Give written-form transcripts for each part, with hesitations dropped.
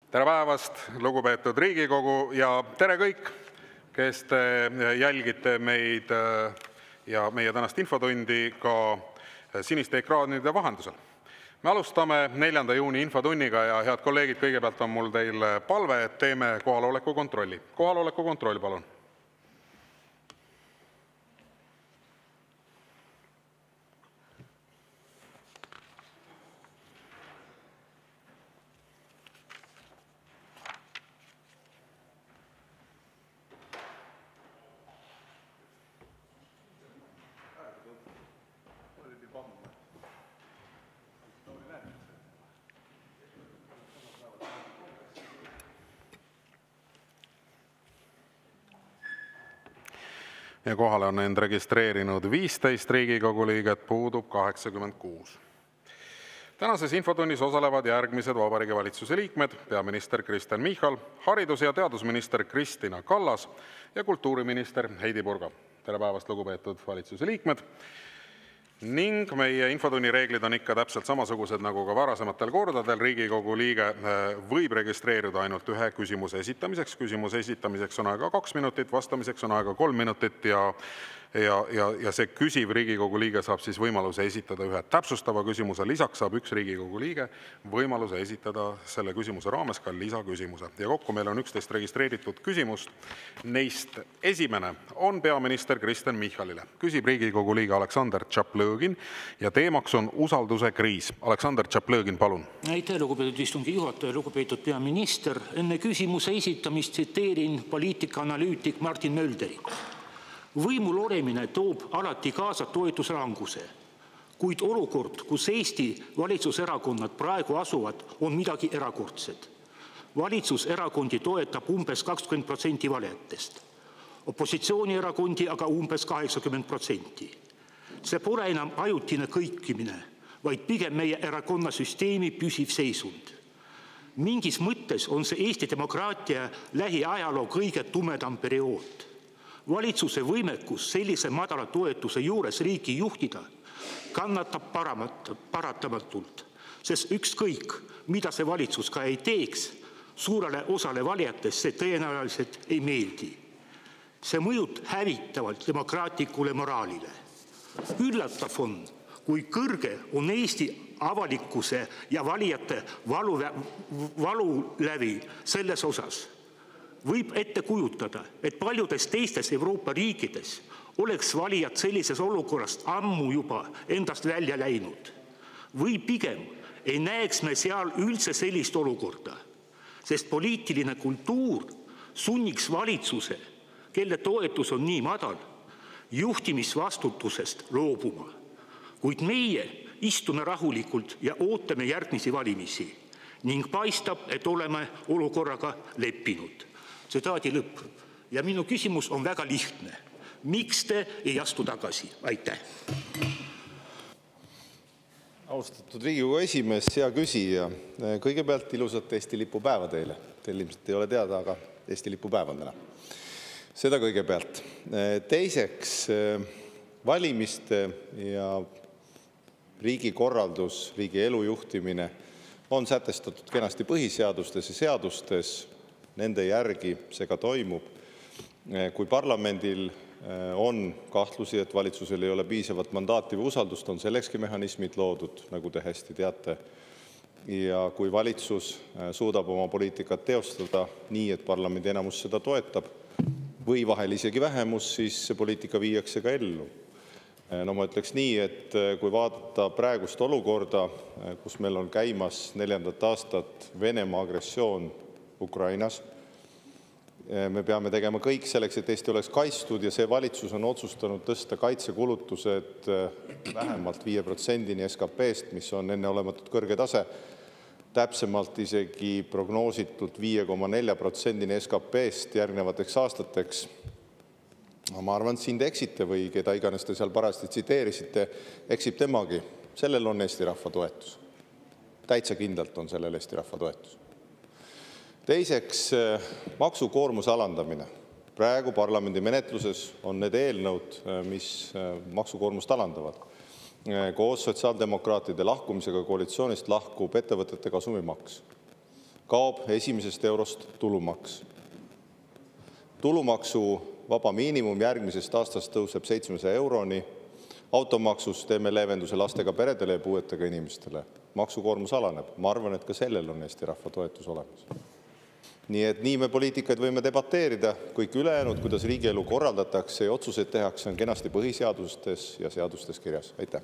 Tere päevast, lugupeetud Riigikogu ja tere kõik, kes te jälgite meid ja meie tänast infotundi ka siniste ekraanide vahendusel. Me alustame 4. juuni infotunniga ja head kolleegid, kõigepealt on mul teile palve, et teeme kohaloleku kontrolli. Kohaloleku kontroll, palun. Ja kohale on end registreerinud 15 Riigikogu liiget, puudub 86. Tänases infotunnis osalevad järgmised Vabariigi Valitsuse liikmed: peaminister Kristen Michal, haridus- ja teadusminister Kristina Kallas ja kultuuriminister Heidy Purga. Tere päevast, lugupeetud valitsuse liikmed! Ning meie infotunni reeglid on ikka täpselt samasugused nagu ka varasematel kordadel. Riigikogu liige võib registreeruda ainult ühe küsimuse esitamiseks. Küsimuse esitamiseks on aega 2 minutit, vastamiseks on aega 3 minutit ja see küsiv Riigikogu liige saab siis võimaluse esitada ühe täpsustava küsimuse. Lisaks saab üks Riigikogu liige võimaluse esitada selle küsimuse raames ka lisaküsimuse. Ja kokku meil on 11 registreeritud küsimust. Neist esimene on peaminister Kristen Michalile. Küsib Riigikogu liige Aleksandr Tšaplõgin ja teemaks on usalduse kriis. Aleksandr Tšaplõgin, palun. Aitäh, lugupeetud istungi juhataja, lugupeetud peaminister. Enne küsimuse esitamist tsiteerin poliitikaanalüütik Martin Mölderit. Võimul olemine toob alati kaasa toetuslanguse, kuid olukord, kus Eesti valitsuserakonnad praegu asuvad, on midagi erakordset. Valitsuserakondi toetab umbes 20% valijatest, opositsioonierakondi aga umbes 80%. See pole enam ajutine kõikimine, vaid pigem meie erakonnasüsteemi püsiv seisund. Mingis mõttes on see Eesti demokraatia lähiajaloo kõige tumedam periood. Valitsuse võimekus sellise madala toetuse juures riiki juhtida kannatab paratamatult, sest ükskõik, mida see valitsus ka ei teeks, suurele osale valijatest see tõenäoliselt ei meeldi. See mõjub hävitavalt demokraatlikule moraalile. Üllatav on, kui kõrge on Eesti avalikkuse ja valijate valulävi selles osas. Võib ette kujutada, et paljudes teistes Euroopa riikides oleks valijad sellises olukorrast ammu juba endast välja läinud. Või pigem ei näeks me seal üldse sellist olukorda, sest poliitiline kultuur sunniks valitsuse, kelle toetus on nii madal, juhtimisvastutusest loobuma. Kuid meie istume rahulikult ja ootame järgmisi valimisi ning paistab, et oleme olukorraga leppinud. Tsitaadi lõpp. Ja minu küsimus on väga lihtne. Miks te ei astu tagasi? Aitäh! Austatud Riigikogu esimees, hea küsija. Kõigepealt ilusat Eesti lipupäeva teile. Teil ilmselt ei ole teada, aga Eesti lipupäev on täna. Seda kõigepealt. Teiseks, valimiste ja riigikorraldus, riigi elu juhtimine on sätestatud kenasti põhiseadustes ja seadustes. Nende järgi see ka toimub. Kui parlamendil on kahtlusi, et valitsusel ei ole piisavat mandaati või usaldust, on sellekski mehhanismid loodud, nagu te hästi teate. Ja kui valitsus suudab oma poliitikat teostada nii, et parlamendi enamus seda toetab või vahel isegi vähemus, siis see poliitika viiakse ka ellu. No ma ütleks nii, et kui vaadata praegust olukorda, kus meil on käimas 4. aastat Venemaa agressioon Ukrainas, me peame tegema kõik selleks, et Eesti oleks kaitstud ja see valitsus on otsustanud tõsta kaitsekulutused vähemalt 5% SKP-st, mis on enneolematult kõrge tase, täpsemalt isegi prognoositud 5,4% SKP-st järgnevateks aastateks. Ma arvan, et siin te eksite või keda iganes te seal parajasti tsiteerisite, eksib temagi. Sellel on Eesti rahva toetus. Täitsa kindlalt on sellel Eesti rahva toetus. Teiseks, maksukoormuse alandamine. Praegu parlamendi menetluses on need eelnõud, mis maksukoormust alandavad. Koos sotsiaaldemokraatide lahkumisega koalitsioonist lahkub ettevõtete kasumimaks. kaob esimesest eurost tulumaks. Tulumaksuvaba miinimum järgmisest aastast tõuseb 700 euroni. Automaksus teeme leevenduse lastega peredele ja puuetega inimestele. Maksukoormus alaneb. Ma arvan, et ka sellel on Eesti rahva toetus olemas. Nii et nii me poliitikaid võime debateerida, kõik ülejäänud, kuidas riigielu korraldatakse ja otsuseid tehakse, on kenasti põhiseadustes ja seadustes kirjas. Aitäh!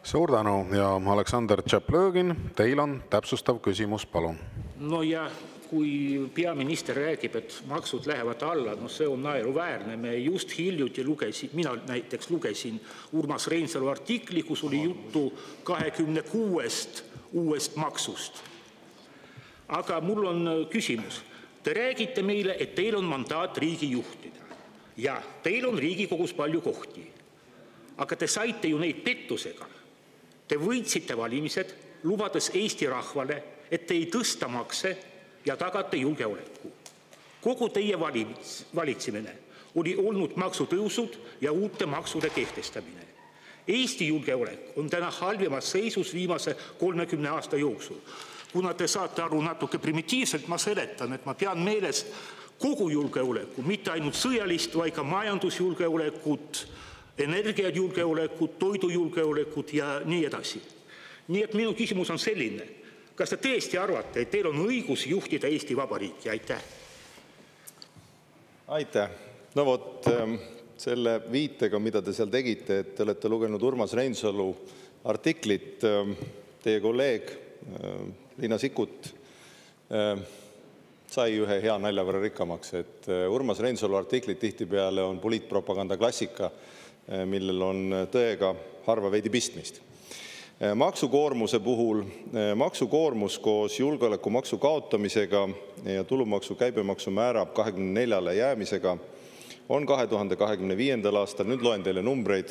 Suur tänu ja Aleksandr Tšaplõgin, teil on täpsustav küsimus, palun. No ja kui peaminister räägib, et maksud lähevad alla, no see on naeruväärne. Me just hiljuti mina näiteks lugesin Urmas Reinsalu artikli, kus oli juttu 26 uuest maksust. Aga mul on küsimus. Te räägite meile, et teil on mandaat riigi juhtida. Ja teil on Riigikogus palju kohti. Aga te saite ju neid pettusega. Te võitsite valimised, lubades Eesti rahvale, et te ei tõsta makse ja tagate julgeoleku. Kogu teie valitsemine oli olnud maksutõusud ja uute maksude kehtestamine. Eesti julgeolek on täna halvemas seisus viimase 30 aasta jooksul. Kuna te saate aru natuke primitiivselt, ma seletan, et ma pean meeles kogu julgeoleku, mitte ainult sõjalist, vaid ka majandusjulgeolekut, energiajulgeolekut, toidujulgeolekut ja nii edasi. Nii et minu küsimus on selline. Kas te tõesti arvate, et teil on õigus juhtida Eesti Vabariiki? Aitäh! Aitäh! No vot, selle viitega, mida te seal tegite, et te olete lugenud Urmas Reinsalu artiklit, teie kolleeg Riina Sikkut sai ühe hea nalja võrra rikkamaks, et Urmas Reinsalu artiklit tihtipeale on poliitpropaganda klassika, millel on tõega harva veidi pistmist. Maksukoormuse puhul, maksukoormus koos julgeolekumaksu kaotamisega ja tulumaksu käibemaksu määra 24 jäämisega on 2025. aastal, nüüd loen teile numbreid,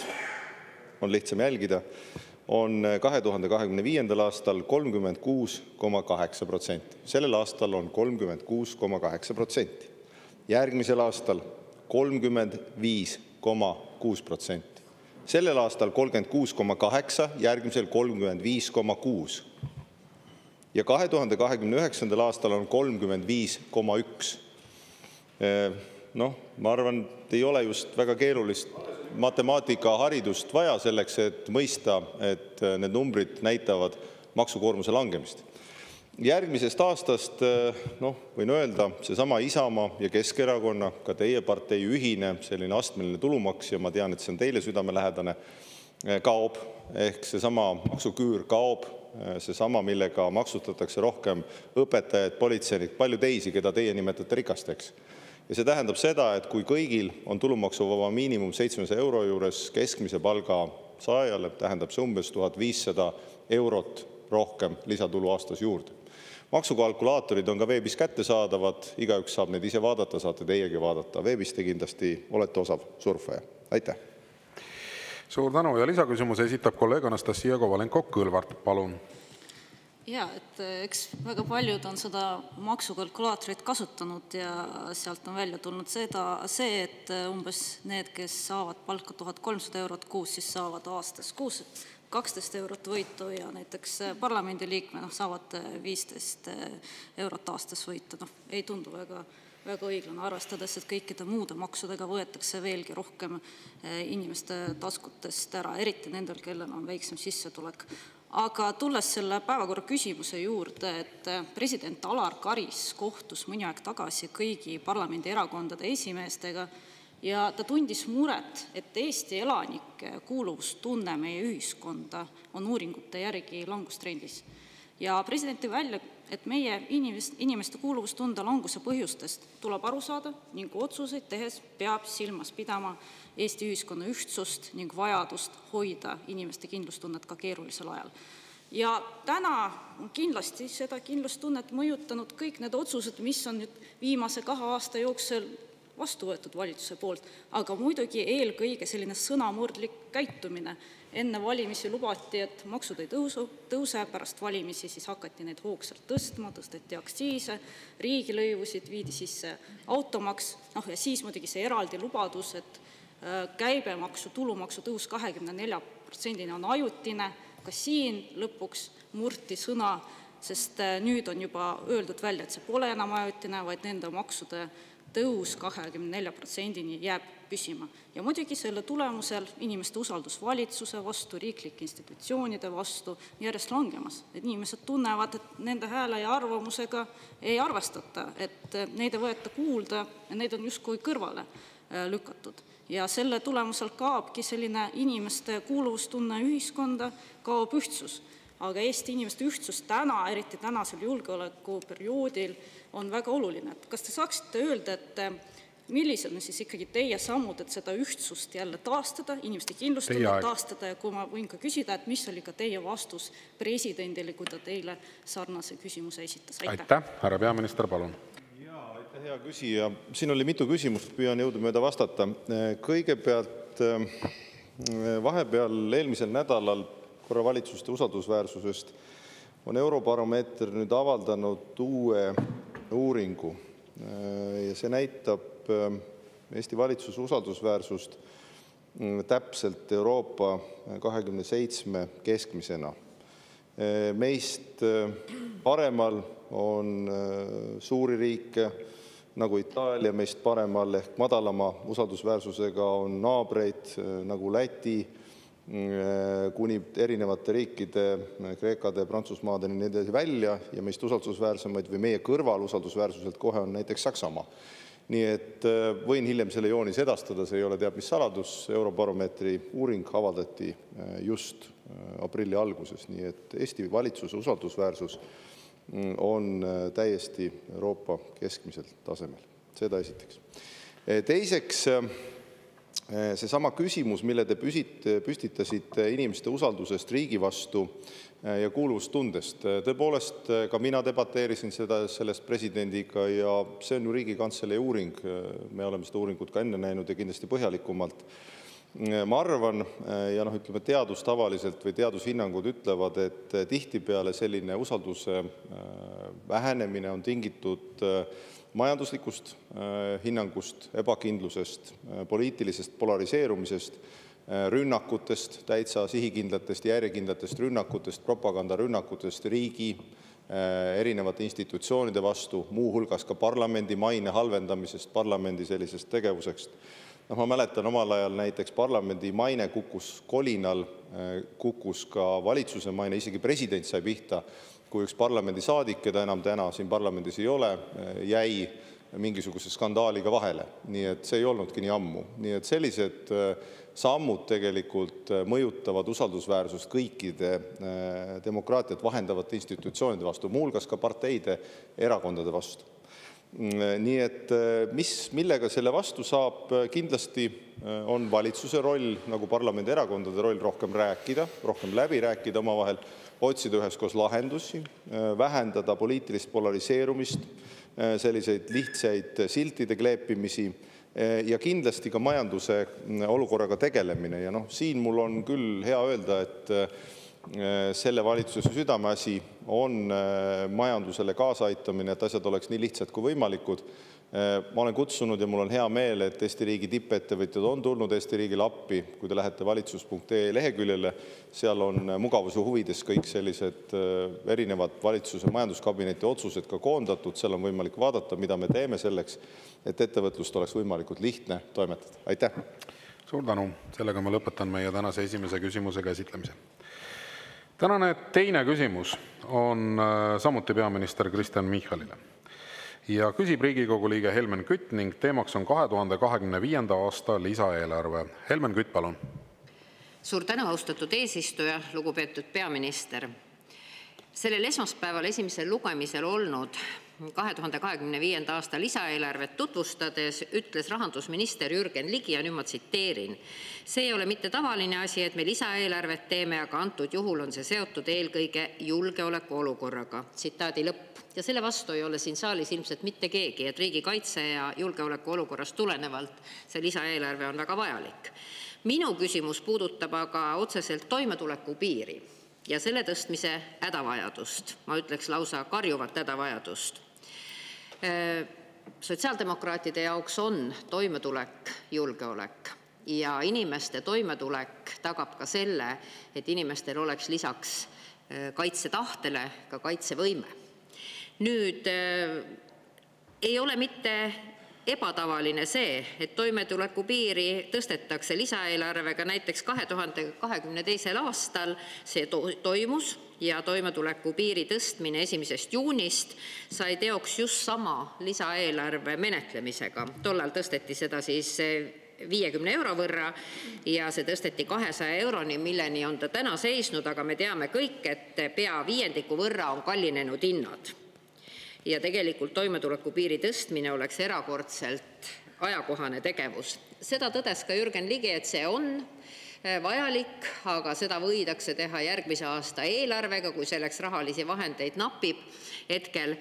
on lihtsam jälgida, on 2025. aastal 36,8%. Sellel aastal on 36,8%. Järgmisel aastal 35,6%. Sellel aastal 36,8, järgmisel 35,6. Ja 2029. aastal on 35,1. Ma arvan, et ei ole just väga keerulist matemaatikaharidust vaja selleks, et mõista, et need numbrid näitavad maksukoormuse langemist. Järgmisest aastast, võin öelda, seesama Isamaa ja Keskerakonna, ka teie partei ühine selline astmeline tulumaks, ja ma tean, et see on teile südamelähedane, kaob, ehk seesama maksuküür kaob, seesama, millega maksustatakse rohkem õpetajaid, politseinik, palju teisi, keda teie nimetate rikasteks. Ja see tähendab seda, et kui kõigil on tulumaksuvaba miinimum 700 euro juures keskmise palga saajale, tähendab see umbes 1500 eurot rohkem lisatulu aastas juurde. Maksukalkulaatorid on ka veebis kättesaadavad, igaüks saab neid ise vaadata, saate teiegi vaadata. Veebis te kindlasti olete osav surfaja. Aitäh! Suur tänu ja lisaküsimuse esitab kolleeg Anastassia Kovalenko-Kõlvart, palun. Ja, et eks väga paljud on seda maksukalkulaatorit kasutanud ja sealt on välja tulnud see, et umbes need, kes saavad palka 1300 eurot kuus, siis saavad aastas 12 eurot võitu ja näiteks parlamendiliikme saavad 15 eurot aastas võitu. Ei tundu väga õiglane, arvestades, et kõikide muude maksudega võetakse veelgi rohkem inimeste taskutest ära, eriti nendel, kellel on väiksem sissetulek. Aga tulles selle päevakorra küsimuse juurde, et president Alar Karis kohtus mõni aeg tagasi kõigi parlamendierakondade esimeestega ja ta tundis muret, et Eesti elanike kuuluvustunne meie ühiskonda on uuringute järgi langustrendis. Ja president tõi välja, et meie inimeste kuuluvustunde languse põhjustest tuleb aru saada ning otsuseid tehes peab silmas pidama Eesti ühiskonna ühtsust ning vajadust hoida inimeste kindlustunnet ka keerulisel ajal. Ja täna on kindlasti seda kindlustunnet mõjutanud kõik need otsused, mis on nüüd viimase 2 aasta jooksul vastu võetud valitsuse poolt, aga muidugi eelkõige selline sõnamurdlik käitumine. Enne valimisi lubati, et maksud ei tõuse, pärast valimisi siis hakati neid hoogsalt tõstma, tõsteti aktsiise, riigilõivusid, viidi sisse automaks, ja siis muidugi see eraldi lubadus, et käibemaksu, tulumaksu tõus 24% on ajutine, ka siin lõpuks murti sõna sest nüüd on juba öeldud välja, et see pole enam ajutine, vaid nende maksude tõus 24%-ni jääb püsima. Ja muidugi selle tulemusel inimeste usaldus valitsuse vastu, riiklike institutsioonide vastu järjest langemas. Et inimesed tunnevad, et nende hääle ja arvamusega ei arvestata, et neid ei võeta kuulda ja neid on justkui kõrvale lükatud. Ja selle tulemusel kaobki selline inimeste kuuluvustunne ühiskonda, kaob ühtsus. Aga Eesti inimeste ühtsus täna, eriti tänasel julgeolekuperioodil, on väga oluline. Kas te saaksite öelda, et millised on siis ikkagi teie sammud, et seda ühtsust jälle taastada, inimeste kindlustunnet taastada, ja kui ma võin ka küsida, et mis oli ka teie vastus presidendile, kui ta teile sarnase küsimuse esitas? Aitäh, härra peaminister, palun. Aitäh, hea küsija. Siin oli mitu küsimust, püüan jõudumööda vastata. Kõigepealt vahepeal eelmisel nädalal korra valitsuste usaldusväärsusest on Eurobaromeeter nüüd avaldanud uue uuringu ja see näitab Eesti valitsuse usaldusväärsust täpselt Euroopa 27 keskmisena. Meist paremal on suuri riike nagu Itaalia, meist paremal ehk madalama usaldusväärsusega on naabreid nagu Läti, kuni erinevate riikide, Kreekade, Prantsusmaadeni nii edasi välja, ja meist usaldusväärsemaid või meie kõrval usaldusväärsuselt kohe on näiteks Saksamaa. Nii et võin hiljem selle joonis edastada, see ei ole teab mis saladus, Eurobaromeetri uuring avaldati just aprilli alguses, nii et Eesti valitsuse usaldusväärsus on täiesti Euroopa keskmiselt tasemel. Seda esiteks. Teiseks, seesama küsimus, mille te püstitasite inimeste usaldusest riigi vastu ja kuuluvustundest. Tõepoolest, ka mina debateerisin sellest presidendiga ja see on ju Riigikantselei uuring. Me oleme seda uuringut ka enne näinud ja kindlasti põhjalikumalt. Ma arvan, ja ütleme teadus tavaliselt või teadushinnangud ütlevad, et tihtipeale selline usalduse vähenemine on tingitud majanduslikust hinnangust, ebakindlusest, poliitilisest polariseerumisest, rünnakutest, täitsa sihikindlatest, järjekindlatest rünnakutest, propagandarünnakutest riigi erinevate institutsioonide vastu, muuhulgas ka parlamendi maine halvendamisest, parlamendi sellisest tegevusest. Ma mäletan omal ajal näiteks parlamendi maine kukkus kolinal, kukkus ka valitsuse maine, isegi president sai pihta, kui üks parlamendi saadik, keda enam täna siin parlamendis ei ole, jäi mingisuguse skandaaliga vahele. Nii et see ei olnudki nii ammu. Nii et sellised sammud tegelikult mõjutavad usaldusväärsust kõikide demokraatiat vahendavate institutsioonide vastu, muuhulgas ka parteide, erakondade vastu. Nii et millega selle vastu saab, kindlasti on valitsuse roll, nagu parlamendi erakondade roll, rohkem rääkida, rohkem läbi rääkida omavahel, otsida üheskoos lahendusi, vähendada poliitilist polariseerumist, selliseid lihtsaid siltide kleepimisi ja kindlasti ka majanduse olukorraga tegelemine. Ja siin mul on küll hea öelda, et selle valitsuse südameasi on majandusele kaasaitamine, et asjad oleks nii lihtsad kui võimalikud. Ma olen kutsunud ja mul on hea meel, et Eesti riigi tippettevõtjad on tulnud Eesti riigile appi. Kui te lähete valitsus.ee leheküljele, seal on mugavuse huvides kõik sellised erinevad valitsuse majanduskabineti otsused ka koondatud. Seal on võimalik vaadata, mida me teeme selleks, et ettevõtlust oleks võimalikult lihtne toimetada. Aitäh! Suur tänu! Sellega ma lõpetan meie tänase esimese küsimuse käsitlemise. Tänane teine küsimus on samuti peaminister Kristen Michalile. Ja küsib Riigikogu liige Helmen Kütt ning teemaks on 2025. aasta lisaeelarve. Helmen Kütt, palun. Suur tänu, austatud eesistuja, lugupeetud peaminister. Sellel esmaspäeval esimesel lugemisel olnud 2025. aasta lisaeelarvet tutvustades ütles rahandusminister Jürgen Ligi, ja nüüd ma tsiteerin: see ei ole mitte tavaline asi, et me lisaeelarvet teeme, aga antud juhul on see seotud eelkõige julgeoleku olukorraga. Tsitaadi lõpp. Ja selle vastu ei ole siin saalis ilmselt mitte keegi, et riigikaitse ja julgeoleku olukorrast tulenevalt see lisaeelarve on väga vajalik. Minu küsimus puudutab aga otseselt toimetuleku piiri ja selle tõstmise hädavajadust. Ma ütleks lausa karjuvat hädavajadust. Sotsiaaldemokraatide jaoks on toimetulek julgeolek ja inimeste toimetulek tagab ka selle, et inimestel oleks lisaks kaitsetahtele ka kaitsevõime. Nüüd ei ole mitte ebatavaline see, et toimetulekupiiri tõstetakse lisaeelarvega, näiteks 2022. aastal see toimus ja toimetulekupiiri tõstmine 1. juunist sai teoks just sama lisaeelarve menetlemisega. Tollal tõsteti seda siis 50 euro võrra ja see tõsteti 200 euroni, milleni on ta täna seisnud, aga me teame kõik, et pea viiendiku võrra on kallinenud hinnad. Ja tegelikult toimetulekupiiri tõstmine oleks erakordselt ajakohane tegevus. Seda tõdes ka Jürgen Ligi, et see on vajalik, aga seda võidakse teha järgmise aasta eelarvega, kui selleks rahalisi vahendeid napib hetkel.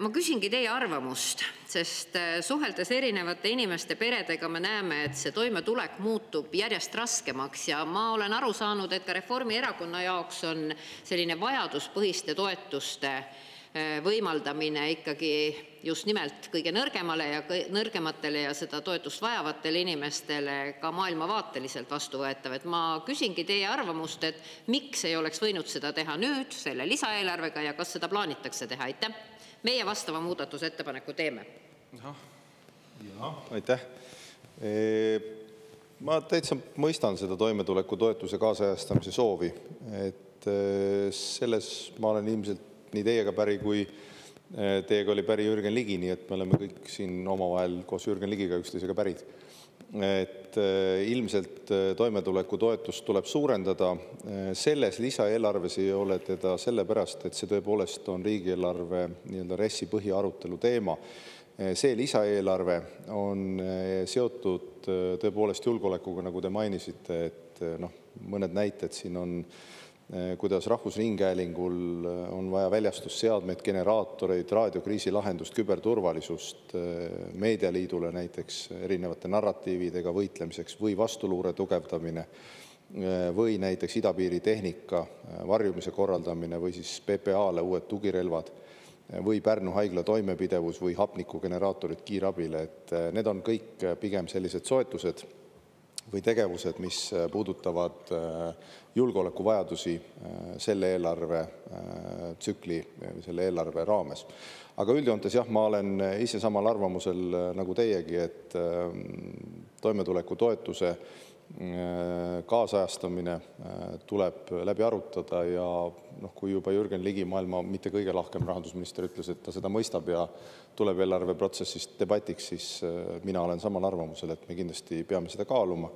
Ma küsingi teie arvamust, sest suheldes erinevate inimeste peredega me näeme, et see toimetulek muutub järjest raskemaks ja ma olen aru saanud, et ka Reformierakonna jaoks on selline vajaduspõhiste toetuste võimaldamine ikkagi just nimelt kõige nõrgematele ja seda toetust vajavatele inimestele ka maailmavaateliselt vastuvõetav. Et ma küsingi teie arvamust, et miks ei oleks võinud seda teha nüüd selle lisaeelarvega ja kas seda plaanitakse teha? Aitäh. Meie vastava muudatusettepaneku teeme. Aitäh. Ma täitsa mõistan seda toimetuleku toetuse kaasajastamise soovi. Et selles ma olen ilmselt nii teiega päri, kui teiega oli päri Jürgen Ligi, nii et me oleme kõik siin omavahel koos Jürgen Ligiga üksteisega pärid. Et ilmselt toimetuleku toetust tuleb suurendada. Selles lisaeelarves ei ole teda sellepärast, et see tõepoolest on riigieelarve nii-öelda RES-i põhiarutelu teema. See lisaeelarve on seotud tõepoolest julgeolekuga, nagu te mainisite, et mõned näited siin on, kuidas Rahvusringhäälingul on vaja väljastusseadmeid, generaatoreid, raadiokriisi lahendust, küberturvalisust, Meedialiidule näiteks erinevate narratiividega võitlemiseks või vastuluure tugevdamine või näiteks idapiiri tehnika varjumise korraldamine või siis PPA-le uued tugirelvad või Pärnu haigla toimepidevus või hapnikugeneraatorid kiirabile. Et need on kõik pigem sellised soetused või tegevused, mis puudutavad julgeolekuvajadusi selle eelarve tsükli, selle eelarve raames. Aga üldjoontes jah, ma olen ise samal arvamusel nagu teiegi, et toimetuleku toetuse kaasajastamine tuleb läbi arutada ja kui juba Jürgen Ligi, maailma mitte kõige lahkem rahandusminister, ütles, et ta seda mõistab ja tuleb eelarveprotsessist debatiks, siis mina olen samal arvamusel, et me kindlasti peame seda kaaluma.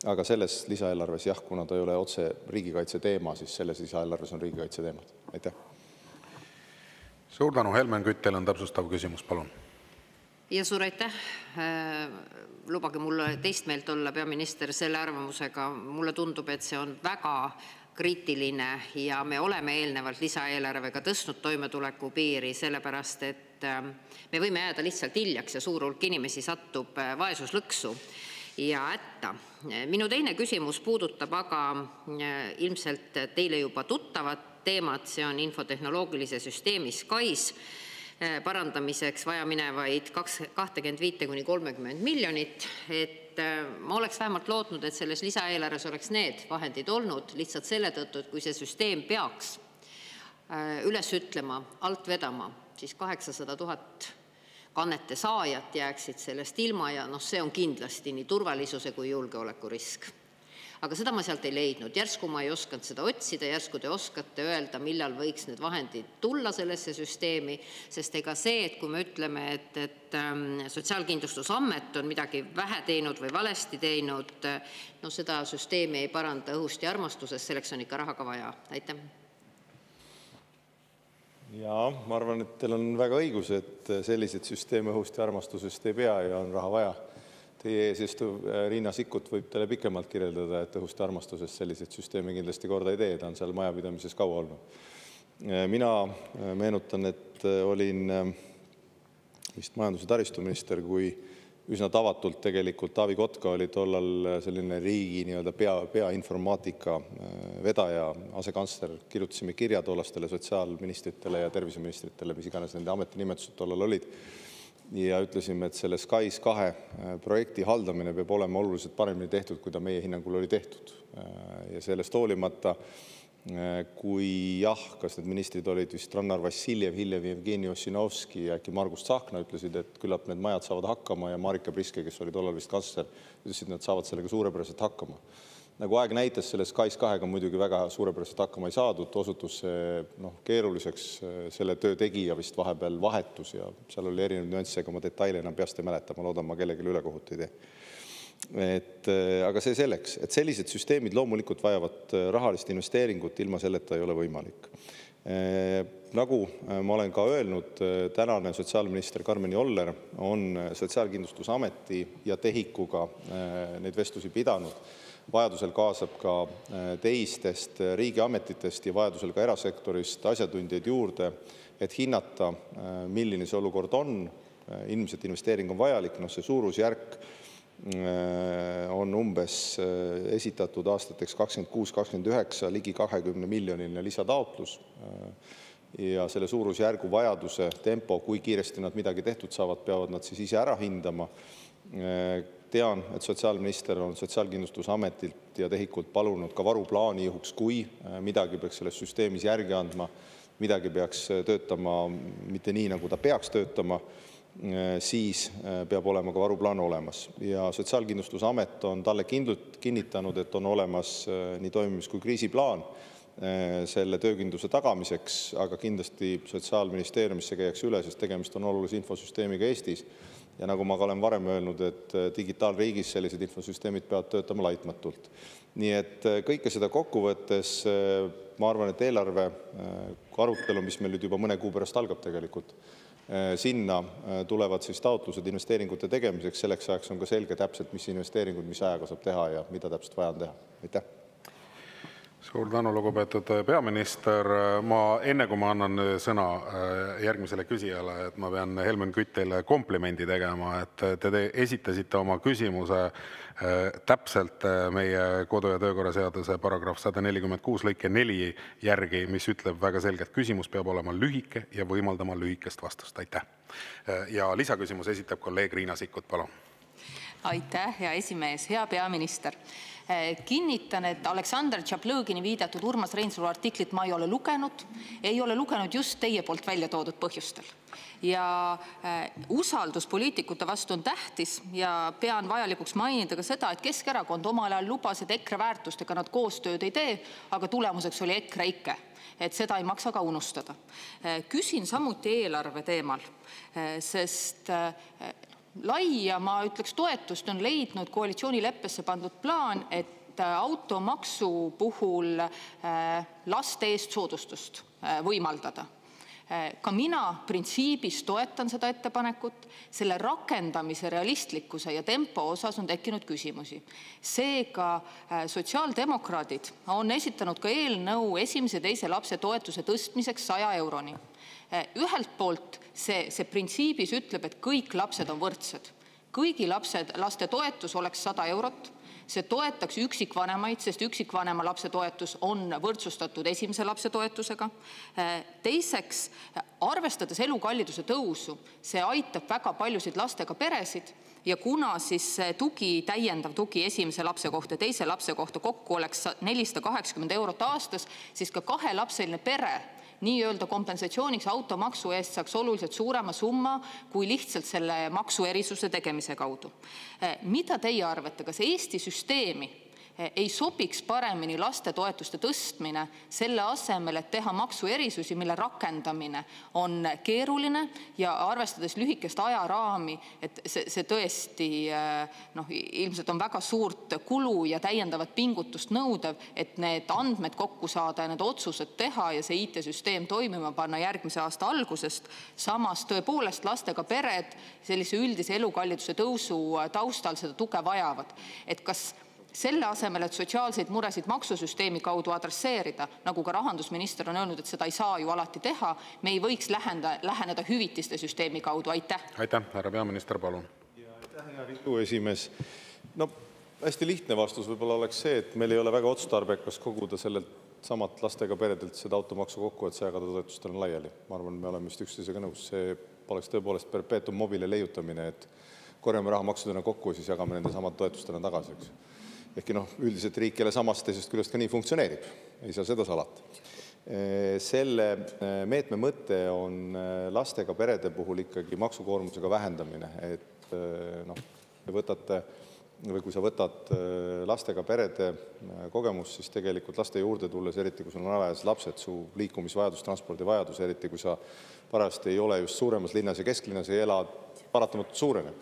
Aga selles lisaeelarves jah, kuna ta ei ole otse riigikaitse teema, siis selles lisaeelarves on riigikaitse teemad. Aitäh. Suur tänu. Helmen Kütt, teil on täpsustav küsimus, palun. Ja suur aitäh. Lubage mulle teist meelt olla, peaminister, selle arvamusega. Mulle tundub, et see on väga kriitiline ja me oleme eelnevalt lisaeelarvega tõstnud toimetuleku piiri, sellepärast et me võime jääda lihtsalt hiljaks ja suur hulk inimesi satub vaesuslõksu ja hätta. Minu teine küsimus puudutab aga ilmselt teile juba tuttavat teemat, see on infotehnoloogilise süsteemi SKAIS parandamiseks vaja minevaid 25–30 miljonit. Et ma oleks vähemalt lootnud, et selles lisaeelarves oleks need vahendid olnud lihtsalt selle tõttu, et kui see süsteem peaks üles ütlema, alt vedama, siis 800 000 kannete saajat jääksid sellest ilma ja see on kindlasti nii turvalisuse kui julgeoleku risk. Aga seda ma sealt ei leidnud. Järsku ma ei oskanud seda otsida, järsku te oskate öelda, millal võiks need vahendid tulla sellesse süsteemi, sest ega see, et kui me ütleme, et Sotsiaalkindlustusamet on midagi vähe teinud või valesti teinud, seda süsteemi ei paranda õhust ja armastusest, selleks on ikka raha ka vaja. Aitäh. Ja ma arvan, et teil on väga õigus, et sellised süsteemi õhust ja armastusest ei pea ja on raha vaja. Teie eesistuv Riina Sikkut võib teile pikemalt kirjeldada, et õhust ja armastusest selliseid süsteemi kindlasti korda ei tee, ta on seal majapidamises kaua olnud. Mina meenutan, et olin vist majandus- ja taristuminister, kui üsna tavatult tegelikult Taavi Kotka oli tollal selline riigi peainformaatika vedaja, asekantsler, kirjutasime kirja tollastele sotsiaalministritele ja terviseministritele, mis iganes nende ametinimetused tollal olid, ja ütlesime, et selle SKAIS 2 projekti haldamine peab olema oluliselt paremini tehtud, kui ta meie hinnangul oli tehtud. Ja sellest hoolimata kui jah, kas need ministrid olid vist Rannar Vassiljev, hiljem Jevgeni Ossinovski ja äkki Margus Tsahkna ütlesid, et küllap need majad saavad hakkama ja Marika Priske, kes oli tollal vist kantsler, ütlesid, et nad saavad sellega suurepäraselt hakkama. Nagu aeg näitas, selle SKAIS2-ga muidugi väga suurepäraselt hakkama ei saadud, osutus see keeruliseks, selle töö tegija vist vahepeal vahetus ja seal oli erinev nüansse, ega ma detaile enam peast ei mäleta, ma loodan, ma kellelegi ülekohut ei tee. Aga see selleks, et sellised süsteemid loomulikult vajavad rahalist investeeringut, ilma selleta ei ole võimalik. Nagu ma olen ka öelnud, tänane sotsiaalminister Karmen Joller on Sotsiaalkindlustusameti ja TEHIK-uga neid vestlusi pidanud, vajadusel kaasab ka teistest riigiametitest ja vajadusel ka erasektorist asjatundjaid juurde, et hinnata, milline see olukord on, ilmselt investeering on vajalik, see suurusjärk on umbes esitatud aastateks 26-29 ligi 20 miljoniline lisataotlus ja selle suurusjärgu vajaduse tempo, kui kiiresti nad midagi tehtud saavad, peavad nad siis ise ära hindama. Tean, et sotsiaalminister on Sotsiaalkindlustusametilt ja TEHIK-ult palunud ka varuplaani juhuks, kui midagi peaks selles süsteemis järgi andma, midagi peaks töötama mitte nii, nagu ta peaks töötama, siis peab olema ka varuplaan olemas. Ja Sotsiaalkindlustusamet on talle kinnitanud, et on olemas nii toimimis- kui kriisiplaan selle töökindluse tagamiseks, aga kindlasti Sotsiaalministeeriumisse käiakse üle, sest tegemist on olulise infosüsteemiga Eestis. Ja nagu ma ka olen varem öelnud, et digitaalriigis sellised infosüsteemid peavad töötama laitmatult. Nii et kõike seda kokkuvõttes, ma arvan, et eelarve arutelu, mis meil nüüd juba mõne kuu pärast algab tegelikult, sinna tulevad siis taotlused investeeringute tegemiseks, selleks ajaks on ka selge täpselt, mis investeeringud, mis ajaga saab teha ja mida täpselt vaja on teha. Aitäh! Suur tänu, lugupeetud peaminister. Ma enne, kui ma annan sõna järgmisele küsijale, et ma pean Helmen Küttile komplimendi tegema, et te esitasite oma küsimuse täpselt meie kodu- ja töökorra seaduse paragrahv 146 lõike 4 järgi, mis ütleb väga selgelt, küsimus peab olema lühike ja võimaldama lühikest vastust. Aitäh. Ja lisaküsimus esitab kolleeg Riina Sikkut, palun. Aitäh, hea esimees, hea peaminister. Kinnitan, et Aleksandr Tšaplõgini viidatud Urmas Reinsalu artiklit ma ei ole lugenud just teie poolt välja toodud põhjustel. Ja usaldus poliitikute vastu on tähtis ja pean vajalikuks mainida ka seda, et Keskerakond omal ajal lubas, et EKRE väärtustega nad koostööd ei tee, aga tulemuseks oli EKRE ikke. Et seda ei maksa ka unustada. Küsin samuti eelarve teemal, sest laia, ma ütleks, toetust on leidnud koalitsioonileppesse pandud plaan, et automaksu puhul laste eest soodustust võimaldada. Ka mina printsiibis toetan seda ettepanekut, selle rakendamise realistlikkuse ja tempo osas on tekkinud küsimusi. Seega sotsiaaldemokraadid on esitanud ka eelnõu esimese ja teise lapse toetuse tõstmiseks 100 euroni. Ühelt poolt see printsiibis ütleb, et kõik lapsed on võrdsed. Kõigi laste toetus oleks 100 eurot. See toetaks üksikvanemaid, sest üksikvanema lapse toetus on võrdsustatud esimese lapse toetusega. Teiseks, arvestades elukalliduse tõusu, see aitab väga paljusid lastega peresid ja kuna siis tugi, täiendav tugi esimese lapse kohta ja teise lapse kohta kokku oleks 480 eurot aastas, siis ka kahelapseline pere nii-öelda kompensatsiooniks automaksu eest saaks oluliselt suurema summa kui lihtsalt selle maksuerisuse tegemise kaudu. Mida teie arvate, kas Eesti süsteemi ei sobiks paremini lastetoetuste tõstmine selle asemel, et teha maksuerisusi, mille rakendamine on keeruline ja arvestades lühikest ajaraami, et see tõesti ilmselt on väga suurt kulu ja täiendavat pingutust nõudev, et need andmed kokku saada ja need otsused teha ja see IT-süsteem toimima panna järgmise aasta algusest. Samas tõepoolest lastega pered sellise üldise elukalliduse tõusu taustal seda tuge vajavad. Et kas selle asemel, et sotsiaalseid muresid maksusüsteemi kaudu adresseerida, nagu ka rahandusminister on öelnud, et seda ei saa ju alati teha, me ei võiks läheneda hüvitiste süsteemi kaudu. Aitäh. Aitäh, härra peaminister, palun. Aitäh, hea Riigikogu esimees. Hästi lihtne vastus võib-olla oleks see, et meil ei ole väga otstarbekas koguda sellelt samat lastega peredelt seda automaksu kokku, et see jagada toetustel on laiali. Ma arvan, me oleme just üksteisega nõus. See oleks tõepoolest perpetuum mobile leiutamine, et korjame raha maksudena kokku ja siis jagame nende samad toetustena tagasi. ehkki üldiselt riik jälle samast teisest küljest ka nii funktsioneerib, ei saa seda salata. Selle meetme mõte on lastega perede puhul ikkagi maksukoormusega vähendamine, et võtate või kui sa võtad lastega perede kogemus, siis tegelikult laste juurde tulles, eriti kui sul on alaealised lapsed, su liikumisvajadus, transpordivajadus, eriti kui sa parajasti ei ole just suuremas linnas ja kesklinnas ei ela, paratamatult suureneb.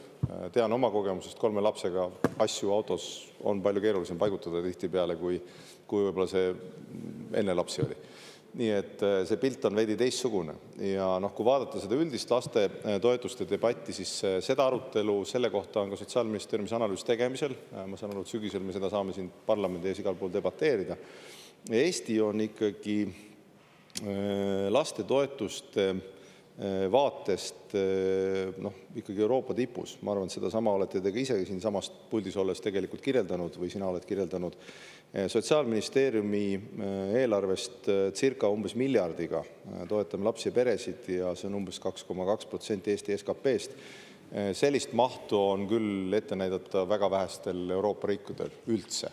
Tean oma kogemusest 3 lapsega asju autos on palju keerulisem paigutada tihtipeale, kui võib-olla see enne lapsi oli. Nii et see pilt on veidi teistsugune ja kui vaadata seda üldist laste toetuste debatti, siis seda arutelu selle kohta on ka Sotsiaalministeeriumis analüüs tegemisel. Ma saan aru, et sügisel me seda saame siin parlamendi ees igal pool debateerida. Eesti on ikkagi laste toetuste vaatest ikkagi Euroopa tipus. Ma arvan, et seda sama olete te ka ise siin samast puldis olles tegelikult kirjeldanud või sina oled kirjeldanud. Sotsiaalministeeriumi eelarvest circa umbes miljardiga toetame lapsi ja peresid ja see on umbes 2,2% Eesti SKP-st. Sellist mahtu on küll ette näidata väga vähestel Euroopa riikidel üldse.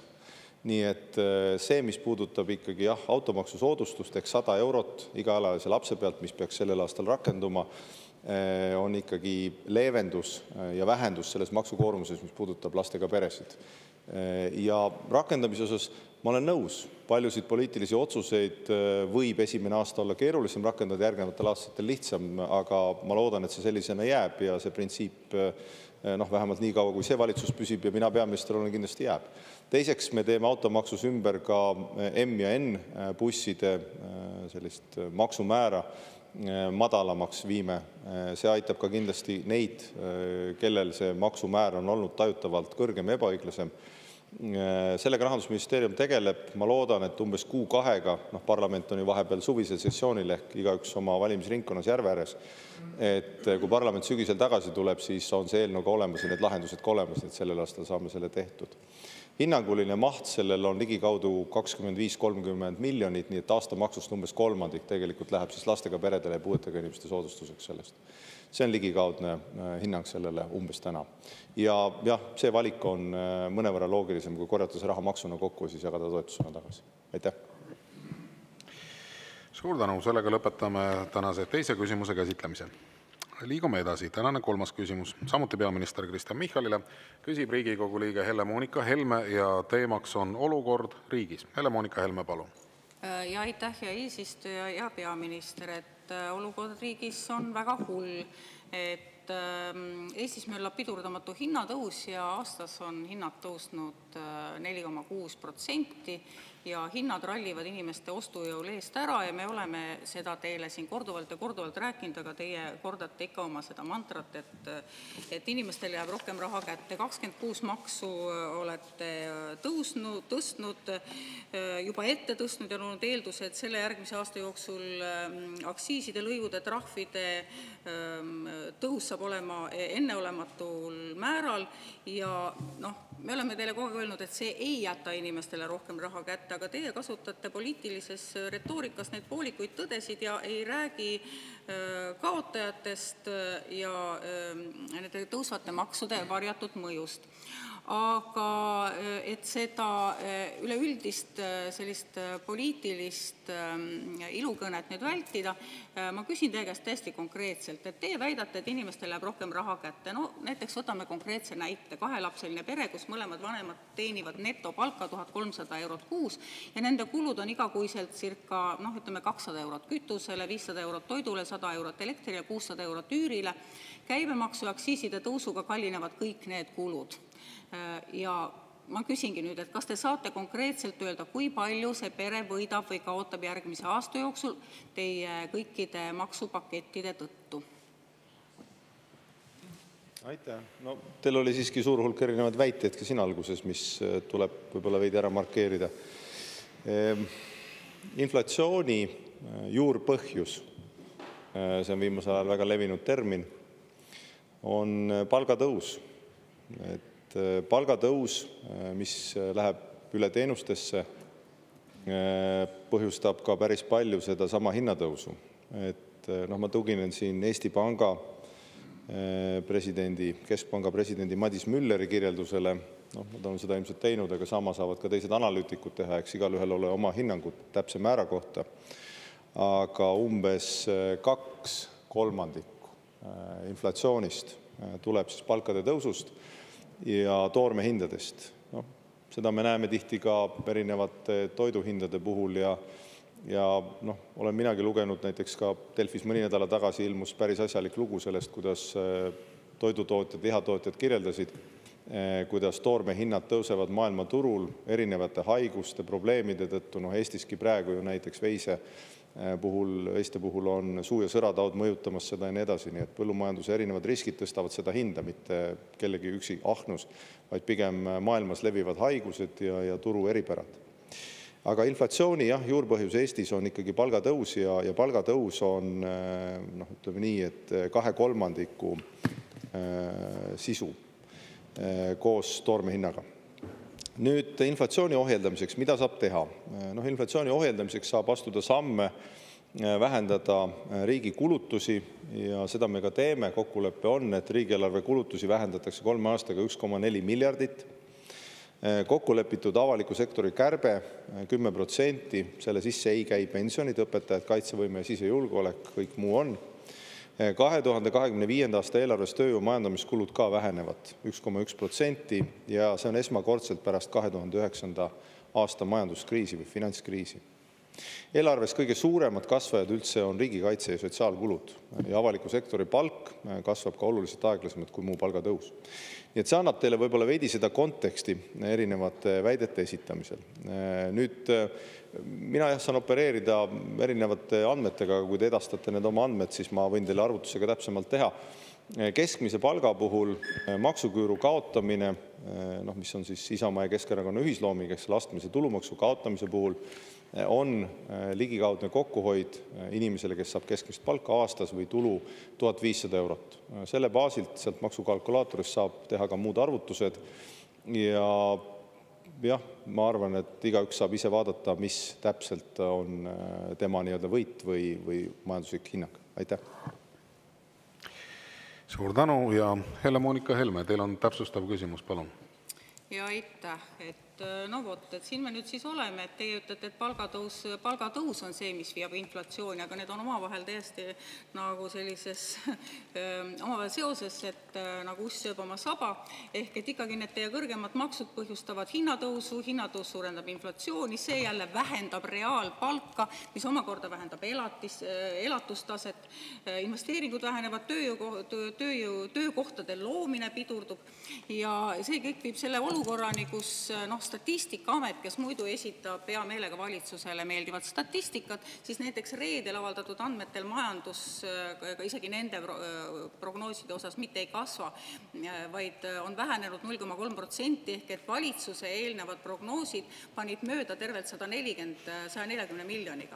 Nii et see, mis puudutab ikkagi automaksu soodustust ehk 100 eurot igaalaalise lapse pealt, mis peaks sellel aastal rakenduma, on ikkagi leevendus ja vähendus selles maksukoormuses, mis puudutab lastega peresid. Ja rakendamise osas ma olen nõus, paljusid poliitilisi otsuseid võib esimene aasta olla keerulisem rakendada, järgnevatel aastatel lihtsam, aga ma loodan, et see sellisena jääb ja see printsiip vähemalt nii kaua, kui see valitsus püsib ja mina peaminister olen, kindlasti jääb. Teiseks me teeme automaksus ümber ka M ja N busside sellist maksumäära madalamaks viime. See aitab ka kindlasti neid, kellel see maksumäär on olnud tajutavalt kõrgem ja ebaõiglasem. Sellega Rahandusministeerium tegeleb, ma loodan, et umbes kuu-kahega, parlament on ju vahepeal suvisel sessioonil ehk igaüks oma valimisringkonnas järve ääres, et kui parlament sügisel tagasi tuleb, siis on see eelnõu ka olemas ja need lahendused ka olemas, et sellel aastal saame selle tehtud. Hinnanguline maht sellel on ligikaudu 25-30 miljonit, nii et aastamaksust umbes kolmandik tegelikult läheb siis lastega peredele ja puuetega inimeste soodustuseks sellest. See on ligikaudne hinnang sellele umbes täna. Ja see valik on mõnevõrra loogilisem, kui korjata see raha maksuna kokku ja siis jagada toetusena tagasi. Aitäh! Suur tänu, sellega lõpetame tänase teise küsimuse käsitlemise. Liigume edasi. Tänane 3. küsimus. Samuti peaminister Kristen Michalile. Küsib Riigikogu liige Helle-Moonika Helme ja teemaks on olukord riigis. Helle-Moonika Helme, palun. Ja aitäh ja eesistuja ja peaminister, et olukord riigis on väga hull. Et Eestis möllab pidurdamatu hinnatõus ja aastas on hinnad tõusnud 4,6% ja hinnad rallivad inimeste ostujõul eest ära ja me oleme seda teile siin korduvalt ja korduvalt rääkinud, aga teie kordate ikka oma seda mantrat, et inimestele jääb rohkem raha kätte. 26 maksu olete tõstnud, juba ette tõstnud ja on olnud eeldus, et selle järgmise aasta jooksul aktsiiside, lõivude, trahvide tõus saab olema enneolematul määral ja me oleme teile kogu aeg öelnud, et see ei jäta inimestele rohkem raha kätte, aga teie kasutate poliitilises retoorikas neid poolikuid tõdesid ja ei räägi kaotajatest ja nende tõusvate maksude varjatud mõjust. Aga et seda üleüldist sellist poliitilist ilukõnet nüüd vältida, ma küsin teie käest täiesti konkreetselt, et teie väidate, et inimestele jääb rohkem raha kätte. Näiteks võtame konkreetse näite, 2-lapseline pere, kus mõlemad vanemad teenivad netopalka 1300 eurot kuus ja nende kulud on igakuiselt circa 200 eurot kütusele, 500 eurot toidule, 100 eurot elektrile, 600 eurot üürile. Käibemaksu ja aktsiiside tõusuga kallinevad kõik need kulud. Ja ma küsingi nüüd, et kas te saate konkreetselt öelda, kui palju see pere võidab või kaotab järgmise aasta jooksul teie kõikide maksupakettide tõttu? Aitäh. Teil oli siiski suur hulk erinevaid väiteid ka siin alguses, mis tuleb võib-olla veidi ära markeerida. Inflatsiooni juurpõhjus, see on viimasel ajal väga levinud termin, on palgatõus. Palgatõus, mis läheb üle teenustesse, põhjustab ka päris palju seda sama hinnatõusu. Ma tuginen siin Eesti Panga keskpanga presidendi Madis Mülleri kirjeldusele. Nad on seda ilmselt teinud, aga sama saavad ka teised analüütikud teha, eks igalühel ole oma hinnangud täpse määra kohta. Aga umbes 2/3 inflatsioonist tuleb siis palkade tõusust ja toormehindadest. Seda me näeme tihti ka erinevate toiduhindade puhul ja olen minagi lugenud näiteks ka Delfis mõni nädala tagasi ilmus päris asjalik lugu sellest, kuidas toidutootjad, lihatootjad kirjeldasid, kuidas toormehinnad tõusevad maailmaturul erinevate haiguste, probleemide tõttu. Eestiski praegu ju näiteks veiste puhul on suu- ja sõrataud mõjutamas seda ja nii edasi. Nii et põllumajanduse erinevad riskid tõstavad seda hinda, mitte kellegi üksi ahnus, vaid pigem maailmas levivad haigused ja turu eripärad. Aga inflatsiooni juurpõhjus Eestis on ikkagi palgatõus ja palgatõus on, ütleme nii, et 2/3 sisu koos toormehinnaga. Nüüd inflatsiooni ohjeldamiseks, mida saab teha? Inflatsiooni ohjeldamiseks saab astuda samme, vähendada riigi kulutusi ja seda me ka teeme. Kokkulepe on, et riigieelarve kulutusi vähendatakse 3 aastaga 1,4 miljardit. Kokku lepitud avaliku sektori kärbe 10%, selle sisse ei käi pensionid, õpetajad, kaitsevõime ja sisejulgeolek, kõik muu on. 2025. aasta eelarves töö- ja majandamiskulud ka vähenevad 1,1% ja see on esmakordselt pärast 2009. aasta majanduskriisi või finantskriisi. Eelarves kõige suuremad kasvajad üldse on riigikaitse ja sotsiaalkulud ja avaliku sektori palk kasvab ka oluliselt aeglasemalt kui muu palgatõus. Nii et see annab teile võib-olla veidi seda konteksti erinevate väidete esitamisel. Nüüd mina saan opereerida erinevate andmetega, aga kui te edastate need oma andmed, siis ma võin teile arvutusega täpsemalt teha. Keskmise palga puhul maksuküüru kaotamine, mis on siis Isamaa ja Keskerakonna ühislooming, eks selle astmelise tulumaksu kaotamise puhul on ligikaudne kokkuhoid inimesele, kes saab keskmist palka aastas või tulu 1500 eurot. Selle baasilt sealt maksukalkulaatorist saab teha ka muud arvutused ja ma arvan, et igaüks saab ise vaadata, mis täpselt on tema nii-öelda võit või majanduslik hinnang. Aitäh! Suur tänu ja Helle-Moonika Helme, teil on täpsustav küsimus, palun. Ja aitäh, et siin me nüüd siis oleme, et teie ütlete, et palgatõus on see, mis viib inflatsiooni, aga need on omavahel täiesti nagu sellises omavahel seoses, et nagu uss sööb oma saba, ehk et ikkagi need teie kõrgemad maksud põhjustavad hinnatõusu suurendab inflatsiooni, see jälle vähendab reaalpalka, mis omakorda vähendab elatustaset, investeeringud vähenevad, töökohtade loomine pidurdub ja see kõik viib selle olukorrani, kus Statistikaamet, kes muidu esitab hea meelega valitsusele meeldivat statistikat, siis näiteks reedel avaldatud andmetel majandus isegi nende prognooside osas mitte ei kasva, vaid on vähenenud 0,3% ehk et valitsuse eelnevad prognoosid panid mööda tervelt 140 miljoniga.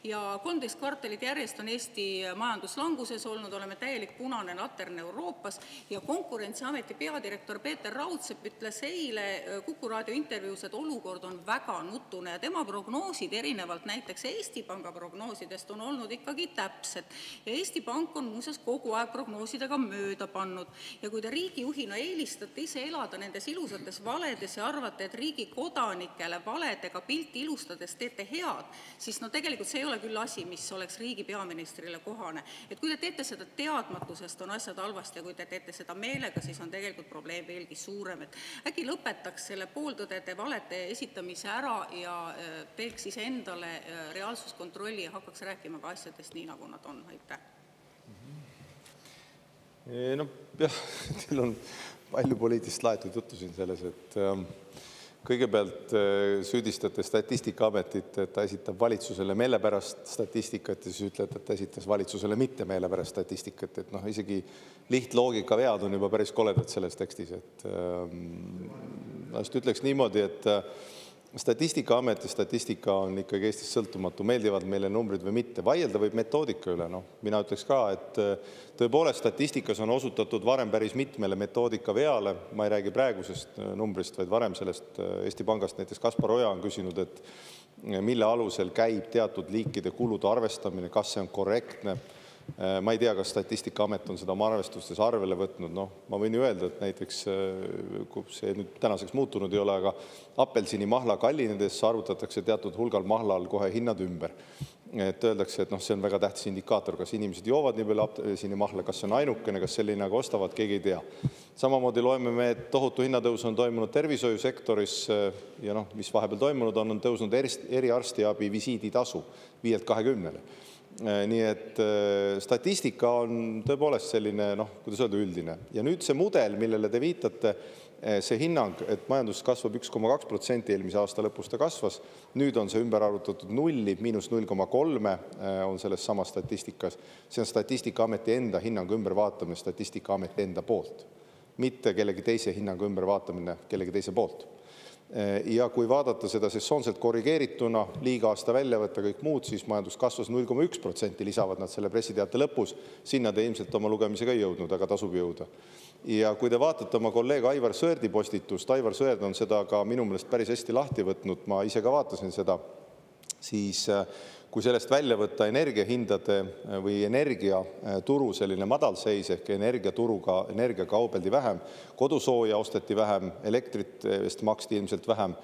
Ja 13 kvartalit järjest on Eesti majanduslanguses olnud, oleme täielik punane latern Euroopas ja Konkurentsiameti peadirektor Peeter Raudsepp ütles eile Kuku raadio intervjuus, et olukord on väga nutune ja tema prognoosid erinevalt näiteks Eesti Panga prognoosidest on olnud ikkagi täpsed. Ja Eesti Pank on muuseas kogu aeg prognoosidega mööda pannud. Ja kui te riigijuhina eelistate ise elada nendes ilusates valedes ja arvate, et riigi kodanikele valedega pilti ilustades teete head, siis tegelikult see ei ole küll asi, mis oleks riigi peaministrile kohane. Et kui te teete seda teadmatusest, on asjad halvasti ja kui te teete seda meelega, siis on tegelikult probleem veelgi suurem. Et äkki lõpetaks selle pooltõdede valede esitamise ära ja teeks ise endale reaalsuskontrolli ja hakkaks rääkima ka asjadest nii, nagu nad on. Aitäh. Teil on palju poliitilist laetud juttu siin selles, et kõigepealt süüdistate Statistikaametit, et ta esitab valitsusele meelepärast statistikat ja siis ütlete, et ta esitas valitsusele mitte meelepärast statistikat. Et isegi lihtloogika vead on juba päris koledad selles tekstis. Ütleks niimoodi, et Statistikaameti statistika on ikkagi Eestis sõltumatu, meeldivad meile numbrid või mitte. Vaielda võib metoodika üle. Mina ütleks ka, et tõepoolest statistikas on osutatud varem päris mitmele metoodika veale. Ma ei räägi praegusest numbrist, vaid varem sellest Eesti Pangast. Näiteks Kaspar Oja on küsinud, et mille alusel käib teatud liikide kulude arvestamine, kas see on korrektne. Ma ei tea, kas Statistikaamet on seda oma arvestustes arvele võtnud. Ma võin ju öelda, et näiteks, kui see nüüd tänaseks muutunud ei ole, aga apelsinimahla kallinedes arvutatakse teatud hulgal mahlal kohe hinnad ümber. Et öeldakse, et see on väga tähtis indikaator, kas inimesed joovad nii palju apelsinimahla, kas see on ainukene, kas selline aga ostavad, keegi ei tea. Samamoodi loeme me, et tohutu hinnatõus on toimunud tervishoiusektoris ja mis vahepeal toimunud on tõusnud eriarstiabi visiiditasu 5-lt 20-le. Nii et statistika on tõepoolest selline, kuidas öelda, üldine. Ja nüüd see mudel, millele te viitate, see hinnang, et majandus kasvab 1,2%, eelmise aasta lõpus ta kasvas, nüüd on see ümber arvutatud nulli, -0,3 on selles samas statistikas. See on Statistikaameti enda hinnangu ümbervaatamine Statistikaameti enda poolt, mitte kellegi teise hinnangu ümbervaatamine kellegi teise poolt. Ja kui vaadata seda sessoonselt korrigeerituna, liiga-aasta väljavõtta kõik muud, siis majandus kasvas 0,1%, lisavad nad selle pressiteate lõpus. Sinna te ilmselt oma lugemisega ei jõudnud, aga tasub jõuda. Ja kui te vaatate oma kolleeg Aivar Sõerdi postitust, Aivar Sõerd on seda ka minu meelest päris hästi lahti võtnud, ma ise ka vaatasin seda, siis kui sellest välja võtta energiahindade või energiaturu selline madalseis ehk energia kaubeldi vähem, kodusooja osteti vähem, elektrit vist maksti ilmselt vähem,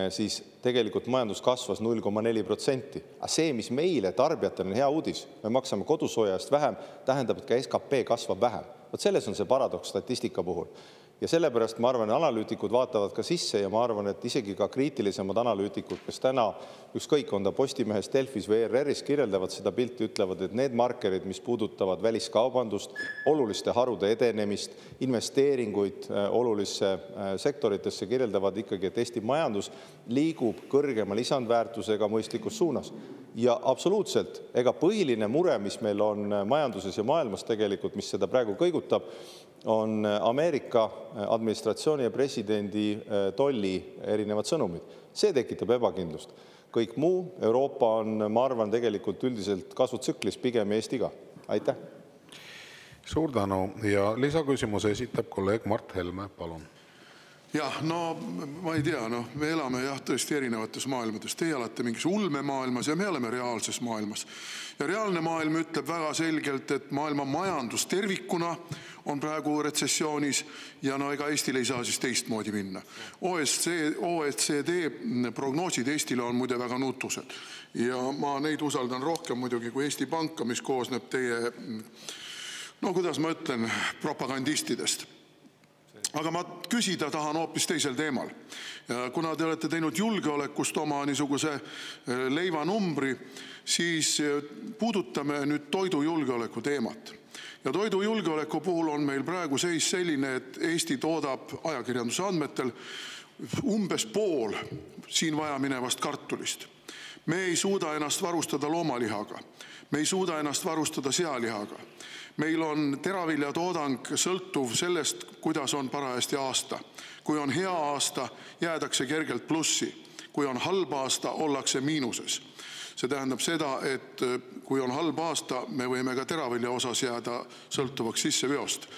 siis tegelikult majandus kasvas 0,4%. Aga see, mis meile tarbijatele on hea uudis, me maksame kodusooja eest vähem, tähendab, et ka SKP kasvab vähem. Vot selles on see paradoks statistika puhul. Ja sellepärast ma arvan, analüütikud vaatavad ka sisse ja ma arvan, et isegi ka kriitilisemad analüütikud, kes täna ükskõik on ta Postimehes, Delfis või ERR-is kirjeldavad seda pilti, ütlevad, et need markerid, mis puudutavad väliskaubandust, oluliste harude edenemist, investeeringuid olulisse sektoritesse, kirjeldavad ikkagi, et Eesti majandus liigub kõrgema lisandväärtusega mõistlikus suunas. Ja absoluutselt, ega põhiline mure, mis meil on majanduses ja maailmas tegelikult, mis seda praegu kõigutab, on Ameerika administratsiooni ja presidendi tolli erinevad sõnumid. See tekitab ebakindlust. Kõik muu, Euroopa on, ma arvan, tegelikult üldiselt kasvutsüklis pigem Eestiga. Aitäh! Suur tänu ja lisaküsimuse esitab kolleeg Mart Helme, palun. Jah, ma ei tea, me elame tõesti erinevates maailmades. Teie olete mingis ulmemaailmas ja me oleme reaalses maailmas. Ja reaalne maailm ütleb väga selgelt, et maailma majandus tervikuna on praegu retsessioonis ja ega Eestil ei saa siis teistmoodi minna. OECD prognoosid Eestile on muide väga nutused ja ma neid usaldan rohkem muidugi kui Eesti Panka, mis koosneb teie, kuidas ma ütlen, propagandistidest. Aga ma küsida tahan hoopis teisel teemal. Kuna te olete teinud julgeolekust oma niisuguse leivanumbri, siis puudutame nüüd toidujulgeoleku teemat. Ja toidujulgeoleku puhul on meil praegu seis selline, et Eesti toodab ajakirjanduse andmetel umbes pool siin vaja minevast kartulist. Me ei suuda ennast varustada loomalihaga. Me ei suuda ennast varustada sealihaga. Meil on teraviljatoodang sõltuv sellest, kuidas on parajasti aasta. Kui on hea aasta, jäädakse kergelt plussi. Kui on halb aasta, ollakse miinuses. See tähendab seda, et kui on halb aasta, me võime ka teravilja osas jääda sõltuvaks sisseveost.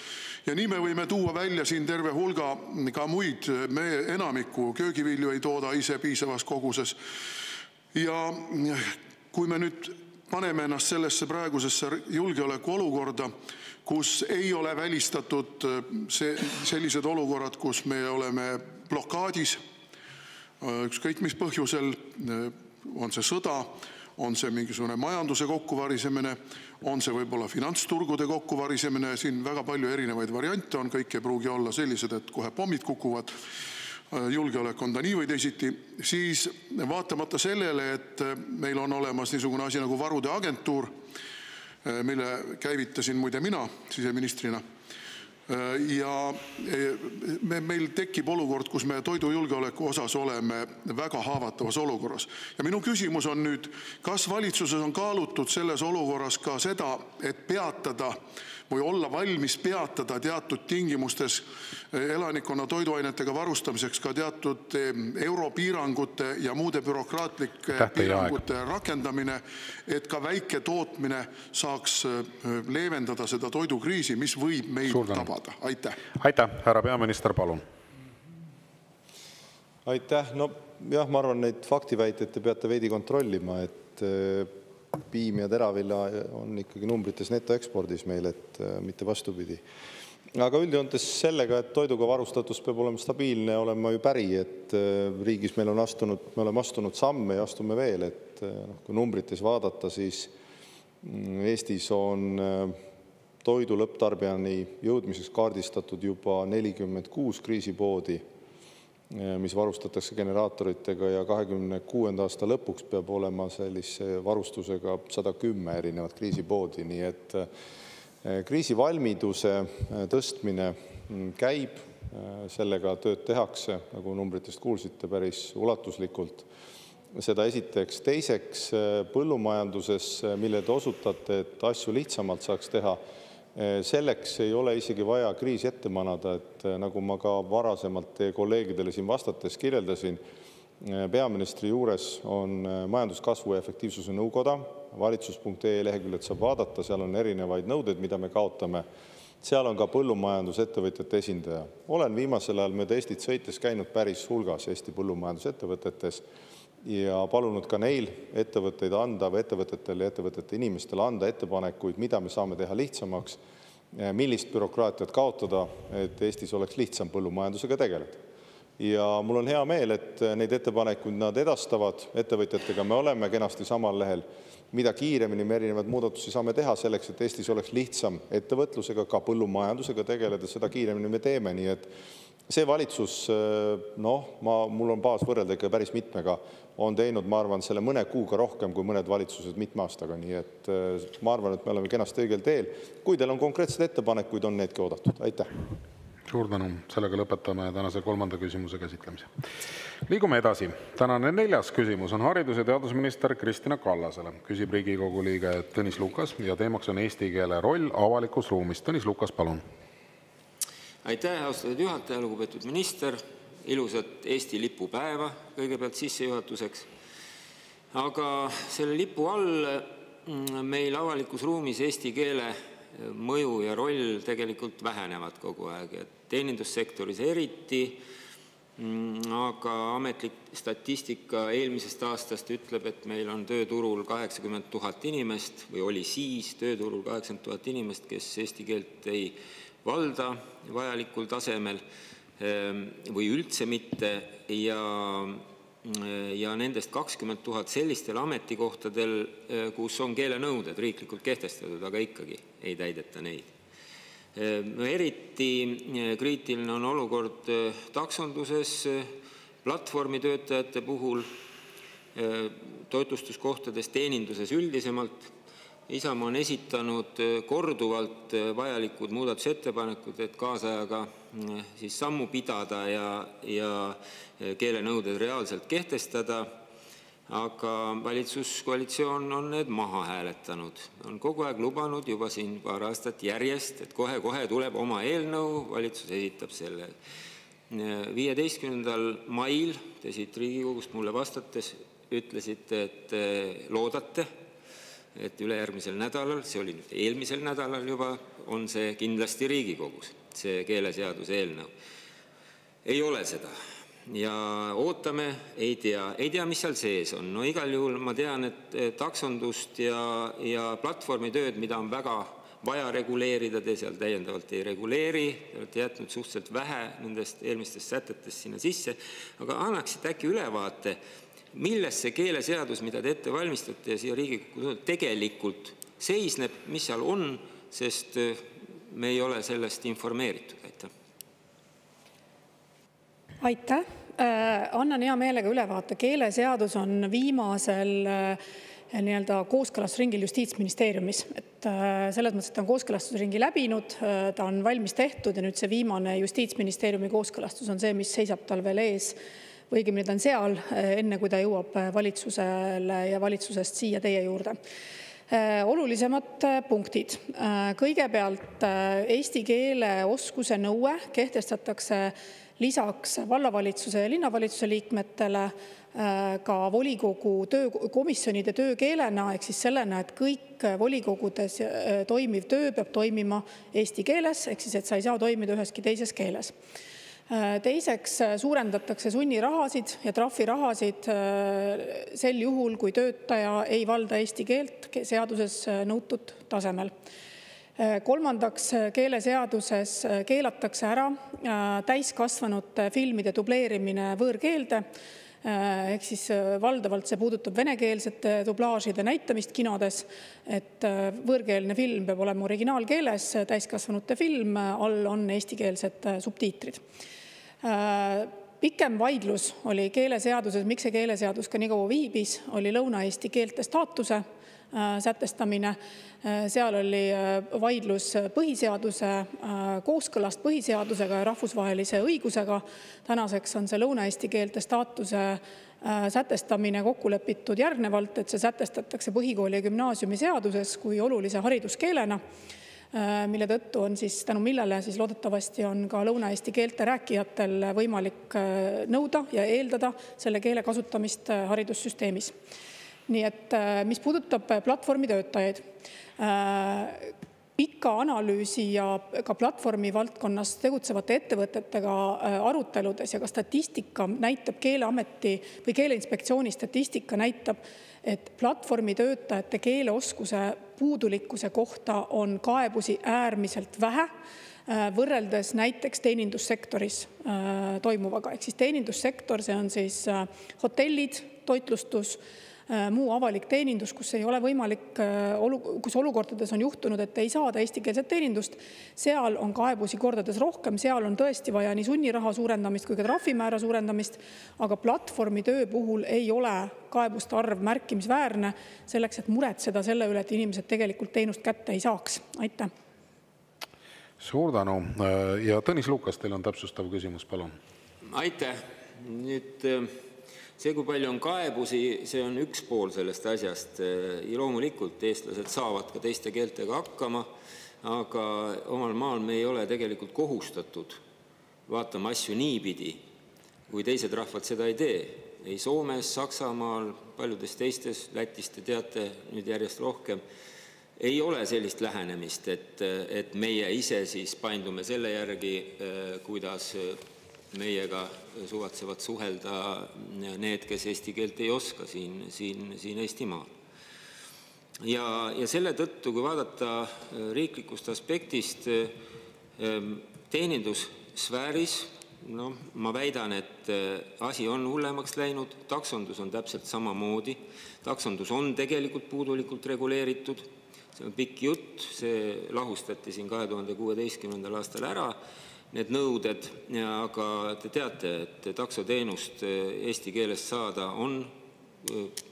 Ja nii me võime tuua välja siin terve hulga ka muid, me enamiku köögivilju ei tooda ise piisavas koguses. Ja kui me nüüd paneme ennast sellesse praegusesse julgeoleku olukorda, kus ei ole välistatud sellised olukorrad, kus me oleme blokaadis, ükskõik mis põhjusel, on see sõda, on see mingisugune majanduse kokkuvarisemine, on see võib-olla finantsturgude kokkuvarisemine, siin väga palju erinevaid variante on, kõik ei pruugi olla sellised, et kohe pommid kukuvad, julgeolek on ta nii või teisiti, siis vaatamata sellele, et meil on olemas niisugune asi nagu varude agentuur, mille käivitasin muide mina siseministrina, ja meil tekib olukord, kus me toidujulgeoleku osas oleme väga haavatavas olukorras. Ja minu küsimus on nüüd, kas valitsuses on kaalutud selles olukorras ka seda, et peatada või olla valmis peatada teatud tingimustes elanikkonna toiduainetega varustamiseks ka teatud europiirangute ja muude bürokraatlike piirangute rakendamine, et ka väike tootmine saaks leevendada seda toidukriisi, mis võib meid tabada. Aitäh. Aitäh, härra peaminister, palun. Aitäh. Jah, ma arvan, neid faktiväiteid te peate veidi kontrollima, et piim ja teravilla on ikkagi numbrites netoekspordis meil, et mitte vastupidi. Aga üldjoontes sellega, et toiduga varustatus peab olema stabiilne, olen ma ju päri, et riigis me oleme astunud samme ja astume veel, et kui numbrites vaadata, siis Eestis on toidu lõpptarbijani jõudmiseks kaardistatud juba 46 kriisipoodi, mis varustatakse generaatoritega ja 2026. aasta lõpuks peab olema sellise varustusega 110 erinevat kriisipoodi, nii et kriisivalmiduse tõstmine käib, sellega tööd tehakse, nagu numbritest kuulsite, päris ulatuslikult. Seda esiteks. Teiseks, põllumajanduses, mille te osutate, et asju lihtsamalt saaks teha, selleks ei ole isegi vaja kriisi ette manada, et nagu ma ka varasemalt teie kolleegidele siin vastates kirjeldasin, peaministri juures on majanduskasvu ja efektiivsuse nõukoda, valitsus.ee leheküljed saab vaadata, seal on erinevaid nõudeid, mida me kaotame. Seal on ka põllumajandusettevõtjate esindaja. Olen viimasel ajal mööda Eestit sõites käinud päris hulgas Eesti põllumajandusettevõtetes ja palunud ka neil ettevõtteid anda või ettevõtetele ja ettevõtete inimestele anda ettepanekuid, mida me saame teha lihtsamaks, millist bürokraatiat kaotada, et Eestis oleks lihtsam põllumajandusega tegeleda. Ja mul on hea meel, et neid ettepanekuid nad edastavad, ettevõtjatega me oleme kenasti samal lehel, mida kiiremini me erinevad muudatusi saame teha selleks, et Eestis oleks lihtsam ettevõtlusega, ka põllumajandusega tegeleda, seda kiiremini me teeme, nii et see valitsus, mul on baas võrrelda ikka päris mitmega, on teinud, ma arvan, selle mõne kuuga rohkem kui mõned valitsused mitme aastaga, nii et ma arvan, et me oleme kenasti õigel teel. Kui teil on konkreetsed ettepanekuid, on needki oodatud. Aitäh! Suur tänu. Sellega lõpetame tänase 3. küsimuse käsitlemise. Liigume edasi. Tänane 4. küsimus on haridus- ja teadusminister Kristina Kallasele. Küsib Riigikogu liige Tõnis Lukas ja teemaks on eesti keele roll avalikus ruumis. Tõnis Lukas, palun. Aitäh, austatud juhataja, lugupeetud minister. Ilusat Eesti lipupäeva kõigepealt sissejuhatuseks. Aga selle lipu all meil avalikus ruumis eesti keele mõju ja roll tegelikult vähenevad kogu aeg. Teenindussektoris eriti, aga ametlik statistika eelmisest aastast ütleb, et meil on tööturul 80 000 inimest või oli siis tööturul 80 000 inimest, kes eesti keelt ei valda vajalikul tasemel või üldse mitte ja nendest 20 000 sellistel ametikohtadel, kus on keelenõuded riiklikult kehtestatud, aga ikkagi ei täideta neid. Eriti kriitiline on olukord taksonduses, platvormitöötajate puhul, toitlustuskohtades, teeninduses üldisemalt. Isamaa on esitanud korduvalt vajalikud muudatusettepanekud, et kaasajaga siis sammu pidada ja keelenõuded reaalselt kehtestada, aga valitsuskoalitsioon on need maha hääletanud. On kogu aeg lubanud juba siin paar aastat järjest, et kohe tuleb oma eelnõu, valitsus esitab selle. 15. mail te siit Riigikogust mulle vastates ütlesite, et loodate, et ülejärgmisel nädalal, see oli nüüd eelmisel nädalal juba, on see kindlasti Riigikogus, see keeleseaduse eelnõu. Ei ole seda. Ja ootame, ei tea, mis seal sees on. No igal juhul ma tean, et taksondust ja platvormitööd, mida on väga vaja reguleerida, te seal täiendavalt ei reguleeri, te olete jätnud suhteliselt vähe nendest eelmistest sätetest sinna sisse, aga annaksite äkki ülevaate, milles see keeleseadus, mida te ette valmistate ja siia Riigikogu tegelikult seisneb, mis seal on, sest me ei ole sellest informeeritud. Aitäh. Annan hea meelega ülevaate. Keeleseadus on viimasel kooskõlastusringil Justiitsministeeriumis. Selles mõttes, et ta on kooskõlastusringi läbinud, ta on valmis tehtud ja nüüd see viimane Justiitsministeeriumi kooskõlastus on see, mis seisab tal veel ees. Või õigemini ta on seal, enne kui ta jõuab valitsusele ja valitsusest siia teie juurde. Olulisemad punktid. Kõigepealt eesti keele oskuse nõue kehtestatakse lisaks vallavalitsuse ja linnavalitsuse liikmetele ka volikogu komisjonide töökeelena, ehk siis sellena, et kõik volikogudes toimiv töö peab toimima eesti keeles, ehk siis, et sa ei saa toimida üheski teises keeles. Teiseks suurendatakse sunnirahasid ja trahvirahasid sel juhul, kui töötaja ei valda eesti keelt seaduses nõutud tasemel. Kolmandaks, keeleseaduses keelatakse ära täiskasvanute filmide dubleerimine võõrkeelde. Ehk siis valdavalt see puudutab venekeelsete dublaažide näitamist kinodes, et võõrkeelne film peab olema originaalkeeles, täiskasvanute film, all on eestikeelsed subtiitrid. Pikem vaidlus oli keeleseaduses, miks see keeleseadus ka nii kaua viibis, oli Lõuna-Eesti keelte staatuse sätestamine. Seal oli vaidlus põhiseaduse kooskõlast põhiseadusega ja rahvusvahelise õigusega. Tänaseks on see Lõuna-Eesti keelte staatuse sätestamine kokku lepitud järgnevalt, et see sätestatakse põhikooli ja gümnaasiumi seaduses kui olulise hariduskeelena, mille tõttu on siis tänu millele siis loodetavasti on ka Lõuna-Eesti keelte rääkijatel võimalik nõuda ja eeldada selle keele kasutamist haridussüsteemis. Nii et mis puudutab platvormitöötajaid, pika analüüsi ja ka platvormi valdkonnas tegutsevate ettevõtetega aruteludes ja ka statistika näitab Keeleameti või Keeleinspektsiooni statistika näitab, et platvormitöötajate keeleoskuse puudulikkuse kohta on kaebusi äärmiselt vähe võrreldes näiteks teenindussektoris toimuvaga. Ehk siis teenindussektor, see on siis hotellid, toitlustus, muu avalik teenindus, kus ei ole võimalik, kus olukordades on juhtunud, et ei saada eestikeelset teenindust, seal on kaebusi kordades rohkem, seal on tõesti vaja nii sunniraha suurendamist kui ka trahvimäära suurendamist, aga platvormi töö puhul ei ole kaebuste arv märkimisväärne selleks, et muretseda selle üle, et inimesed tegelikult teenust kätte ei saaks. Aitäh! Suur tänu. Ja Tõnis Lukas, teil on täpsustav küsimus, palun. Aitäh! Nüüd see, kui palju on kaebusi, see on üks pool sellest asjast. Ja loomulikult eestlased saavad ka teiste keeltega hakkama, aga omal maal me ei ole tegelikult kohustatud vaatama asju niipidi, kui teised rahvad seda ei tee. Ei Soomes, Saksamaal, paljudes teistes, Lätis te teate nüüd järjest rohkem, ei ole sellist lähenemist, et meie ise siis paindume selle järgi, kuidas meiega suvatsevad suhelda need, kes eesti keelt ei oska siin Eestimaal. Ja selle tõttu, kui vaadata riiklikust aspektist teenindussfääris, ma väidan, et asi on hullemaks läinud, taksondus on täpselt samamoodi, taksondus on tegelikult puudulikult reguleeritud, see on pikk jutt, see lahustati siin 2016. aastal ära, need nõuded, aga te teate, et taksoteenust eesti keelest saada on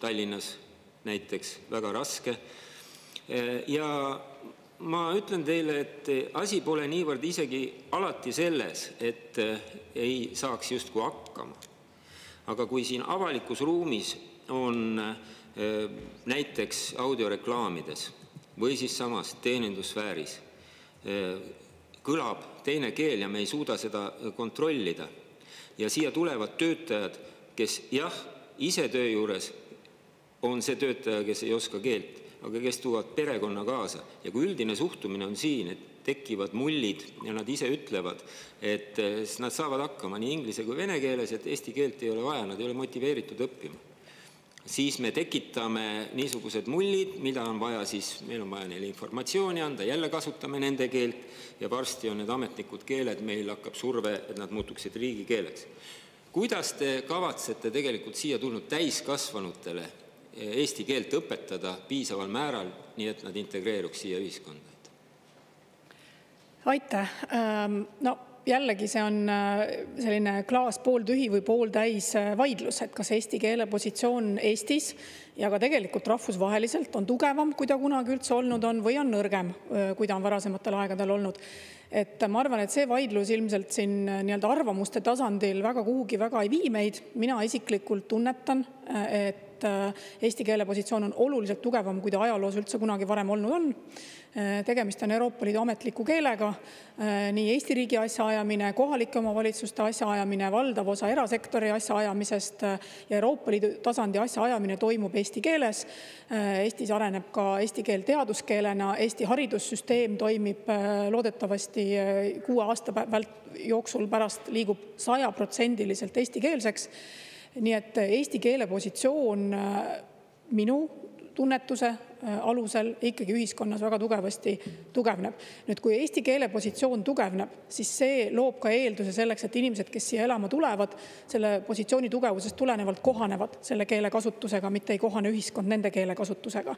Tallinnas näiteks väga raske. Ja ma ütlen teile, et asi pole niivõrd isegi alati selles, et ei saaks justkui hakkama. Aga kui siin avalikus ruumis on näiteks audioreklaamides või siis samas teenindussfääris kõlab teine keel ja me ei suuda seda kontrollida. Ja siia tulevad töötajad, kes jah, ise töö juures on see töötaja, kes ei oska keelt, aga kes tuuvad perekonna kaasa. Ja kui üldine suhtumine on siin, et tekivad mullid ja nad ise ütlevad, et nad saavad hakkama nii inglise kui vene keeles, et eesti keelt ei ole vaja, nad ei ole motiveeritud õppima. Siis me tekitame niisugused mullid, mida on vaja siis, meil on vaja neile informatsiooni anda, jälle kasutame nende keelt ja varsti on need ametnikud keeled, meil hakkab surve, et nad muutuksid riigikeeleks. Kuidas te kavatsete tegelikult siia tulnud täiskasvanutele eesti keelt õpetada piisaval määral, nii et nad integreeruks siia ühiskonda? Aitäh! Jällegi see on selline klaas pooltühi või pooltäis vaidlus, et kas eesti keele positsioon Eestis ja ka tegelikult rahvusvaheliselt on tugevam, kui ta kunagi üldse olnud on, või on nõrgem, kui ta on varasematel aegadel olnud. Et ma arvan, et see vaidlus ilmselt siin arvamuste tasandil väga kuhugi väga ei vii meid. Mina isiklikult tunnetan, et et eesti keele positsioon on oluliselt tugevam, kui ta ajaloos üldse kunagi varem olnud on. Tegemist on Euroopa Liidu ametliku keelega, nii Eesti riigi asjaajamine, kohalike omavalitsuste asjaajamine, valdav osa erasektori asjaajamisest ja Euroopa Liidu tasandi asjaajamine toimub eesti keeles. Eestis areneb ka eesti keel teaduskeelena, Eesti haridussüsteem toimib loodetavasti 6 aasta jooksul pärast liigub 100% eestikeelseks. Nii et eesti keele positsioon minu tunnetuse alusel ikkagi ühiskonnas väga tugevasti tugevneb. Nüüd, kui eesti keele positsioon tugevneb, siis see loob ka eelduse selleks, et inimesed, kes siia elama tulevad, selle positsiooni tugevusest tulenevalt kohanevad selle keele kasutusega, mitte ei kohane ühiskond nende keele kasutusega.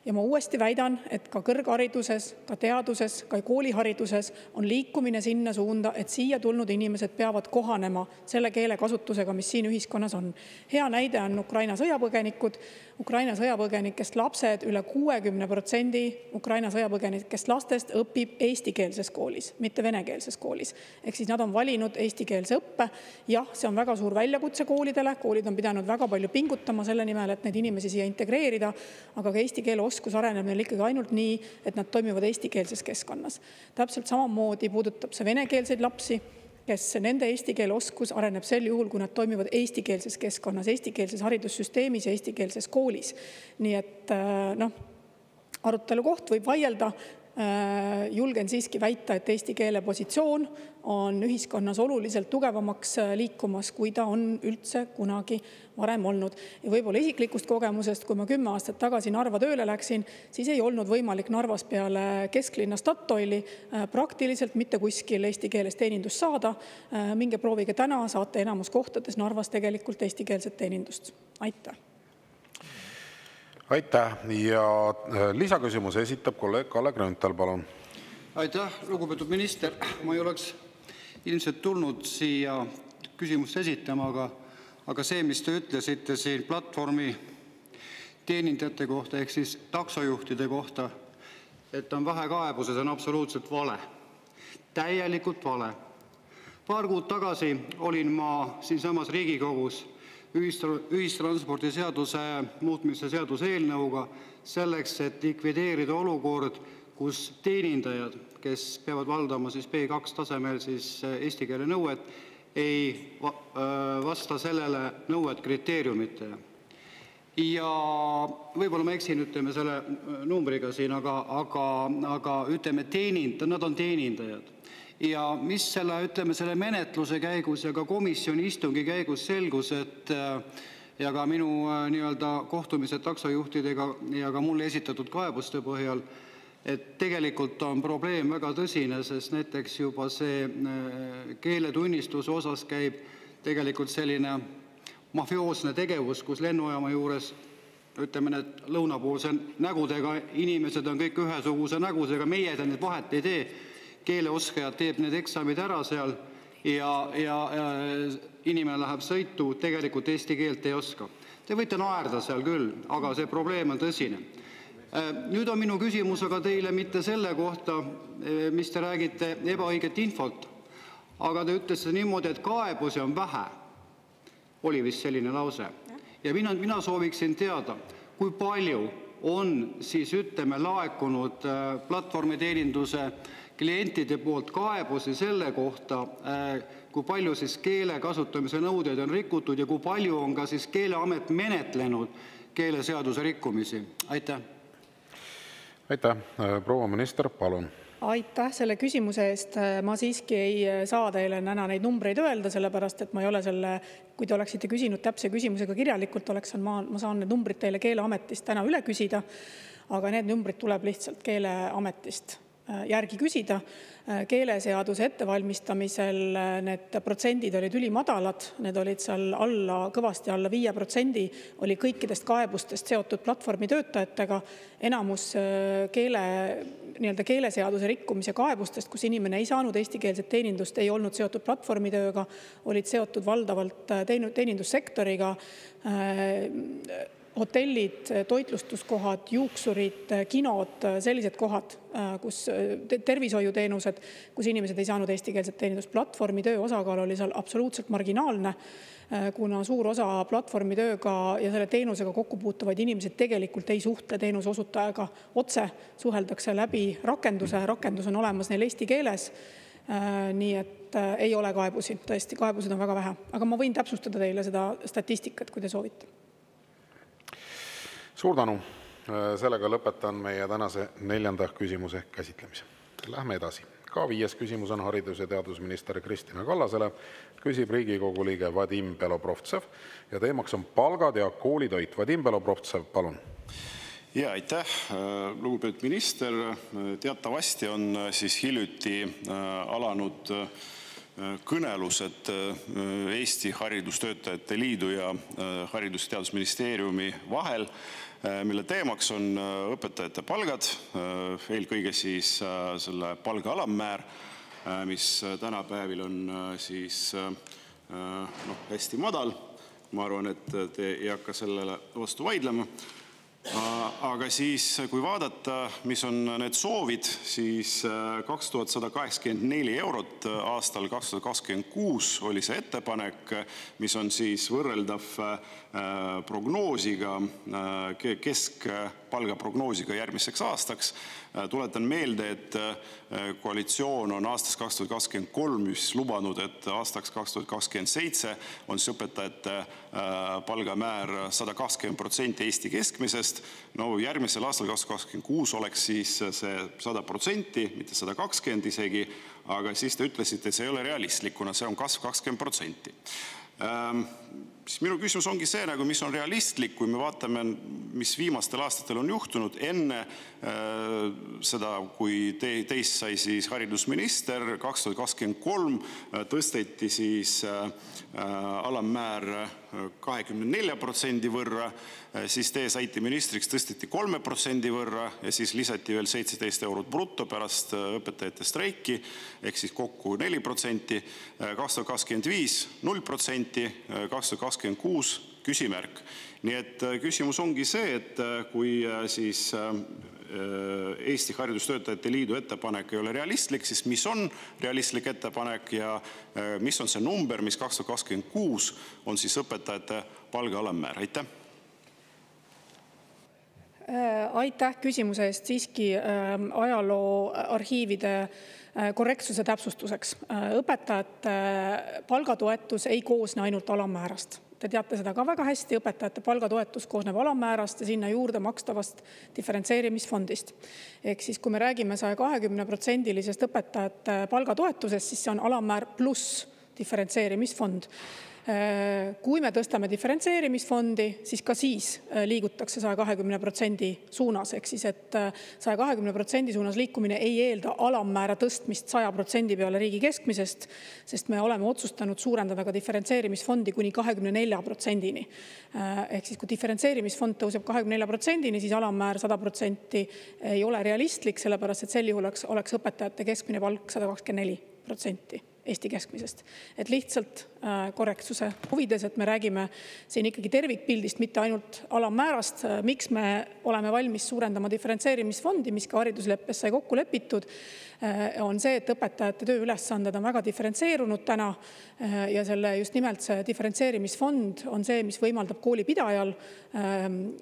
Ja ma uuesti väidan, et ka kõrghariduses, ka teaduses, ka koolihariduses on liikumine sinna suunda, et siia tulnud inimesed peavad kohanema selle keele kasutusega, mis siin ühiskonnas on. Hea näide on Ukraina sõjapõgenikud. Ukraina sõjapõgenikest lapsed, üle 60% Ukraina sõjapõgenikest lastest õpib eestikeelses koolis, mitte venekeelses koolis. Ehk siis nad on valinud eestikeelse õppe. Jah, see on väga suur väljakutse koolidele. Koolid on pidanud väga palju pingutama selle nimel, et neid inimesi siia integreerida, aga ka eesti keele oskus areneb neil ikkagi ainult nii, et nad toimivad eestikeelses keskkonnas. Täpselt samamoodi puudutab see venekeelseid lapsi, kes nende eesti keele oskus areneb sel juhul, kui nad toimivad eestikeelses keskkonnas, eestikeelses haridussüsteemis ja eestikeelses koolis. Nii et arutelu koht võib vaielda. Julgen siiski väita, et eesti keele positsioon on ühiskonnas oluliselt tugevamaks liikumas, kui ta on üldse kunagi varem olnud. Ja võib-olla isiklikust kogemusest, kui ma 10 aastat tagasi Narva tööle läksin, siis ei olnud võimalik Narvas peale kesklinna Statoili praktiliselt mitte kuskil eesti keeles teenindust saada. Minge proovige täna, saate enamus kohtades Narvas tegelikult eestikeelset teenindust. Aitäh! Aitäh. Ja lisaküsimuse esitab kolleeg Kalle Grünthal, palun. Aitäh, lugupeetud minister. Ma ei oleks ilmselt tulnud siia küsimust esitama, aga see, mis te ütlesite siin platvormi teenindajate kohta, ehk siis taksojuhtide kohta, et on vähe kaebusi, see on absoluutselt vale. Täielikult vale. Paar kuud tagasi olin ma siinsamas Riigikogus ühistranspordi seaduse muutmise seaduse eelnõuga selleks, et likvideerida olukord, kus teenindajad, kes peavad valdama siis B2 tasemel siis eesti keele nõuet, ei vasta sellele nõuet kriteeriumite. Ja võib-olla ma eksin, ütleme selle numbriga siin, aga ütleme, nad on teenindajad. Ja mis selle menetluse käigus ja ka komisjoni istungi käigus selgus, et ja ka minu kohtumised taksojuhtidega ja ka mulle esitatud kaebuste põhjal, et tegelikult on probleem väga tõsine, sest näiteks juba see keeletunnistuse osas käib tegelikult selline mafioosne tegevus, kus lennujaama juures, ütleme, need lõunapoolse nägudega inimesed on kõik ühesuguse nägusega, meie need vahet ei tee. Keeleoskajad teeb need eksamid ära seal ja inimene läheb sõitu, tegelikult eesti keelt ei oska. Te võite naerda seal küll, aga see probleem on tõsine. Nüüd on minu küsimus aga teile mitte selle kohta, mis te räägite ebaõiget infot, aga te ütlesite niimoodi, et kaebusi on vähe. Oli vist selline lause. Ja mina sooviksin teada, kui palju on siis laekunud platvormiteeninduse klientide poolt kaebusi selle kohta, kui palju siis keele kasutamise nõudeid on rikutud ja kui palju on ka siis Keeleamet menetlenud keeleseaduse rikkumisi. Aitäh. Aitäh. Proua minister, palun. Aitäh selle küsimuse eest. Ma siiski ei saa teile täna neid numbreid öelda, sellepärast, et ma ei ole kui te oleksite küsinud täpse küsimusega kirjalikult, ma saan need numbrid teile Keeleametist täna üle küsida, aga need numbrid tuleb lihtsalt Keeleametist järgi küsida. Keeleseaduse ettevalmistamisel need protsendid olid ülimadalad, need olid seal kõvasti alla 5% oli kõikidest kaebustest seotud platvormi töötajatega. Enamus keeleseaduse rikkumise kaebustest, kus inimene ei saanud eestikeelset teenindust, ei olnud seotud platvormitööga, olid seotud valdavalt teenindussektoriga, hotellid, toitlustuskohad, juuksurid, kinod, sellised kohad, kus tervishoiuteenused, kus inimesed ei saanud eestikeelset teenindust. Platvormi töö osakaal oli seal absoluutselt marginaalne, kuna suur osa platvormi tööga ja selle teenusega kokku puutuvaid inimesed tegelikult ei suhtle teenuse osutajaga otse, suheldakse läbi rakenduse, rakendus on olemas neil eesti keeles, nii et ei ole kaebusi, tõesti, kaebused on väga vähe. Aga ma võin täpsustada teile seda statistikat, kui te soovite. Suur tänu. Sellega lõpetan meie tänase 4. küsimuse käsitlemise. Lähme edasi. Ka 5. küsimus on haridus- ja teadusminister Kristina Kallasele. Küsib Riigikogu liige Vadim Belobrovtsev ja teemaks on palgad ja koolitoit. Vadim Belobrovtsev, palun. Ja, aitäh, lugupeetud minister. Teatavasti on siis hiljuti alanud kõnelused Eesti Haridustöötajate Liidu ja Haridus- ja Teadusministeeriumi vahel, mille teemaks on õpetajate palgad, eelkõige siis selle palga alammäär, mis tänapäevil on siis hästi madal. Ma arvan, et te ei hakka sellele vastu vaidlema. Aga siis, kui vaadata, mis on need soovid, siis 2184 eurot aastal 2026 oli see ettepanek, mis on siis võrreldav prognoosiga, keskpalga prognoosiga järgmiseks aastaks. Tuletan meelde, et koalitsioon on aastast 2023 lubanud, et aastaks 2027 on siis õpetajate palgamäär 120% Eesti keskmisest. No järgmisel aastal 2026 oleks siis see 100%, mitte 120 isegi, aga siis te ütlesite, et see ei ole realistlik, kuna see on kasv 20%. Siis minu küsimus ongi see, mis on realistlik, kui me vaatame, mis viimastel aastatel on juhtunud enne seda, kui teist sai siis haridusminister, 2023 tõsteti siis alammäär 24% võrra, siis teie saite ministriks, tõsteti 3% võrra ja siis lisati veel 17 eurot bruto pärast õpetajate streiki, ehk siis kokku 4%, 2025 0%, 2026 küsimärk. Nii et küsimus ongi see, et kui siis Eesti Haridustöötajate Liidu ettepanek ei ole realistlik, siis mis on realistlik ettepanek ja mis on see number, mis 2026 on siis õpetajate palga alammäär? Aitäh! Aitäh küsimuse eest. Siiski ajaloo arhiivide korrektsuse täpsustuseks. Õpetajate palgatoetus ei koosne ainult alammäärast. Te teate seda ka väga hästi, õpetajate palgatoetus koosneb alammäärast ja sinna juurde makstavast diferentseerimisfondist. Ehk siis, kui me räägime 120%-lisest õpetajate palgatoetusest, siis see on alammäär pluss diferentseerimisfond. Kui me tõstame diferentseerimisfondi, siis ka siis liigutakse 120% suunas. Ehk siis, et 120% suunas liikumine ei eelda alammäära tõstmist 100% peale riigi keskmisest, sest me oleme otsustanud suurendada ka diferentseerimisfondi kuni 24%-ni. Ehk siis, kui diferentseerimisfond tõuseb 24%-ni, siis alammäär 100% ei ole realistlik, sellepärast, et sel juhul oleks õpetajate keskmine palk 124% Eesti keskmisest. Et lihtsalt korrektsuse huvides, et me räägime siin ikkagi tervikpildist, mitte ainult alammäärast. Miks me oleme valmis suurendama diferentseerimisfondi, mis ka haridusleppes sai kokku lepitud, on see, et õpetajate tööülesanded on väga diferentseerunud täna ja selle just nimelt see diferentseerimisfond on see, mis võimaldab koolipidajal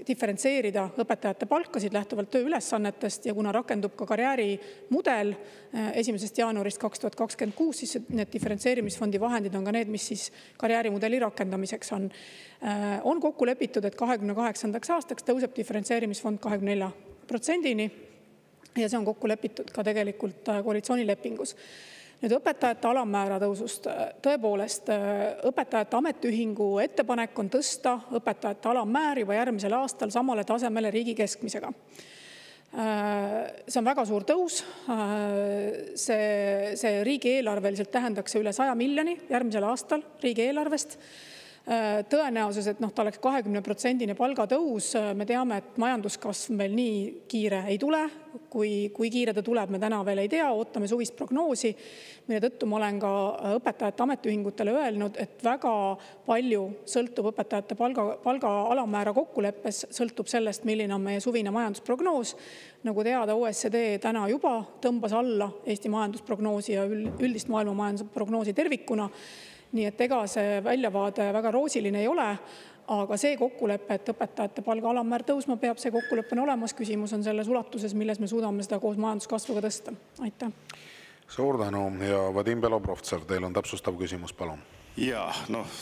diferentseerida õpetajate palkasid lähtuvalt tööülesannetest ja kuna rakendub ka karjäärimudel 1. jaanuarist 2026, siis need diferentseerimisfondi vahendid on ka need, mis siis karjäärimudeli rakendamiseks on kokku lepitud, et 28. aastaks tõuseb diferentseerimisfond 24%-ni ja see on kokku lepitud ka tegelikult koalitsioonilepingus. Nüüd õpetajate alammäära tõusust. Tõepoolest, õpetajate ametiühingu ettepanek on tõsta õpetajate alammäär juba järgmisel aastal samale tasemele riigi keskmisega. See on väga suur tõus. See riigieelarveliselt tähendaks üle 100 miljoni järgmisel aastal riigieelarvest. Tõenäosus, et ta oleks 20% palgatõus, me teame, et majanduskasv meil nii kiire ei tule. Kui kiire ta tuleb, me täna veel ei tea, ootame suvist prognoosi, mille tõttu ma olen ka õpetajate ametiühingutele öelnud, et väga palju sõltub õpetajate palga alammäära kokkuleppes, sõltub sellest, milline on meie suvine majandusprognoos. Nagu teada, OECD täna juba tõmbas alla Eesti majandusprognoosi ja üldist maailma majandusprognoosi tervikuna. Nii et ega see väljavaade väga roosiline ei ole, aga see kokkulepe, et õpetajate palga alammäär tõusma peab, see kokkulepe on olemas. Küsimus on selles ulatuses, milles me suudame seda koos majanduskasvuga tõsta. Aitäh. Suur tänu ja Vadim Belobrovtsev, teil on täpsustav küsimus, palun. Ja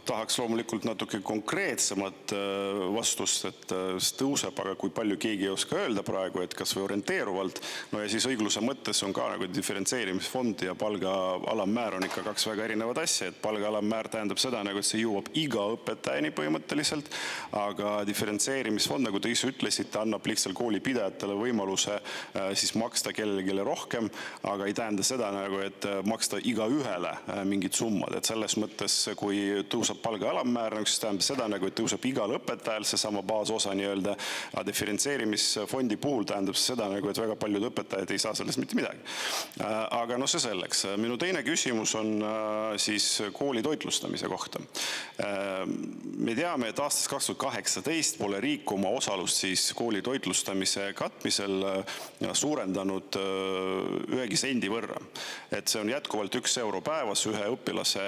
tahaks loomulikult natuke konkreetsemat vastust, et tõuseb, aga kui palju keegi ei oska öelda praegu, et kas või orienteeruvalt. Ja siis õigluse mõttes on ka nagu diferentseerimisfond ja palga alammäär on ikka kaks väga erinevad asja, et palga alammäär tähendab seda, et see jõuab iga õpetajani põhimõtteliselt, aga diferentseerimisfond, nagu te ise ütlesite, annab lihtsalt koolipidajatele võimaluse siis maksta kellelegi rohkem, aga ei tähenda seda, et maksta igaühele mingid summad, et selles mõttes kui tõuseb palga alammäär, siis tähendab seda, et tõuseb igal õpetajal seesama baasosa nii-öelda, aga diferentseerimisfondi puhul tähendab seda, et väga paljud õpetajad ei saa sellest mitte midagi. Aga see selleks. Minu teine küsimus on siis kooli toitlustamise kohta. Me teame, et aastast 2018 pole riik oma osalust siis kooli toitlustamise katmisel suurendanud 1 sendi võrra. Et see on jätkuvalt 1 euro päevas ühe õpilase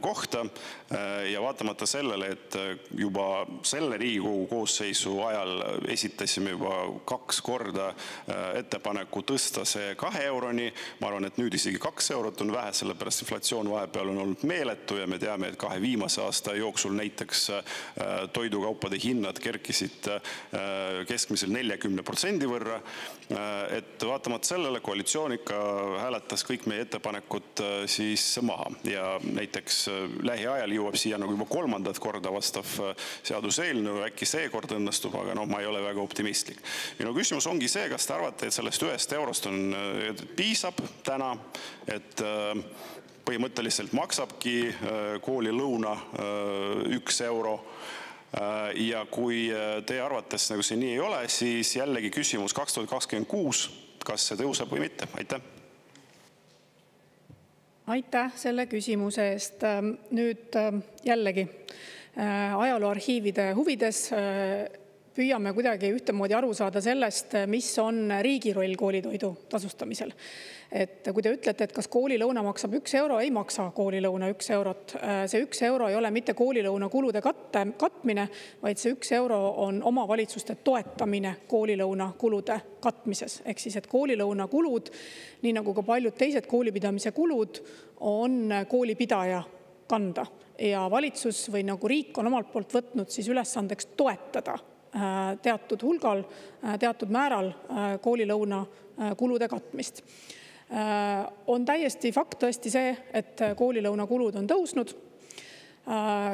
kohta. Ja vaatamata sellele, et juba selle Riigikogu koosseisu ajal esitasime juba 2 korda ettepaneku tõsta see 2 euroni. Ma arvan, et nüüd isegi 2 eurot on vähe, sellepärast inflatsioon vahepeal on olnud meeletu ja me teame, et 2 viimase aasta jooksul näiteks toidukaupade hinnad kerkisid keskmisel 40% võrra. Et vaatamata sellele koalitsioon ikka hääletas kõik meie ettepanekud siis maha ja näiteks lähiajal jõuab siia juba 3. korda vastav seaduseelnõu, äkki see kord õnnestub, aga ma ei ole väga optimistlik. Minu küsimus ongi see, kas te arvate, et sellest 1 eurost piisab täna, et põhimõtteliselt maksabki koolilõuna 1 euro ja kui teie arvates see nii ei ole, siis jällegi küsimus 2026, kas see tõuseb või mitte? Aitäh. Aitäh selle küsimuse eest. Nüüd jällegi ajalooarhiivide huvides püüame kuidagi ühtemoodi aru saada sellest, mis on riigi roll koolitoidu tasustamisel. Et kui te ütlete, et kas koolilõuna maksab 1 euro, ei maksa koolilõuna 1 eurot. See 1 euro ei ole mitte koolilõuna kulude katmine, vaid see 1 euro on omavalitsuste toetamine koolilõuna kulude katmises. Ehk siis, et koolilõuna kulud, nii nagu ka paljud teised koolipidamise kulud, on koolipidaja kanda. Ja valitsus või nagu riik on omalt poolt võtnud siis ülesandeks toetada teatud hulgal, teatud määral koolilõuna kulude katmist. On täiesti fakt tõesti see, et koolilõuna kulud on tõusnud.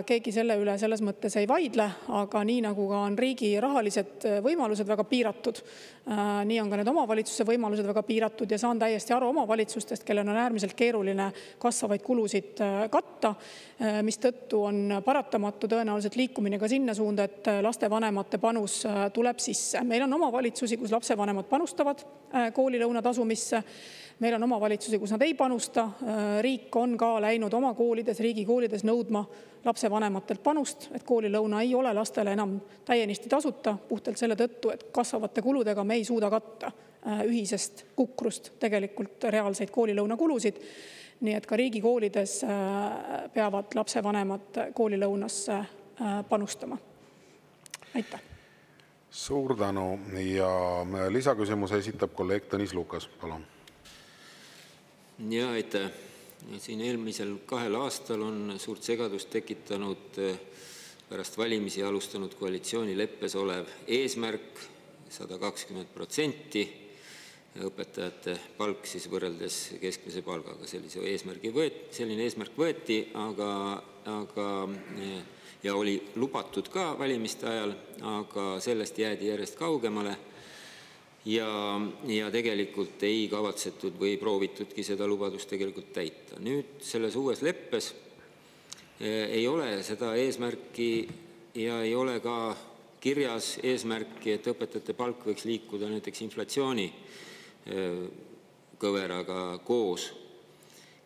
Keegi selle üle selles mõttes ei vaidle, aga nii nagu ka on riigi rahalised võimalused väga piiratud, nii on ka need omavalitsuse võimalused väga piiratud ja saan täiesti aru omavalitsustest, kellel on äärmiselt keeruline kasvavaid kulusid katta, mis tõttu on paratamatu tõenäoliselt liikumine ka sinna suunda, et lastevanemate panus tuleb sisse. Meil on omavalitsusi, kus lapsevanemad panustavad koolilõuna tasumisse. Meil on omavalitsusi, kus nad ei panusta. Riik on ka läinud oma koolides, riigikoolides nõudma lapsevanematelt panust, et koolilõuna ei ole lastele enam täienisti tasuta, puhtalt selle tõttu, et kasvavate kuludega me ei suuda katta ühisest kukrust tegelikult reaalseid koolilõuna kulusid. Nii et ka riigikoolides peavad lapsevanemad koolilõunasse panustama. Aitäh. Suur tänu ja lisaküsimuse esitab kolleeg Tõnis Lukas, palun. Ja aitäh. Siin eelmisel 2 aastal on suurt segadust tekitanud pärast valimisi alustanud koalitsioonileppes olev eesmärk 120% õpetajate palk siis võrreldes keskmise palgaga. Selline eesmärk võeti, aga ja oli lubatud ka valimiste ajal, aga sellest jäädi järjest kaugemale. Ja tegelikult ei kavatsetud või proovitudki seda lubadust tegelikult täita. Nüüd selles uues leppes ei ole seda eesmärki ja ei ole ka kirjas eesmärki, et õpetajate palk võiks liikuda näiteks inflatsiooni kõveraga koos.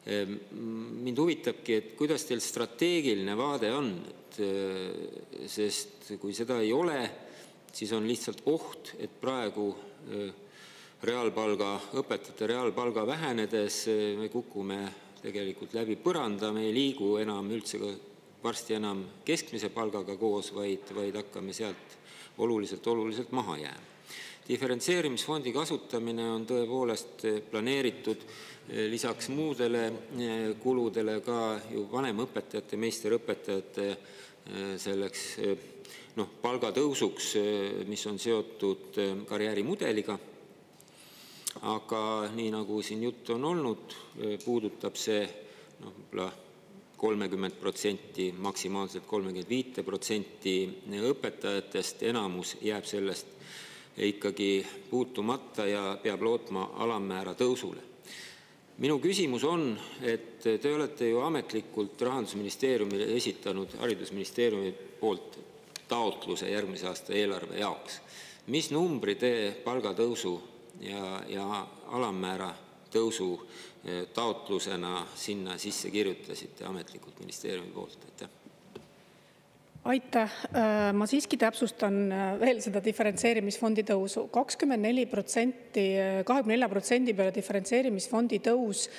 Mind huvitabki, et kuidas teil strateegiline vaade on, sest kui seda ei ole, siis on lihtsalt oht, et praegu õpetajate reaalpalga vähenedes me kukume tegelikult läbi põranda, me ei liigu enam üldse varsti enam keskmise palgaga koos, vaid hakkame sealt oluliselt maha jääma. Diferentseerimisfondi kasutamine on tõepoolest planeeritud lisaks muudele kuludele ka ju vanemõpetajate, meisterõpetajate selleks palgatõusuks, mis on seotud karjäärimudeliga. Aga nii nagu siin jutt on olnud, puudutab see 30%, maksimaalselt 35% õpetajatest, enamus jääb sellest ikkagi puutumata ja peab lootma alammäära tõusule. Minu küsimus on, et te olete ju ametlikult Rahandusministeeriumile esitanud haridusministeeriumi poolt taotluse järgmise aasta eelarve jaoks. Mis numbri te palgatõusu ja alammäära tõusu taotlusena sinna sisse kirjutasite ametlikult ministeeriumi poolt? Aitäh. Ma siiski täpsustan veel seda diferentseerimisfondi tõusu. 24% peale diferentseerimisfondi tõus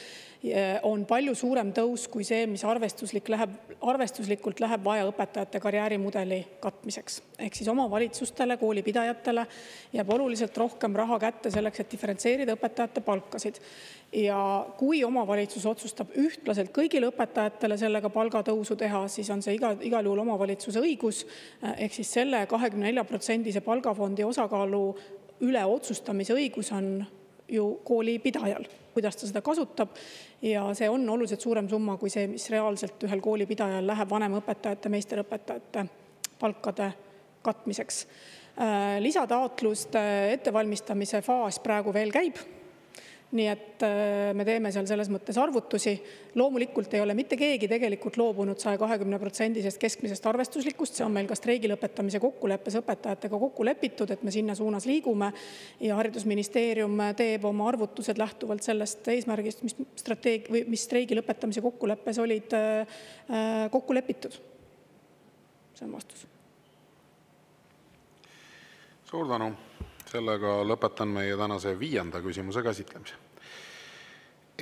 on palju suurem tõus kui see, mis arvestuslikult läheb vaja õpetajate karjäärimudeli katmiseks. Ehk siis omavalitsustele, koolipidajatele jääb oluliselt rohkem raha kätte selleks, et diferentseerida õpetajate palkasid. Ja kui omavalitsus otsustab ühtlaselt kõigile õpetajatele sellega palgatõusu teha, siis on see igal juhul omavalitsuse õigus. Ehk siis selle 24% palgafondi osakaalu üle otsustamise õigus on ju koolipidajal, kuidas ta seda kasutab. Ja see on oluliselt suurem summa kui see, mis reaalselt ühel koolipidajal läheb vanemõpetajate, meisterõpetajate palkade katmiseks. Lisataotluste ettevalmistamise faas praegu veel käib. Nii et me teeme seal selles mõttes arvutusi. Loomulikult ei ole mitte keegi tegelikult loobunud 120% keskmisest arvestuslikust. See on meil ka streigi lõpetamise kokkuleppes õpetajatega kokku lepitud, et me sinna suunas liigume. Ja haridusministeerium teeb oma arvutused lähtuvalt sellest eesmärgist, mis streigi lõpetamise kokkuleppes olid kokku lepitud. See on vastus. Suur tänu. Sellega lõpetan meie tänase 5. küsimuse käsitlemise.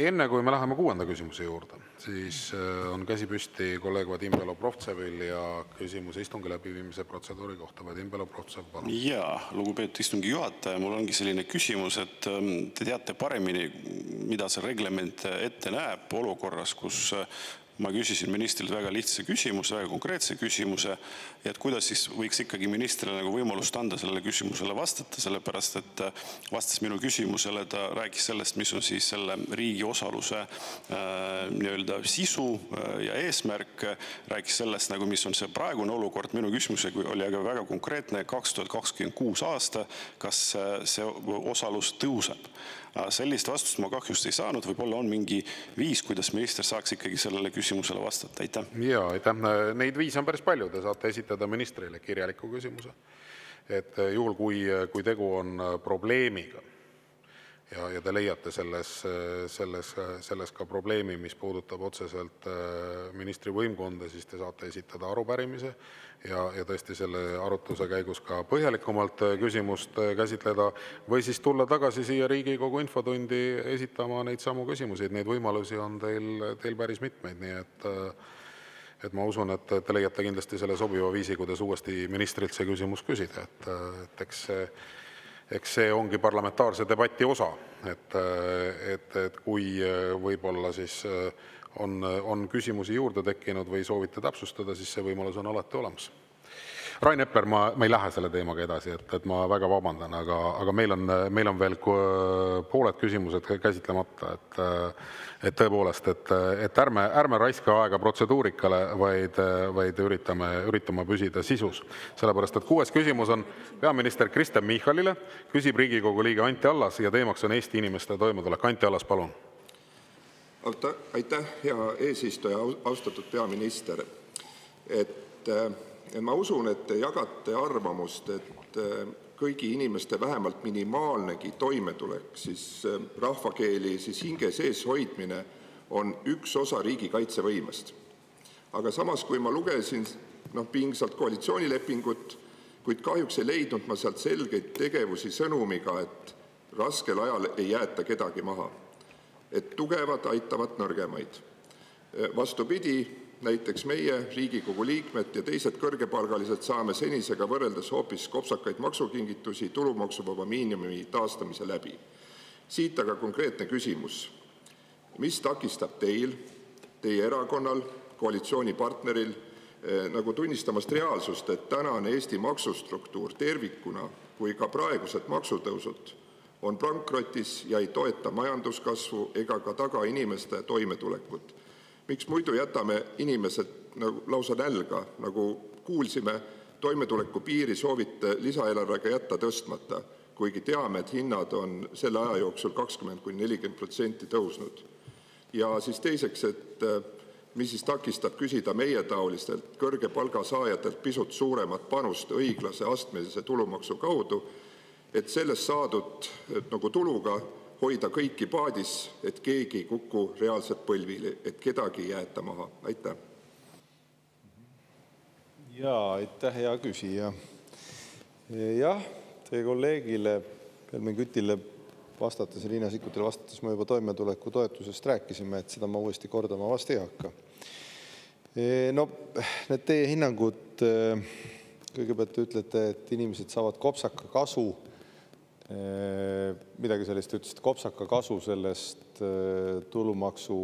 Enne kui me läheme 6. küsimuse juurde, siis on käsi püsti kolleeg Vadim Belobrovtsevil ja küsimus istungi läbiviimise protseduuri kohta. Vadim Belobrovtsev, palun. Ja, lugupeetud istungi juhataja, mul ongi selline küsimus, et te teate paremini, mida see reglement ette näeb olukorras, kus ma küsisin ministrilt väga lihtsa küsimuse, väga konkreetse küsimuse, et kuidas siis võiks ikkagi ministrile võimalust anda sellele küsimusele vastata, sellepärast et vastas minu küsimusele, ta rääkis sellest, mis on siis selle riigi osaluse nii-öelda sisu ja eesmärk, rääkis sellest, mis on see praegune olukord. Minu küsimus oli aga väga konkreetne, 2026 aasta, kas see osalus tõuseb. Sellist vastust ma kahjust ei saanud, võib-olla on mingi viis, kuidas minister saaks ikkagi sellele küsimusele vastata. Aitäh. Jaa, aitäh. Neid viise on päris palju. Te saate esitada ministrile kirjaliku küsimuse. Et juhul, kui tegu on probleemiga ja te leiate selles ka probleemi, mis puudutab otseselt ministri võimkonda, siis te saate esitada arupärimise ja tõesti selle arutluse käigus ka põhjalikumalt küsimust käsitleda või siis tulla tagasi siia Riigikogu infotundi esitama neid samu küsimusi. Neid võimalusi on teil päris mitmeid, nii et ma usun, et te leiate kindlasti selle sobiva viisi, kuidas uuesti ministrilt see küsimus küsida. Et eks see ongi parlamentaarse debati osa, et kui võib-olla siis on küsimusi juurde tekkinud või soovite täpsustada, siis see võimalus on alati olemas. Rain Epler, ma ei lähe selle teemaga edasi, et ma väga vabandan, aga meil on veel pooled küsimused käsitlemata, et tõepoolest, et ärme raiska aega protseduurikale, vaid üritame püsida sisus. Sellepärast, et 6. küsimus on peaminister Kristen Michalile, küsib Riigikogu liige Anti Allas ja teemaks on Eesti inimeste toimetulek. Anti Allas, palun. Aitäh, hea eesistuja, austatud peaminister. et ma usun, et te jagate arvamust, et kõigi inimeste vähemalt minimaalnegi toimetulek, siis rahvakeeli siis hinge sees hoidmine on üks osa riigi kaitsevõimest. Aga samas, kui ma lugesin pingsalt koalitsioonilepingut, kuid kahjuks ei leidnud ma sealt selgeid tegevusi sõnumiga, et raskel ajal ei jäeta kedagi maha, et tugevad aitavad nõrgemaid. Vastupidi, näiteks meie, Riigikogu liikmed ja teised kõrgepalgalised saame senisega võrreldes hoopis kopsakaid maksukingitusi tulumaksuvaba miinimumi taastamise läbi. Siit aga konkreetne küsimus. Mis takistab teil, teie erakonnal, koalitsioonipartneril nagu tunnistamast reaalsust, et tänane Eesti maksustruktuur tervikuna kui ka praegused maksutõusud on pankrotis ja ei toeta majanduskasvu ega ka taga inimeste toimetulekut? Miks muidu jätame inimesed lausa nälga, nagu kuulsime, toimetuleku piiri soovite lisaeelarvega jätta tõstmata, kuigi teame, et hinnad on selle aja jooksul 20–40% tõusnud. Ja siis teiseks, et mis siis takistab küsida meie taolistelt kõrge palgasaajatelt pisut suuremat panust õiglase astmelise tulumaksu kaudu, et sellest saadud nagu tuluga hoida kõiki paadis, et keegi ei kuku reaalselt põlvili, et kedagi ei jäeta maha. Aitäh. Aitäh, hea küsija. Jah, teie kolleegile Helmen Kütile vastates, Riina Sikkutile vastates ma juba toimetuleku toetusest rääkisime, et seda ma uuesti kordama vast ei hakka. Need teie hinnangud, kõigepealt te ütlete, et inimesed saavad kopsaka kasu, midagi sellist ütlesite, kopsaka kasu sellest tulumaksu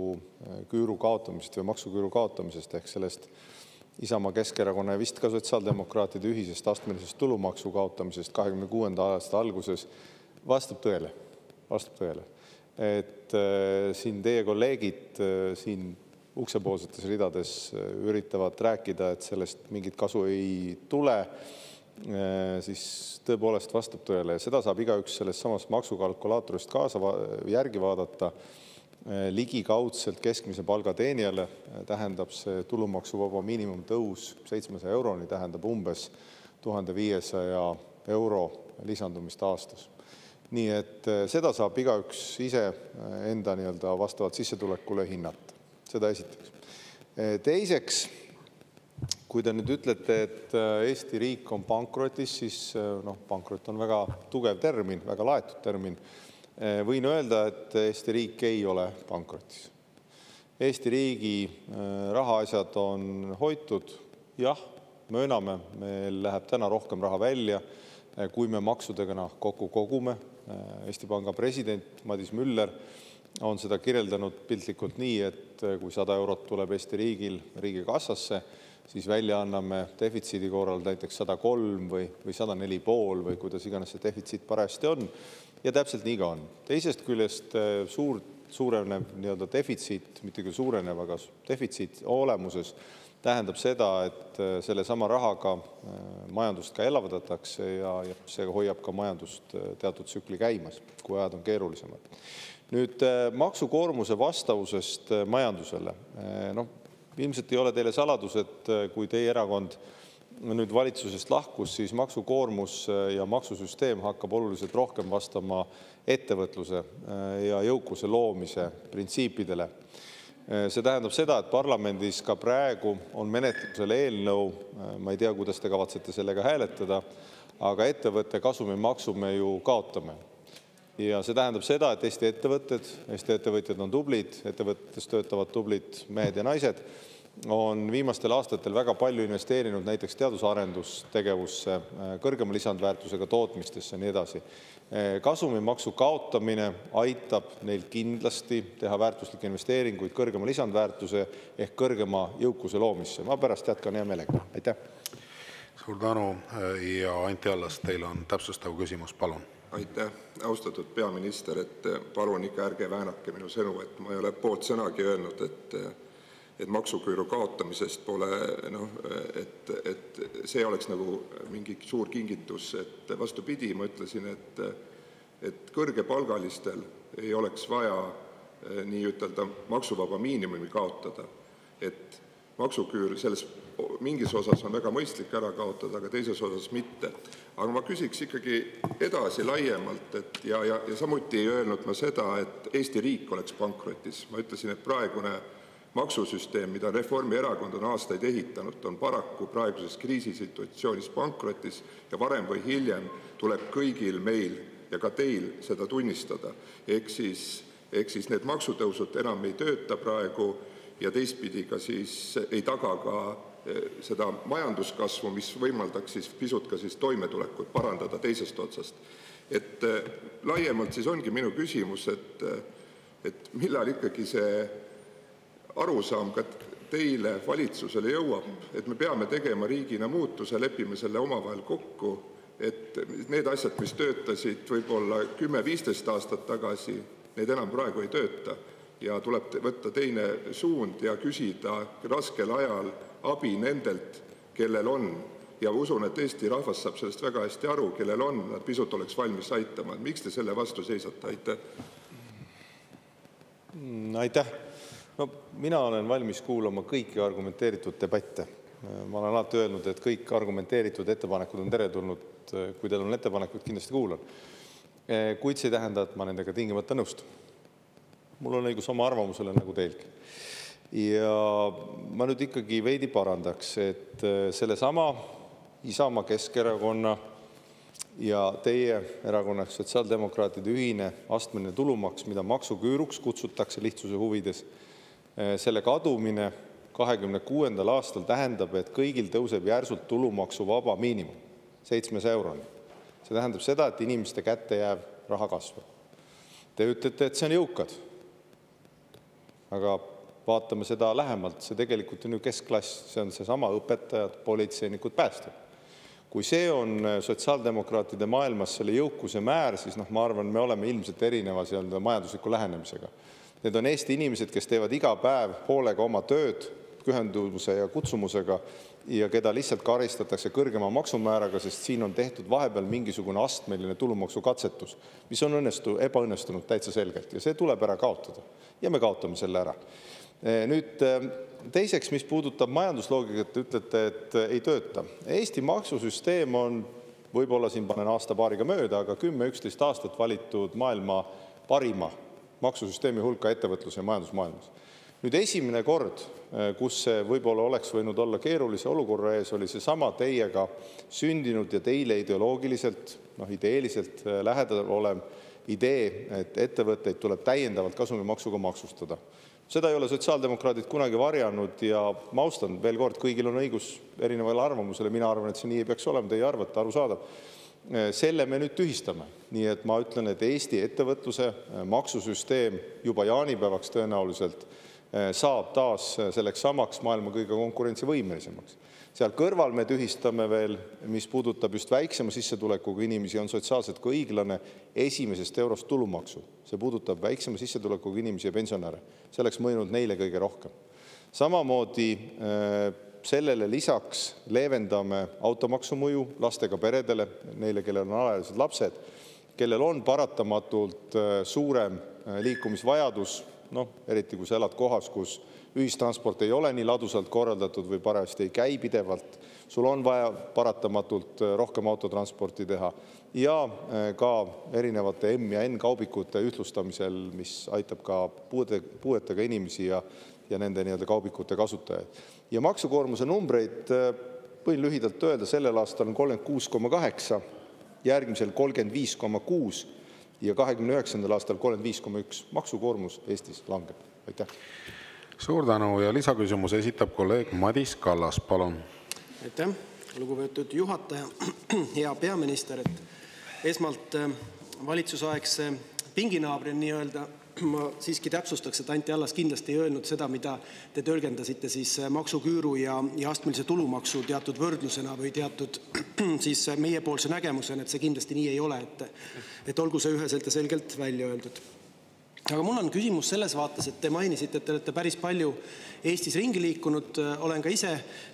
küüru kaotamisest või maksuküüru kaotamisest ehk sellest Isamaa, Keskerakonna ja vist ka sotsiaaldemokraatide ühisest astmelisest tulumaksu kaotamisest 26. aasta alguses vastab tõele. Et siin teie kolleegid siin uksepoolsetes ridades üritavad rääkida, et sellest mingit kasu ei tule, siis tõepoolest vastab tõele. Ja seda saab igaüks sellest samast maksukalkulaatorist järgi vaadata. Ligikaudselt keskmise palga teenijale tähendab see tulumaksuvaba miinimum tõus 700 euroni, tähendab umbes 1500 euro lisandumist aastas. Nii et seda saab igaüks ise enda vastavalt sissetulekule hinnata. Seda esiteks. Teiseks, kui te nüüd ütlete, et Eesti riik on pankrotis, siis pankrot on väga tugev termin, väga laetud termin. Võin öelda, et Eesti riik ei ole pankrotis. Eesti riigi rahaasjad on hoitud. Jah, mööname, meil läheb täna rohkem raha välja, kui me maksudega kokku kogume. Eesti Panga president Madis Müller on seda kirjeldanud piltlikult nii, et kui 100 eurot tuleb Eesti riigil riigikassasse, siis välja anname defitsiidi korral näiteks 103 või 104,5 või kuidas iganes see defitsiit parajasti on. Ja täpselt nii ka on. Teisest küljest suurenev defitsiit, mitte küll suurenev, aga defitsiit olemuses tähendab seda, et selle sama rahaga majandust ka elavdatakse ja see hoiab ka majandust teatud tsükli käimas, kui ajad on keerulisemad. Nüüd maksukoormuse vastavusest majandusele. Ilmselt ei ole teile saladus, et kui teie erakond nüüd valitsusest lahkus, siis maksukoormus ja maksusüsteem hakkab oluliselt rohkem vastama ettevõtluse ja jõukuse loomise printsiipidele. See tähendab seda, et parlamendis ka praegu on menetlusel eelnõu, ma ei tea, kuidas te kavatsete sellega hääletada, aga ettevõtte kasumimaksu me ju kaotame. Ja see tähendab seda, et Eesti ettevõtjad on tublid, ettevõttes töötavad tublid mehed ja naised, on viimastel aastatel väga palju investeerinud näiteks teadus-arendustegevusse, kõrgema lisandväärtusega tootmistesse ja nii edasi. Kasumimaksu kaotamine aitab neil kindlasti teha väärtuslikke investeeringuid kõrgema lisandväärtuse ehk kõrgema jõukuse loomisse. Ma pärast jätkan hea meelega. Aitäh! Suur tänu ja Anti Allas, teil on täpsustav küsimus, palun. Aitäh, austatud peaminister, et palun ikka ärge väänake minu sõnu, et ma ei ole poolt sõnagi öelnud, et maksuküüru kaotamisest pole, et see oleks nagu mingi suur kingitus, et vastupidi, ma ütlesin, et kõrgepalgalistel ei oleks vaja nii ütelda maksuvaba miinimumi kaotada, et maksuküür selles mingis osas on väga mõistlik ära kaotada, aga teises osas mitte. Aga ma küsiks ikkagi edasi laiemalt, ja samuti ei öelnud ma seda, et Eesti riik oleks pankrotis. Ma ütlesin, et praegune maksusüsteem, mida Reformierakond on aastaid ehitanud, on paraku praeguses kriisisituatsioonis pankrotis ja varem või hiljem tuleb kõigil meil ja ka teil seda tunnistada. Ehk siis need maksutõusud enam ei tööta praegu ja teistpidi ka siis ei taga ka seda majanduskasvu, mis võimaldaks siis pisut ka siis toimetulekut parandada teisest otsast. Et laiemalt siis ongi minu küsimus, et millal ikkagi see arusaam ka teile valitsusele jõuab, et me peame tegema riigina muutuse, lepime selle omavahel kokku, et need asjad, mis töötasid võib-olla 10-15 aastat tagasi, need enam praegu ei tööta ja tuleb võtta teine suund ja küsida raskel ajal abi nendelt, kellel on, ja usun, et Eesti rahvas saab sellest väga hästi aru, kellel on, nad pisut oleks valmis aitama. Miks te selle vastu seisate? Aitäh. Aitäh. No, mina olen valmis kuulama kõiki argumenteeritud debatte. Ma olen alati öelnud, et kõik argumenteeritud ettepanekud on teretulnud. Kui teil on ettepanekud, kindlasti kuulan. Kuid see ei tähenda, et ma nendega tingimata nõustun. Mul on õigus oma arvamusele nagu teilgi. Ja ma nüüd ikkagi veidi parandaks, et sellesama Isamaa Keskerakonna ja teie erakonna sotsiaaldemokraatide ühine astmeline tulumaks, mida maksuküüruks kutsutakse lihtsuse huvides, selle kadumine 26. aastal tähendab, et kõigil tõuseb järsult tulumaksu vaba miinimum 700 euroni. See tähendab seda, et inimeste kätte jääv raha kasvab. Te ütlete, et see on jõukad. Aga vaatame seda lähemalt, see tegelikult on ju keskklass, see on seesama õpetajad, politseinikud, päästjad. Kui see on sotsiaaldemokraatide maailmas selle jõukuse määr, siis ma arvan, me oleme ilmselt erineva majandusliku lähenemisega. Need on Eesti inimesed, kes teevad iga päev hoolega oma tööd, pühendumuse ja kutsumusega ja keda lihtsalt karistatakse kõrgema maksumääraga, sest siin on tehtud vahepeal mingisugune astmeline tulumaksu katsetus, mis on ebaõnnestunud täitsa selgelt ja see tuleb ära kaotada ja me kaotame selle ära. Nüüd teiseks, mis puudutab majandusloogikat, ütlete, et ei tööta. Eesti maksusüsteem on, võib-olla siin panen aasta-paariga mööda, aga 10-11 aastat valitud maailma parima maksusüsteemi hulka ettevõtlus- ja majandusmaailmas. Nüüd esimene kord, kus see võib-olla oleks võinud olla keerulise olukorra ees, oli seesama teiega sündinud ja teile ideoloogiliselt, ideeliselt lähedal olev idee, et ettevõtteid tuleb täiendavalt kasumimaksuga maksustada. Seda ei ole sotsiaaldemokraadid kunagi varjanud ja ma austan veel kord, kõigil on õigus erinevale arvamusele, mina arvan, et see nii ei peaks olema, teie arvate, arusaadav. Selle me nüüd tühistame. Nii et ma ütlen, et Eesti ettevõtluse maksusüsteem juba jaanipäevaks tõenäoliselt saab taas selleks samaks maailma kõige konkurentsivõimelisemaks. Seal kõrval me tühistame veel, mis puudutab just väiksema sissetulekuga inimesi, on sotsiaalselt ka õiglane esimesest eurost tulumaksu. See puudutab väiksema sissetulekuga inimesi ja pensionäre. See oleks mõjunud neile kõige rohkem. Samamoodi sellele lisaks leevendame automaksu mõju lastega peredele, neile, kellel on alaealised lapsed, kellel on paratamatult suurem liikumisvajadus, eriti kui sa elad kohas, kus ühistransport ei ole nii ladusalt korraldatud või parajasti ei käi pidevalt, sul on vaja paratamatult rohkem autotransporti teha ja ka erinevate M ja N kaubikute ühtlustamisel, mis aitab ka puuetega inimesi ja nende kaubikute kasutajaid. Ja maksukoormuse numbreid võin lühidalt öelda, sellel aastal on 36,8, järgmisel 35,6 ja 29. aastal 35,1. Maksukoormus Eestis langeb. Aitäh! Suur tänu ja lisaküsimuse esitab kolleeg Madis Kallas, palun. Aitäh, lugupeetud juhataja, hea peaminister. Esmalt valitsusaegse pinginaabri nii-öelda ma siiski täpsustaks, et Anti Allas kindlasti ei öelnud seda, mida te tõlgendasite siis maksuküüru ja astmelise tulumaksu teatud võrdlusena või teatud siis meiepoolse nägemusena, et see kindlasti nii ei ole, et olgu see üheselt ja selgelt välja öeldud. Aga mul on küsimus selles vaates, et te mainisite, et te olete päris palju Eestis ringi liikunud, olen ka ise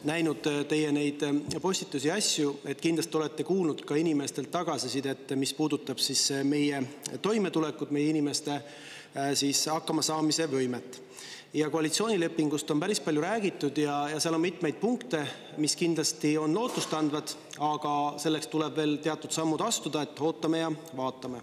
näinud teie neid postitusi ja asju, et kindlasti olete kuulnud ka inimestelt tagasisidet, mis puudutab siis meie toimetulekut, meie inimeste siis hakkama saamise võimet. ja koalitsioonilepingust on päris palju räägitud ja seal on mitmeid punkte, mis kindlasti on lootustandvad, aga selleks tuleb veel teatud sammud astuda, et ootame ja vaatame.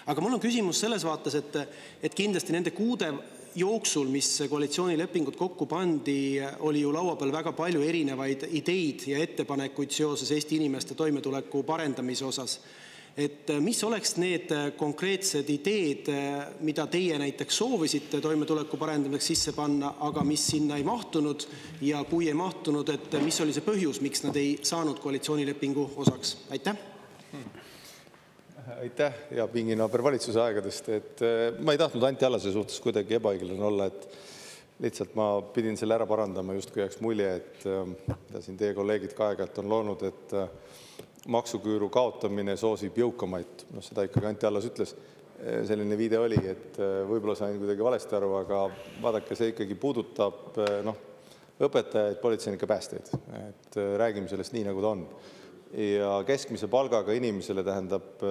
Aga mul on küsimus selles vaates, et kindlasti nende kuude jooksul, mis koalitsioonilepingut kokku pandi, oli ju laua peal väga palju erinevaid ideid ja ettepanekuid seoses Eesti inimeste toimetuleku parendamise osas. Et mis oleks need konkreetsed ideed, mida teie näiteks soovisite toimetuleku parendamiseks sisse panna, aga mis sinna ei mahtunud ja kui ei mahtunud, et mis oli see põhjus, miks nad ei saanud koalitsioonilepingu osaks? Aitäh! Aitäh, hea pinginaaber valitsuse aegadest. Ma ei tahtnud Anti Allase suhtes kuidagi ebaõiglane olla, et lihtsalt ma pidin selle ära parandama, justkui jääks mulje, et siin teie kolleegid ka aeg-ajalt on loonud, et maksuküüru kaotamine soosib jõukamaid. Seda ikkagi Anti Allas ütles. Selline viide oli, et võib-olla sain kuidagi valesti aru, aga vaadake, see ikkagi puudutab õpetajaid, politseinikke, päästjaid. Räägime sellest nii, nagu ta on. Ja keskmise palgaga inimesele tähendab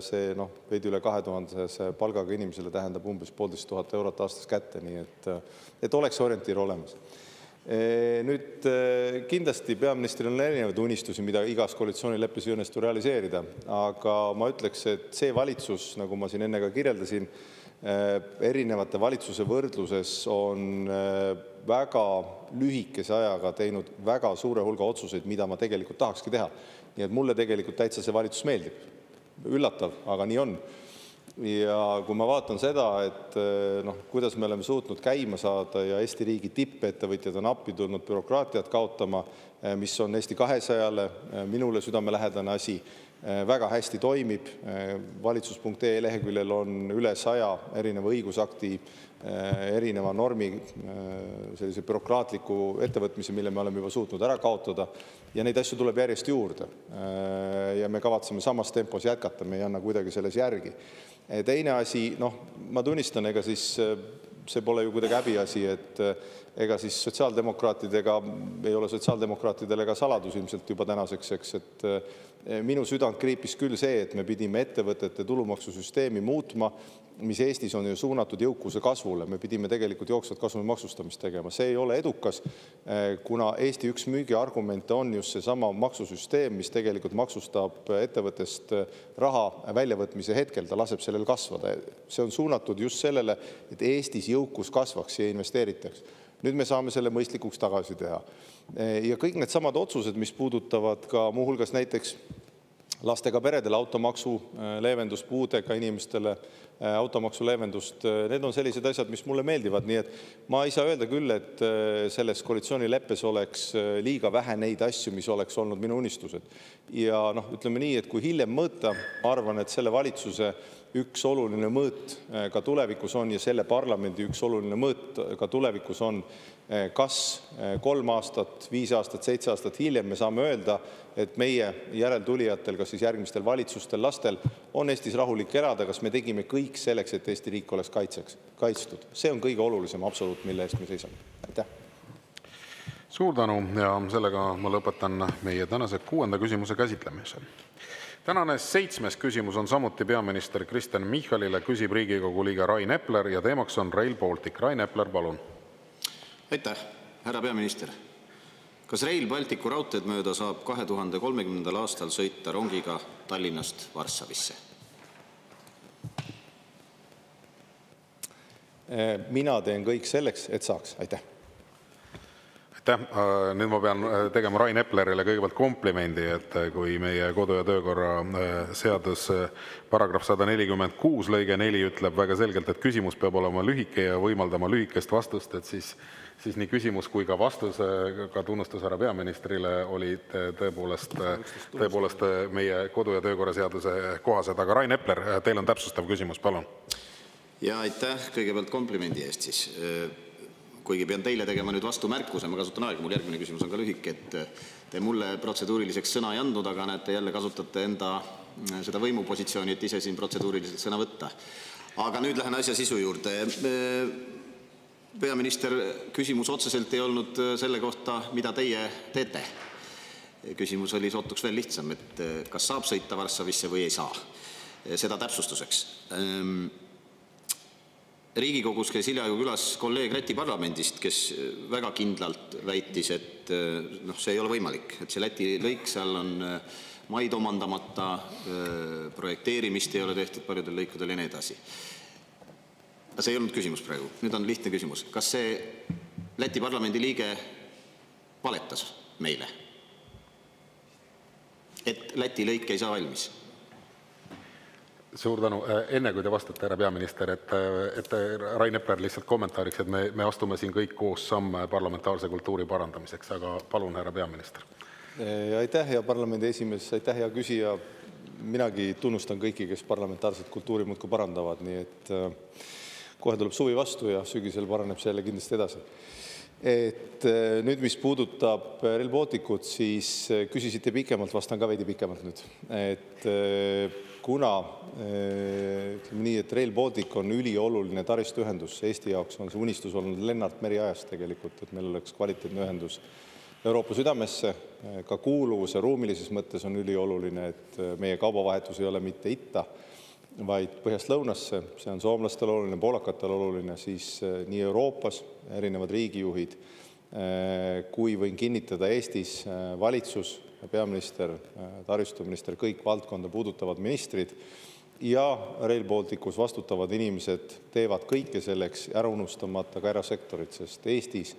see veidi üle 2000 palgaga inimesele tähendab umbes 1500 eurot aastas kätte, nii et oleks orientiir olemas. Nüüd kindlasti peaministril on erinevaid unistusi, mida igas koalitsioonileppes ei õnnestu realiseerida, aga ma ütleks, et see valitsus, nagu ma siin enne ka kirjeldasin, erinevate valitsuse võrdluses on väga lühikese ajaga teinud väga suure hulga otsuseid, mida ma tegelikult tahakski teha. Nii et mulle tegelikult täitsa see valitsus meeldib. Üllatav, aga nii on. Ja kui ma vaatan seda, et kuidas me oleme suutnud käima saada ja Eesti riigi tippettevõtjad on appi tulnud bürokraatiat kaotama, mis on Eesti 200-le, minule südamelähedane asi, väga hästi toimib. Valitsus.ee leheküljel on üle 100 erineva õigusakti, erineva normi, sellise bürokraatliku ettevõtmise, mille me oleme juba suutnud ära kaotada. Ja neid asju tuleb järjest juurde. Ja me kavatseme samas tempos jätkata, me ei anna kuidagi selles järgi. Teine asi, ma tunnistan, ega siis see pole ju kuidagi häbiasi, et ega siis sotsiaaldemokraatidega ei ole sotsiaaldemokraatidele ka saladus ilmselt juba tänaseks, et minu südant kriipis küll see, et me pidime ettevõtete tulumaksusüsteemi muutma, mis Eestis on ju suunatud jõukuse kasvule. Me pidime tegelikult jooksvat kasumi maksustamist tegema. See ei ole edukas, kuna Eesti üks müügiargumente on just see sama maksusüsteem, mis tegelikult maksustab ettevõttest raha väljavõtmise hetkel, ta laseb sellel kasvada. See on suunatud just sellele, et Eestis jõukus kasvaks ja investeeritaks. Nüüd me saame selle mõistlikuks tagasi teha. Ja kõik need samad otsused, mis puudutavad ka muuhulgas näiteks lastega peredele automaksu leevendust, puudega inimestele automaksu leevendust, need on sellised asjad, mis mulle meeldivad. Nii et ma ei saa öelda küll, et selles koalitsioonileppes oleks liiga vähe neid asju, mis oleks olnud minu unistused. Ja ütleme nii, et kui hiljem mõõta, arvan, et selle valitsuse üks oluline mõõt ka tulevikus on ja selle parlamendi üks oluline mõõt ka tulevikus on, kas 3 aastat, 5 aastat, 7 aastat hiljem me saame öelda, et meie järeltulijatel, kas siis järgmistel valitsustel, lastel on Eestis rahulik elada, kas me tegime kõik selleks, et Eesti riik oleks kaitstud. See on kõige olulisem absoluut, mille eest me seisame. Aitäh! Suur tänu ja sellega ma lõpetan meie tänase 6. küsimuse käsitlemise. Tänane 7. küsimus on samuti peaminister Kristen Michalile, küsib Riigikogu liige Rain Epler ja teemaks on Rail Baltic. Rain Epler, palun. Aitäh, härra peaminister. Kas Rail Balticu raudteed mööda saab 2030. aastal sõita rongiga Tallinnast Varssavisse? Mina teen kõik selleks, et saaks. Aitäh. Nüüd ma pean tegema Rain Eplerile kõigepealt komplimendi, et kui meie kodu- ja töökorra seadus paragrahv 146 lõige 4 ütleb väga selgelt, et küsimus peab olema lühike ja võimaldama lühikest vastust, et siis nii küsimus kui ka vastus, ka tunnustus härra peaministrile olid tõepoolest meie kodu- ja töökorra seaduse kohased. Aga Rain Epler, teil on täpsustav küsimus, palun. Ja aitäh kõigepealt komplimendi eest siis. Kuigi pean teile tegema nüüd vastumärkuse, ma kasutan aega, mul järgmine küsimus on ka lühike, et te mulle protseduuriliseks sõna ei andnud, aga näete, jälle kasutate enda seda võimupositsiooni, et ise siin protseduuriliselt sõna võtta. Aga nüüd lähen asja sisu juurde. Peaminister, küsimus otseselt ei olnud selle kohta, mida teie teete. Küsimus oli sootuks veel lihtsam, et kas saab sõita Varssavisse või ei saa. Seda täpsustuseks. Riigikogus käis hiljaaegu külas kolleeg Läti parlamendist, kes väga kindlalt väitis, et see ei ole võimalik, et see Läti lõik, seal on maid omandamata, projekteerimist ei ole tehtud paljudel lõikudel ja nii edasi. See ei olnud küsimus praegu, nüüd on lihtne küsimus. Kas see Läti parlamendi liige valetas meile, et Läti lõik ei saa valmis? Suur tänu. Enne kui te vastate, härra peaminister, et Rain Epler lihtsalt kommentaariks, et me astume siin kõik koos samme parlamentaarse kultuuri parandamiseks, aga palun, härra peaminister. Aitäh, hea parlamendi esimees, aitäh, hea küsija. Minagi tunnustan kõiki, kes parlamentaarset kultuuri muudkui parandavad, nii et kohe tuleb suvi vastu ja sügisel paraneb see jälle kindlasti edasi. Nüüd, mis puudutab Rail Balticut, siis küsisite pikemalt, vastan ka veidi pikemalt nüüd. Kuna ütleme nii, et Rail Baltic on ülioluline taristuühendus, Eesti jaoks on see unistus olnud Lennart Meri ajast tegelikult, et meil oleks kvaliteetne ühendus Euroopa südamesse, ka kuuluvuse ruumilises mõttes on ülioluline, et meie kaubavahetus ei ole mitte itta, vaid põhjast lõunasse, see on soomlastel oluline, poolakatel oluline, siis nii Euroopas erinevad riigijuhid, kui võin kinnitada Eestis valitsus, peaminister, taristuminister, kõik valdkonda puudutavad ministrid ja Rail Balticus vastutavad inimesed teevad kõike selleks ära unustamata ka erasektorit, sest Eestis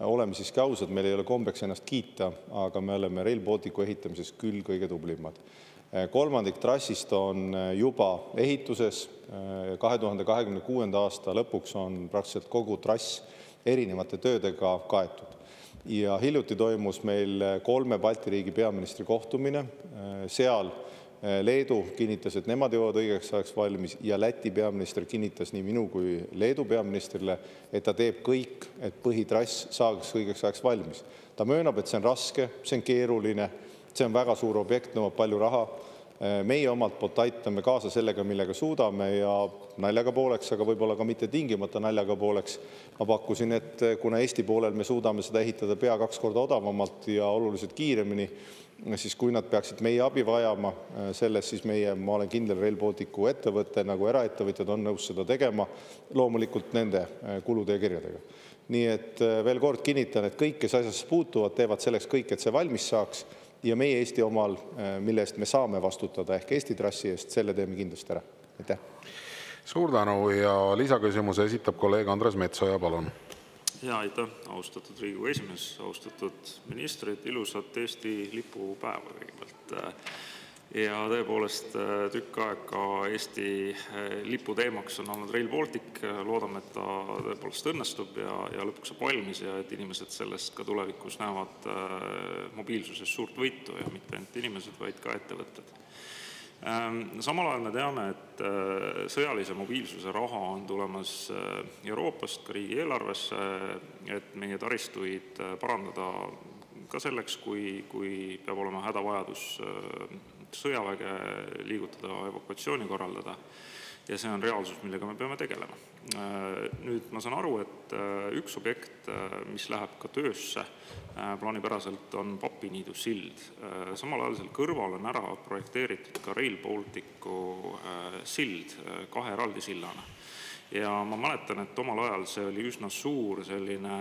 oleme siiski ausad, meil ei ole kombeks ennast kiita, aga me oleme Rail Balticu ehitamises küll kõige tublimad. Kolmandik trassist on juba ehituses, 2026. aasta lõpuks on praktiliselt kogu trass erinevate töödega kaetud. Ja hiljuti toimus meil 3 Balti riigi peaministri kohtumine, seal Leedu kinnitas, et nemad jõuavad õigeks ajaks valmis ja Läti peaminister kinnitas nii minu kui Leedu peaministrile, et ta teeb kõik, et põhitrass saaks õigeks ajaks valmis. Ta möönab, et see on raske, see on keeruline, see on väga suur objekt, nõuab palju raha. Meie omalt poolt aitame kaasa sellega, millega suudame ja naljaga pooleks, aga võib-olla ka mitte tingimata naljaga pooleks. Ma pakkusin, et kuna Eesti poolel me suudame seda ehitada pea 2 korda odavamalt ja oluliselt kiiremini, siis kui nad peaksid meie abi vajama selles, siis ma olen kindel Rail Balticu ettevõte, nagu eraettevõtjad on nõus seda tegema, loomulikult nende kulude ja kirjadega. Nii et veel kord kinnitan, et kõik, kes asjasse puutuvad, teevad selleks kõik, et see valmis saaks ja meie Eesti omal, mille eest me saame vastutada ehk Eesti trassi eest, selle teeme kindlasti ära. Aitäh. Suur tänu ja lisaküsimuse esitab kolleeg Andres Metsoja, palun. Ja aitäh, austatud Riigikogu esimees, austatud ministrid, ilusat Eesti lipupäeva kõigepealt. Ja tõepoolest tükk aega Eesti lipu teemaks on olnud Rail Baltic. Loodame, et ta tõepoolest õnnestub ja lõpuks saab valmis ja et inimesed sellest ka tulevikus näevad mobiilsuses suurt võitu ja mitte ainult inimesed, vaid ka ettevõtted. Samal ajal me teame, et sõjalise mobiilsuse raha on tulemas Euroopast ka riigieelarvesse, et meie taristuid parandada ka selleks, kui peab olema hädavajadus sõjaväge liigutada, evakuatsiooni korraldada. Ja see on reaalsus, millega me peame tegelema. Nüüd ma saan aru, et üks objekt, mis läheb ka töösse plaanipäraselt, on Papiniidu sild. Samal ajal seal kõrval on ära projekteeritud ka Rail Balticu sild 2 eraldi sillana. Ja ma mäletan, et omal ajal see oli üsna suur selline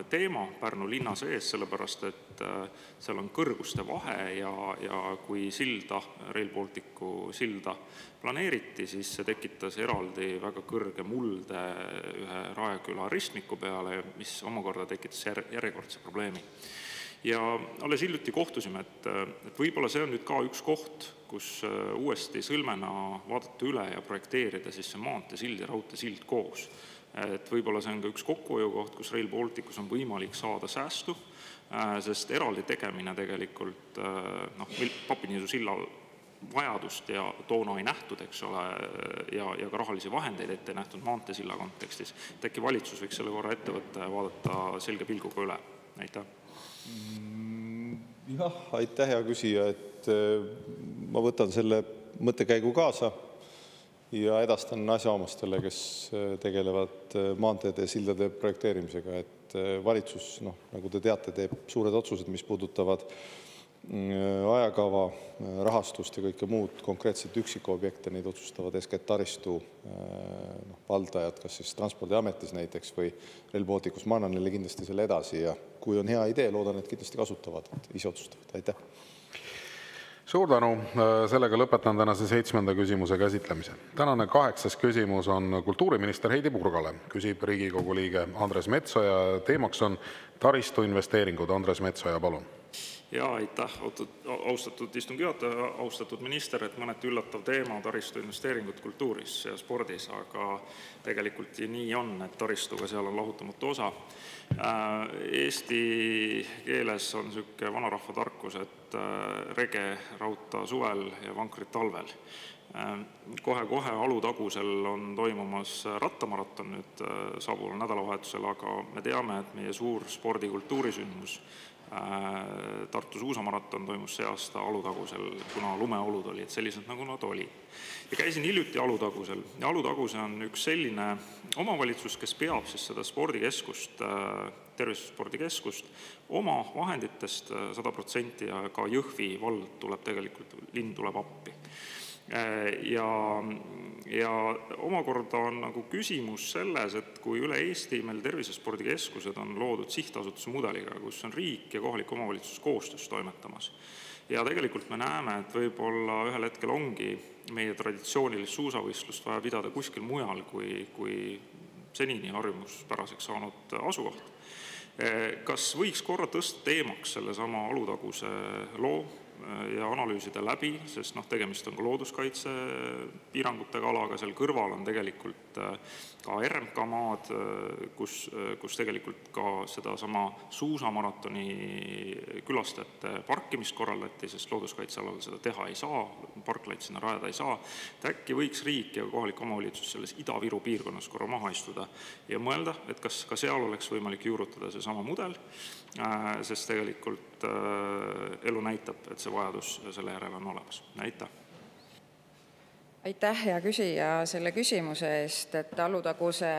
teema Pärnu linna sees, sellepärast et seal on kõrguste vahe ja kui silda, Rail Balticu silda planeeriti, siis see tekitas eraldi väga kõrge mulde ühe Raeküla ristmiku peale, mis omakorda tekitas järjekordse probleemi. Ja alles hiljuti kohtusime, et võib-olla see on nüüd ka üks koht, kus uuesti sõlmena vaadata üle ja projekteerida siis see maanteesild ja raudteesild koos. Et võib-olla see on ka üks kokkuhoiukoht, kus Rail Balticus on võimalik saada säästu, sest eraldi tegemine tegelikult Papiniidu silla vajadust ja toona ei nähtud, eks ole, ja ka rahalisi vahendeid ette nähtud maanteesilla kontekstis. Äkki valitsus võiks selle korra ette võtta ja vaadata selge pilguga üle. Aitäh. Jah, aitäh, hea küsija, et ma võtan selle mõttekäigu kaasa ja edastan asjaomastele, kes tegelevad maanteede ja sildade projekteerimisega, et valitsus, nagu te teate, teeb suured otsused, mis puudutavad ajakava, rahastust ja kõike muud konkreetselt üksikobjekte, neid otsustavad eeskätt taristu valdajad, kas siis Transpordiametis näiteks või Rail Balticus. Ma annan neile kindlasti selle edasi ja kui on hea idee, loodan, et kindlasti kasutavad, ise otsustavad. Aitäh! Suur tänu! Sellega lõpetan tänase 7. küsimuse käsitlemise. Tänane 8. küsimus on kultuuriminister Heidy Purgale. Küsib Riigikogu liige Andres Metsoja. Teemaks on taristuinvesteeringud. Andres Metsoja, palun! Ja aitäh, austatud istungi juhataja, austatud minister, et mõneti üllatav teema taristuinvesteeringud kultuuris ja spordis, aga tegelikult nii on, et taristuga seal on lahutamatu osa. Eesti keeles on selline vanarahva tarkus, et rege rauta suvel ja vankrit talvel. Kohe Alutagusel on toimumas rattamaraton nüüd saabuval nädalavahetusel, aga me teame, et meie suur spordikultuurisündmus Tartu suusamaraton toimus see aasta Alutagusel, kuna lumeolud olid sellised, nagu nad olid. Ja käisin hiljuti Alutagusel ja Alutaguse on üks selline omavalitsus, kes peab siis seda spordikeskust, tervisespordikeskust oma vahenditest 100% ja ka Jõhvi vald tuleb tegelikult, linn tuleb appi. Ja omakorda on nagu küsimus selles, et kui üle Eesti meil tervisespordikeskused on loodud sihtasutuse mudeliga, kus on riik ja kohalik omavalitsus koostöös toimetamas. Ja tegelikult me näeme, et võib-olla ühel hetkel ongi meie traditsioonilist suusavõistlust vaja pidada kuskil mujal kui senini harjumuspäraseks saanud asukoht. Kas võiks korra tõsta teemaks selle sama Alutaguse loo ja analüüsida läbi, sest tegemist on ka looduskaitse piirangutega alaga, seal kõrval on tegelikult ka RMK maad, kus tegelikult ka seda sama suusamaratoni külastajate parkimist korraldati, sest looduskaitsealal seda teha ei saa, parklaid sinna rajada ei saa. Äkki võiks riik ja kohalik omavalitsus selles Ida-Viru piirkonnas korra maha istuda ja mõelda, et kas ka seal oleks võimalik juurutada see sama mudel, sest tegelikult elu näitab, et see vajadus selle järele on olemas. Aitäh! Aitäh, hea küsija, selle küsimuse eest, et Alutaguse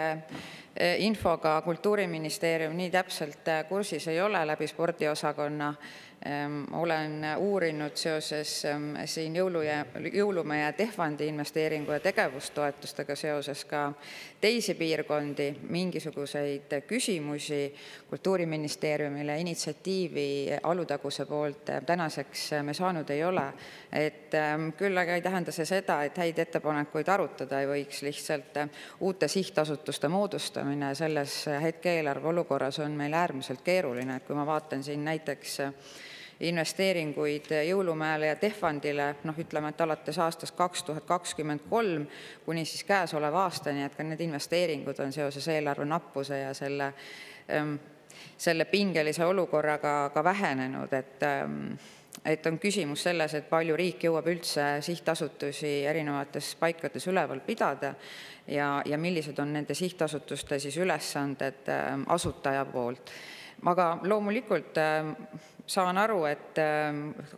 infoga Kultuuriministeerium nii täpselt kursis ei ole läbi spordiosakonna. Olen uurinud seoses siin Jõulumäe ja Tehvandi investeeringu ja tegevustoetustega seoses ka teisi piirkondi, mingisuguseid küsimusi Kultuuriministeeriumile initsiatiivi Alutaguse poolt tänaseks me saanud ei ole. Küll aga ei tähenda see seda, et häid ettepanekuid arutada ei võiks, lihtsalt uute sihtasutuste moodustamine selles hetkeeelarve olukorras on meil äärmiselt keeruline. Kui ma vaatan siin näiteks investeeringuid Jõulumäele ja Tehvandile, ütleme, et alates aastast 2023 kuni siis käesoleva aastani, et ka need investeeringud on seoses eelarve nappuse ja selle pingelise olukorraga ka vähenenud, et on küsimus selles, et palju riik jõuab üldse sihtasutusi erinevates paikades üleval pidada ja millised on nende sihtasutuste siis ülesanded asutaja poolt. Aga loomulikult saan aru, et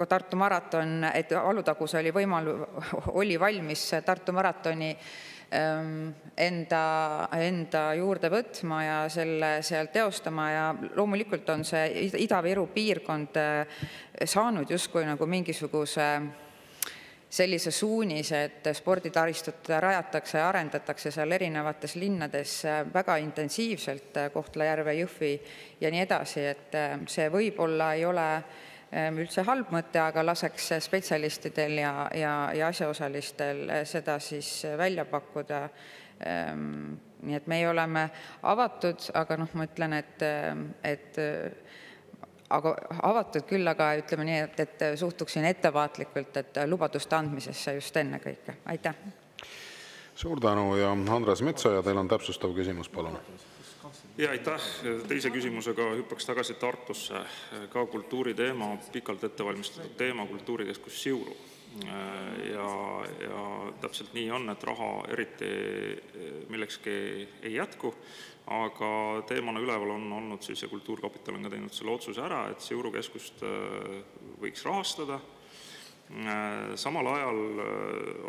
Tartu maraton, et Alutaguse oli valmis Tartu maratoni enda juurde võtma ja selle seal teostama ja loomulikult on see Ida-Viru piirkond saanud justkui nagu mingisuguse sellise suunise, et sporditaristut rajatakse ja arendatakse seal erinevates linnades väga intensiivselt, Kohtla-Järve, Jõhvi ja nii edasi, et see võib-olla ei ole üldse halb mõte, aga laseks spetsialistidel ja asjaosalistel seda siis välja pakkuda. Nii et me oleme avatud, aga ma ütlen, et aga avatud küll, aga ütleme nii, et suhtuksin ettevaatlikult, et lubaduste andmisesse just enne kõike. Aitäh! Suur tänu ja Andres Metsoja, teil on täpsustav küsimus, palun. Ja aitäh! Teise küsimusega hüppaks tagasi Tartusse. Ka kultuuriteema, pikalt ettevalmistatud teema, kultuurikeskus Siuru. Ja täpselt nii on, et raha eriti millekski ei jätku, aga teemana üleval on olnud siis ja Kultuurkapital on ka teinud selle otsuse ära, et Siuru keskust võiks rahastada. Samal ajal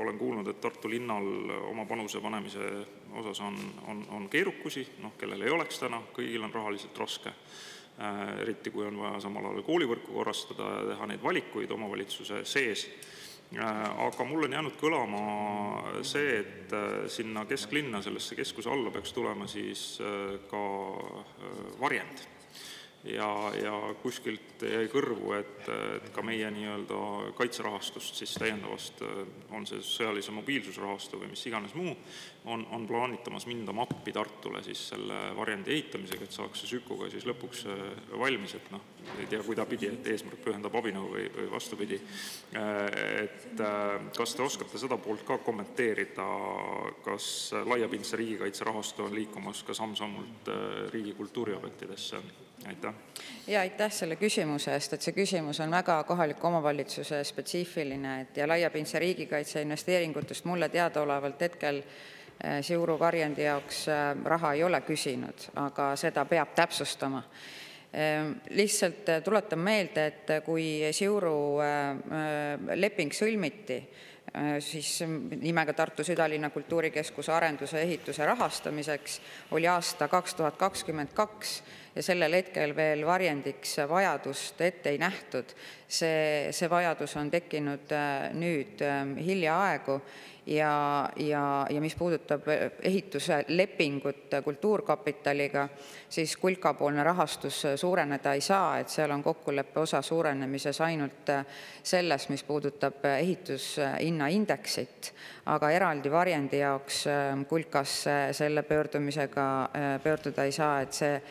olen kuulnud, et Tartu linnal oma panuse panemise osas on keerukusi, kellel ei oleks täna, kõigil on rahaliselt raske. eriti kui on vaja samal ajal koolivõrku korrastada ja teha neid valikuid omavalitsuse sees. Aga mul on jäänud kõlama see, et sinna kesklinna, sellesse keskuse alla peaks tulema siis ka varjend. Ja kuskilt jäi kõrvu, et ka meie nii-öelda kaitserahastust siis täiendavast, on see sõjalise mobiilsusrahastu või mis iganes muu, on plaanitamas minda mappi Tartule siis selle varjendi ehitamisega, et saaks see Sükuga siis lõpuks valmis, et ei tea kuidapidi, et eesmärk pühendab abinõu või vastupidi. Et kas te oskate seda poolt ka kommenteerida, kas laiapindse riigikaitse rahastu on liikumas ka samm-sammult riigi kultuuriobjektidesse? Aitäh. Ja aitäh selle küsimuse eest, et see küsimus on väga kohaliku omavalitsuse spetsiifiline, ja laiapindse riigikaitse investeeringutest mulle teadaolevalt hetkel Siuru varjendi jaoks raha ei ole küsinud, aga seda peab täpsustama. Lihtsalt tuletan meelde, et kui Siuru leping sõlmiti, siis nimega Tartu Südalinna kultuurikeskuse arenduse ehituse rahastamiseks oli aasta 2022 ja sellel hetkel veel varjendiks vajadust ette ei nähtud. See vajadus on tekkinud nüüd hiljaaegu ja mis puudutab ehituse lepingut Kultuurkapitaliga, siis kulkapoolne rahastus suureneda ei saa, et seal on kokkuleppe osa suurenemises ainult selles, mis puudutab ehitushinnaindeksit, aga eraldi varjendi jaoks kulkas selle pöördumisega pöörduda ei saa, et see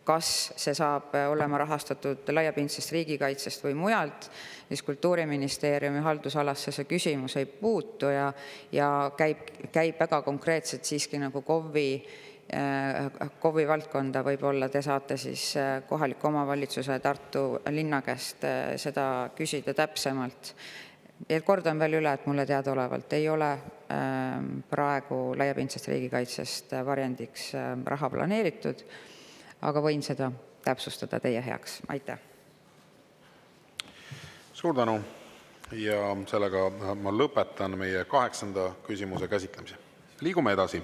kas see saab olema rahastatud laiapindsest riigikaitsest või mujalt, siis Kultuuriministeeriumi haldusalasse see küsimus ei puutu ja käib väga konkreetselt siiski nagu KOV-i valdkonda, võib-olla te saate siis kohaliku omavalitsuse Tartu linna käest seda küsida täpsemalt. Ja kordan veel üle, et mulle teadaolevalt ei ole praegu laiapindsest riigikaitsest varjendiks raha planeeritud, aga võin seda täpsustada teie heaks. Aitäh. Suur tänu. Ja sellega ma lõpetan meie 8. küsimuse käsitlemise. Liigume edasi.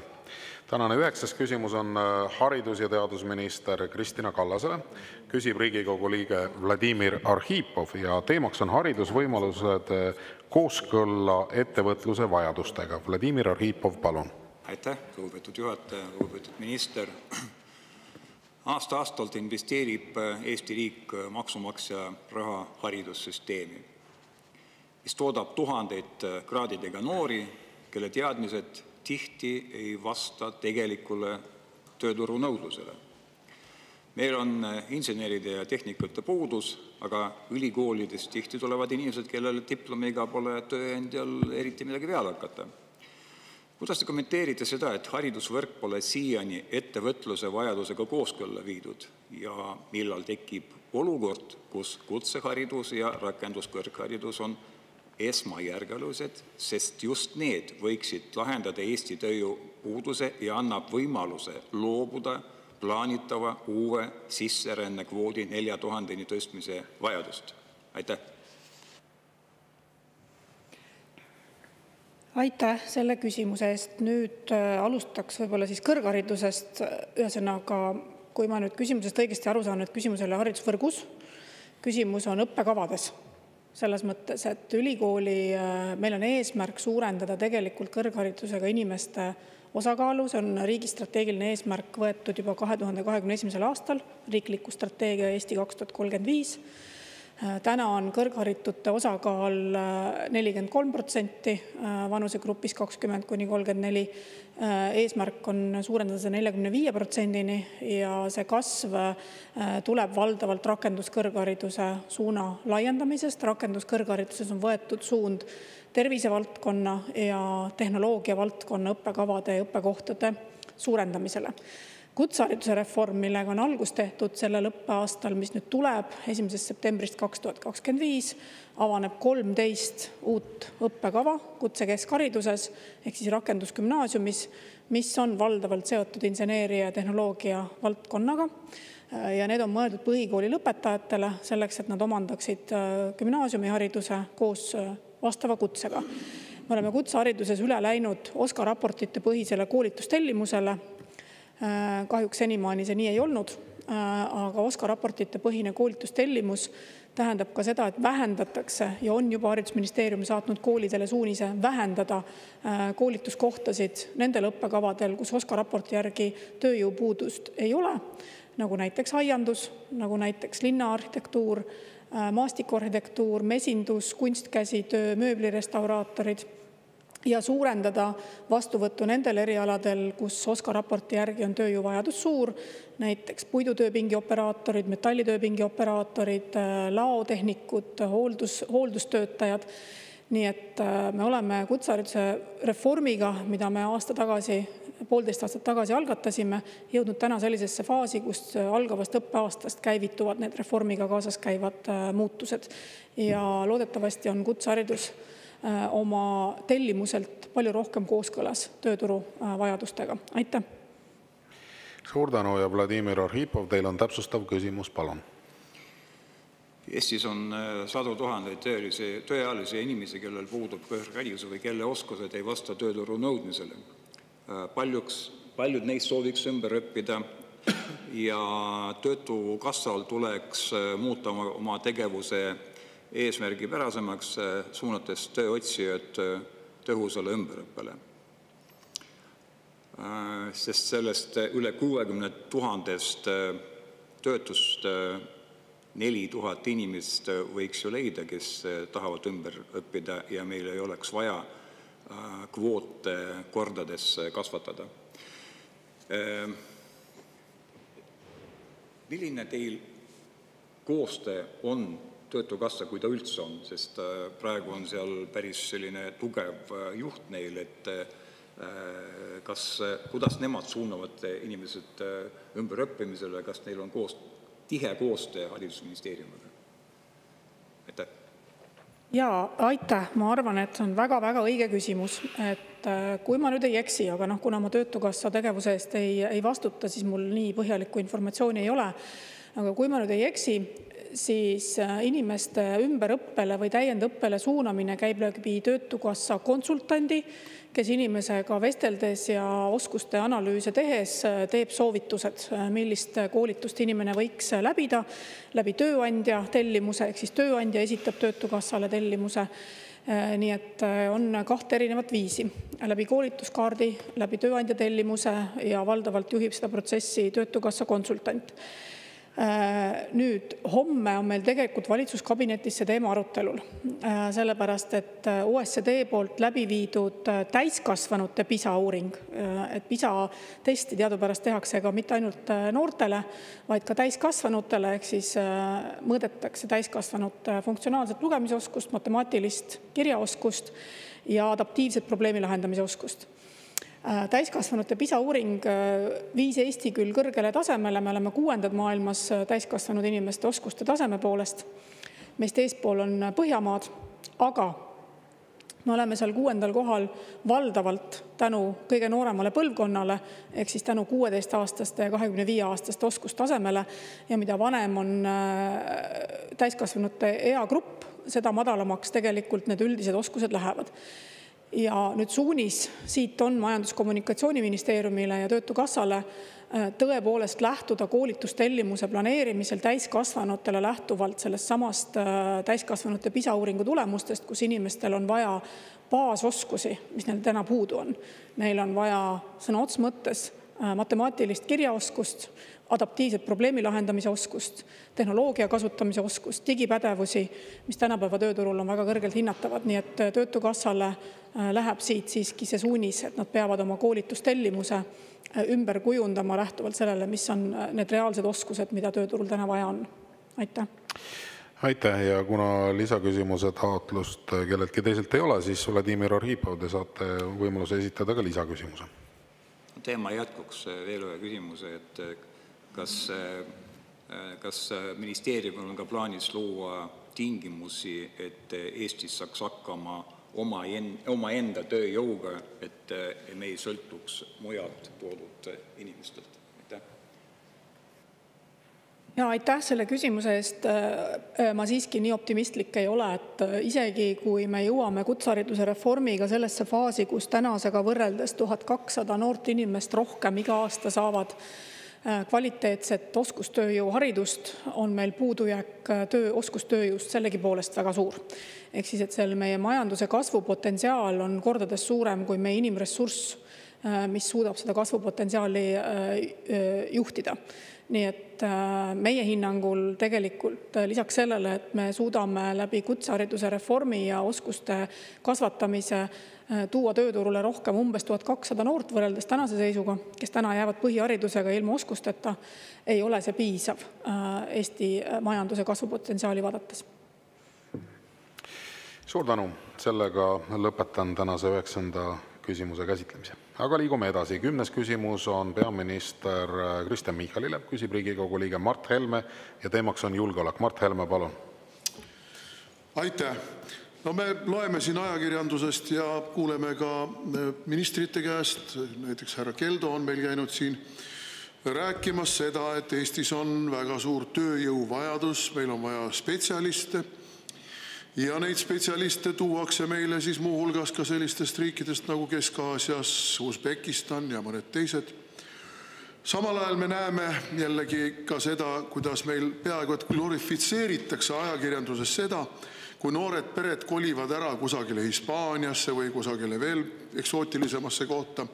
Tänane 9. küsimus on haridus- ja teadusminister Kristina Kallasele. Küsib Riigikogu liige Vladimir Arhipov ja teemaks on haridusvõimalused kooskõlla ettevõtluse vajadustega. Vladimir Arhipov, palun. Aitäh, lugupeetud juhataja, lugupeetud minister. Aasta-aastalt investeerib Eesti riik maksumaksja raha haridussüsteemi, mis toodab tuhandeid kraadidega noori, kelle teadmised tihti ei vasta tegelikule tööturu nõudlusele. Meil on inseneride ja tehnikute puudus, aga ülikoolides tihti tulevad inimesed, kellel diplomiga pole tööandjal eriti midagi peale hakata. Kuidas te kommenteerite seda, et haridusvõrk pole siiani ettevõtluse vajadusega kooskõlla viidud ja millal tekib olukord, kus kutseharidus ja rakenduskõrgharidus on esmajärgelused, sest just need võiksid lahendada Eesti tööjõupuuduse ja annab võimaluse loobuda plaanitava uue sisserännekvoodi 4000-ni tõstmise vajadust? Aitäh! Aitäh selle küsimuse eest. Nüüd alustaks võib-olla siis kõrgharidusest. Ühesõnaga, kui ma nüüd küsimusest õigesti aru saan, et küsimus oli haridusvõrgus, küsimus on õppekavades. Selles mõttes, et ülikooli meil on eesmärk suurendada tegelikult kõrgharidusega inimeste osakaalu. See on riigi strateegiline eesmärk võetud juba 2021. aastal, riikliku strateegia Eesti 2035. Täna on kõrgharitute osakaal 43% vanusegrupis 20–34. Eesmärk on suurendada see 45%-ni ja see kasv tuleb valdavalt rakenduskõrghariduse suuna laiendamisest. Rakenduskõrghariduses on võetud suund tervisevaldkonna ja tehnoloogia valdkonna õppekavade ja õppekohtade suurendamisele. Kutsehariduse reform, millega on algus tehtud sellel õppeaastal, mis nüüd tuleb 1. septembrist 2025, avaneb 13 uut õppekava kutsekeskhariduses ehk siis rakendusgümnaasiumis, mis on valdavalt seotud inseneeria ja tehnoloogia valdkonnaga. Ja need on mõeldud põhikooli lõpetajatele selleks, et nad omandaksid gümnaasiumihariduse koos vastava kutsega. Me oleme kutsehariduses üle läinud OSKA raportite põhisele koolitustellimusele. Kahjuks senimaani see nii ei olnud aga OSKA raportite põhine koolitustellimus tähendab ka seda, et vähendatakse ja on juba haridusministeerium saatnud koolidele suunise vähendada koolituskohtasid nendel õppekavadel, kus OSKA raporti järgi tööjõupuudust ei ole, nagu näiteks aiandus, nagu näiteks linnaarhitektuur, maastikuarhitektuur, mesindus, kunstkäsitöö, mööblirestauraatorid ja suurendada vastuvõttu nendel erialadel, kus OSKA raporti järgi on tööjõuvajadus suur, näiteks puidutööpingi operaatorid, metallitööpingi operaatorid, laotehnikud, hooldustöötajad. Nii et me oleme kutsehariduse reformiga, mida me poolteist aastat tagasi algatasime, jõudnud täna sellisesse faasi, kus algavast õppeaastast käivituvad need reformiga kaasas käivad muutused. Ja loodetavasti on kutseharidus oma tellimuselt palju rohkem kooskõlas tööturu vajadustega. Aitäh! Suur tänu ja Vladimir Arhipov, teil on täpsustav küsimus, palun. Eestis on sadu tuhandeid tööealisi inimesi, kellel puudub kõrgharidus või kelle oskused ei vasta tööturu nõudmisele. Paljud neist sooviks ümber õppida ja Töötukassal tuleks muuta oma tegevuse eesmärgipärasemaks, suunates tööotsijad tõhusale ümberõppele. Sest sellest üle 60 000 töötust 4000 inimest võiks ju leida, kes tahavad ümber õppida ja meil ei oleks vaja kvoote kordades kasvatada. Milline teil koostöö on Töötukassa, kui ta üldse on, sest praegu on seal päris selline tugev juht neil, et kuidas nemad suunavad inimesed ümberõppimisele, kas neil on tihe koostöö haridusministeeriumiga? Aitäh! Jaa, aitäh! Ma arvan, et see on väga-väga õige küsimus. Et kui ma nüüd ei eksi, aga kuna ma Töötukassa tegevuse eest ei vastuta, siis mul nii põhjalikku informatsiooni ei ole. Aga kui ma nüüd ei eksi, siis inimeste ümberõppele või täiendõppele suunamine käib läbi Töötukassa konsultandi, kes inimesega vesteldes ja oskuste analüüse tehes teeb soovitused, millist koolitust inimene võiks läbida läbi tööandja tellimuse, ehk siis tööandja esitab Töötukassale tellimuse. Nii et on 2 erinevat viisi. Läbi koolituskaardi, läbi tööandja tellimuse ja valdavalt juhib seda protsessi Töötukassa konsultant. Nüüd homme on meil tegelikult valitsuskabinetis see teema arutelul, sellepärast et OECD poolt läbi viidud täiskasvanute PISA uuring, et PISA testi teadupärast tehakse ka mitte ainult noortele, vaid ka täiskasvanutele, ehk siis mõõdetakse täiskasvanute funktsionaalset lugemisoskust, matemaatilist kirjaoskust ja adaptiivset probleemi lahendamise oskust. Täiskasvanute PISA uuring viis Eesti küll kõrgele tasemele, me oleme 6. maailmas täiskasvanud inimeste oskuste taseme poolest. Meist eespool on Põhjamaad, aga me oleme seal 6. kohal valdavalt tänu kõige nooremale põlvkonnale, ehk siis tänu 16-aastaste ja 25-aastaste oskustasemele ja mida vanem on täiskasvanute eagrupp, seda madalamaks tegelikult need üldised oskused lähevad. Ja nüüd suunis siit on Majandus-Kommunikatsiooniministeeriumile ja Töötukassale tõepoolest lähtuda koolitustellimuse planeerimisel täiskasvanutele lähtuvalt sellest samast täiskasvanute PISA uuringu tulemustest, kus inimestel on vaja baasoskusi, mis neil täna puudu on. Neil on vaja sõna ots mõttes matemaatilist kirjaoskust, adaptiivset probleemi lahendamise oskust, tehnoloogia kasutamise oskust, digipädevusi, mis tänapäeva tööturul on väga kõrgelt hinnatavad. Nii et Töötukassale läheb siit siiski see suunis, et nad peavad oma koolitustellimuse ümber kujundama lähtuvalt sellele, mis on need reaalsed oskused, mida tööturul täna vaja on. Aitäh! Aitäh ja kuna lisaküsimuse taotlust kelleltki teiselt ei ole, siis Vladimir Arhipov, te saate võimaluse esitada ka lisaküsimuse. Teema jätkuks veel ühe küsimuse, et kas ministeeriumil on ka plaanis luua tingimusi, et Eestis saaks hakkama omaenda tööjõuga, et me ei sõltuks mujalt toodud inimestelt? Ja aitäh selle küsimuse eest. Ma siiski nii optimistlik ei ole, et isegi kui me jõuame kutsehariduse reformiga sellesse faasi, kus tänasega võrreldes 1200 noort inimest rohkem iga aasta saavad kvaliteetset oskustööjõuharidust, on meil puudujääk oskustööjõust sellegipoolest väga suur. Ehk siis, et seal meie majanduse kasvupotentsiaal on kordades suurem kui meie inimressurss, mis suudab seda kasvupotentsiaali juhtida. Nii et meie hinnangul tegelikult lisaks sellele, et me suudame läbi kutsehariduse reformi ja oskuste kasvatamise tuua tööturule rohkem umbes 1200 noort võrreldes tänase seisuga, kes täna jäävad põhiharidusega ilma oskusteta, ei ole see piisav Eesti majanduse kasvupotentsiaali vaadates. Suur tänu. Sellega lõpetan tänase 9. küsimuse käsitlemise. Aga liigume edasi. 10. küsimus on peaminister Kristen Michalile. Küsib Riigikogu liige Mart Helme ja teemaks on julgeolek. Mart Helme, palun. Aitäh. No me loeme siin ajakirjandusest ja kuuleme ka ministrite käest, näiteks härra Keldo on meil käinud siin rääkimas seda, et Eestis on väga suur tööjõuvajadus, meil on vaja spetsialiste ja neid spetsialiste tuuakse meile siis muuhulgas ka sellistest riikidest nagu Kesk-Aasias, Usbekistan ja mõned teised. Samal ajal me näeme jällegi ka seda, kuidas meil peaaegu et glorifitseeritakse ajakirjanduses seda, kui noored pered kolivad ära kusagile Hispaaniasse või kusagile veel eksootilisemasse kohta.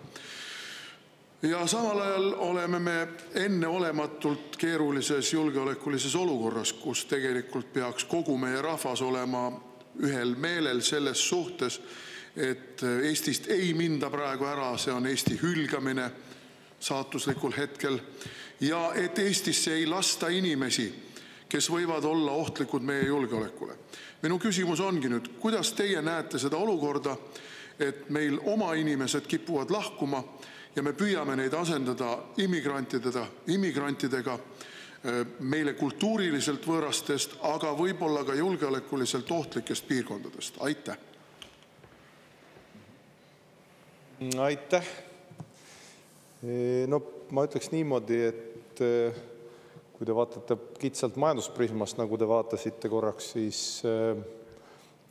Ja samal ajal oleme me enneolematult keerulises julgeolekulises olukorras, kus tegelikult peaks kogu meie rahvas olema ühel meelel selles suhtes, et Eestist ei minda praegu ära, see on Eesti hülgamine saatuslikul hetkel, ja et Eestisse ei lasta inimesi, kes võivad olla ohtlikud meie julgeolekule. Minu küsimus ongi nüüd, kuidas teie näete seda olukorda, et meil oma inimesed kipuvad lahkuma ja me püüame neid asendada immigrantidega meile kultuuriliselt võõrastest, aga võib-olla ka julgeolekuliselt ohtlikest piirkondadest? Aitäh. Aitäh. No ma ütleks niimoodi, et kui te vaatate kitsalt majandusprismast, nagu te vaatasite korraks, siis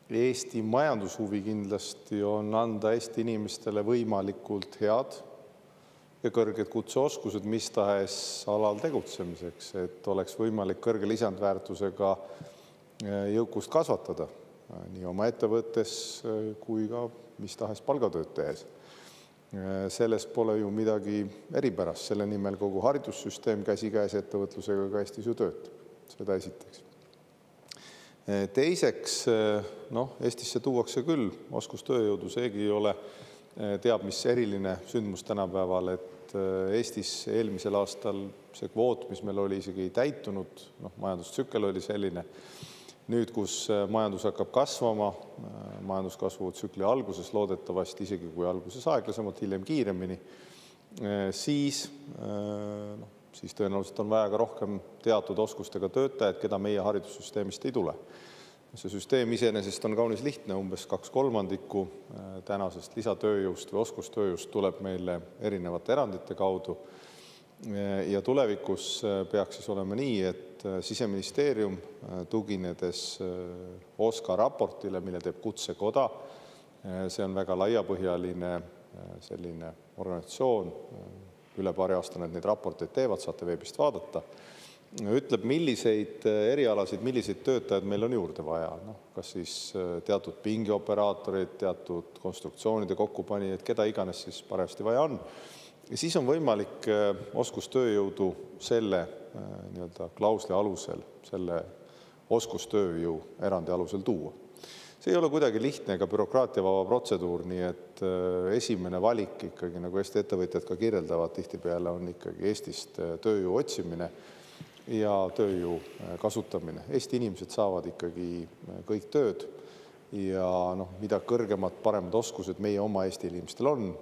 Eesti majandushuvi kindlasti on anda Eesti inimestele võimalikult head ja kõrged kutseoskused mis tahes alal tegutsemiseks, et oleks võimalik kõrge lisandväärtusega jõukust kasvatada nii oma ettevõttes kui ka mis tahes palgatööd tehes. Selles pole ju midagi eripärast, selle nimel kogu haridussüsteem käsikäes ettevõtlusega ka Eestis ju töötab. Seda esiteks. Teiseks, Eestisse tuuakse küll oskustööjõudu, seegi ei ole teab, mis eriline sündmus tänapäeval, et Eestis eelmisel aastal see kvoot, mis meil oli, isegi ei täitunud, majandustsükkel oli selline. Nüüd, kus majandus hakkab kasvama, majanduskasvu tsükli alguses loodetavasti, isegi kui alguses aeglasemalt, hiljem kiiremini, siis tõenäoliselt on vaja ka rohkem teatud oskustega töötajaid, keda meie haridussüsteemist ei tule. See süsteem iseenesest on kaunis lihtne, umbes 2/3 tänasest lisatööjõust või oskustööjõust tuleb meile erinevate erandite kaudu. Ja tulevikus peaks siis olema nii, et Siseministeerium tuginedes OSKA raportile, mille teeb Kutsekoda, see on väga laiapõhjaline selline organisatsioon, üle paari aastane neid raporteid teevad, saate veebist vaadata, ütleb, milliseid erialasid, milliseid töötajaid meil on juurde vaja. Kas siis teatud pingioperaatorid, teatud konstruktsioonide kokkupanijaid, keda iganes siis parajasti vaja on. Ja siis on võimalik oskustööjõudu selle klausli alusel, selle oskustööjõu erandi alusel tuua. See ei ole kuidagi lihtne ega bürokraatiavaba protseduur, nii et esimene valik ikkagi, nagu Eesti ettevõtjad ka kirjeldavad, tihtipeale on ikkagi Eestist tööjõu otsimine ja tööjõu kasutamine. Eesti inimesed saavad ikkagi kõik tööd ja mida kõrgemad, paremad oskused meie oma Eesti inimestel on,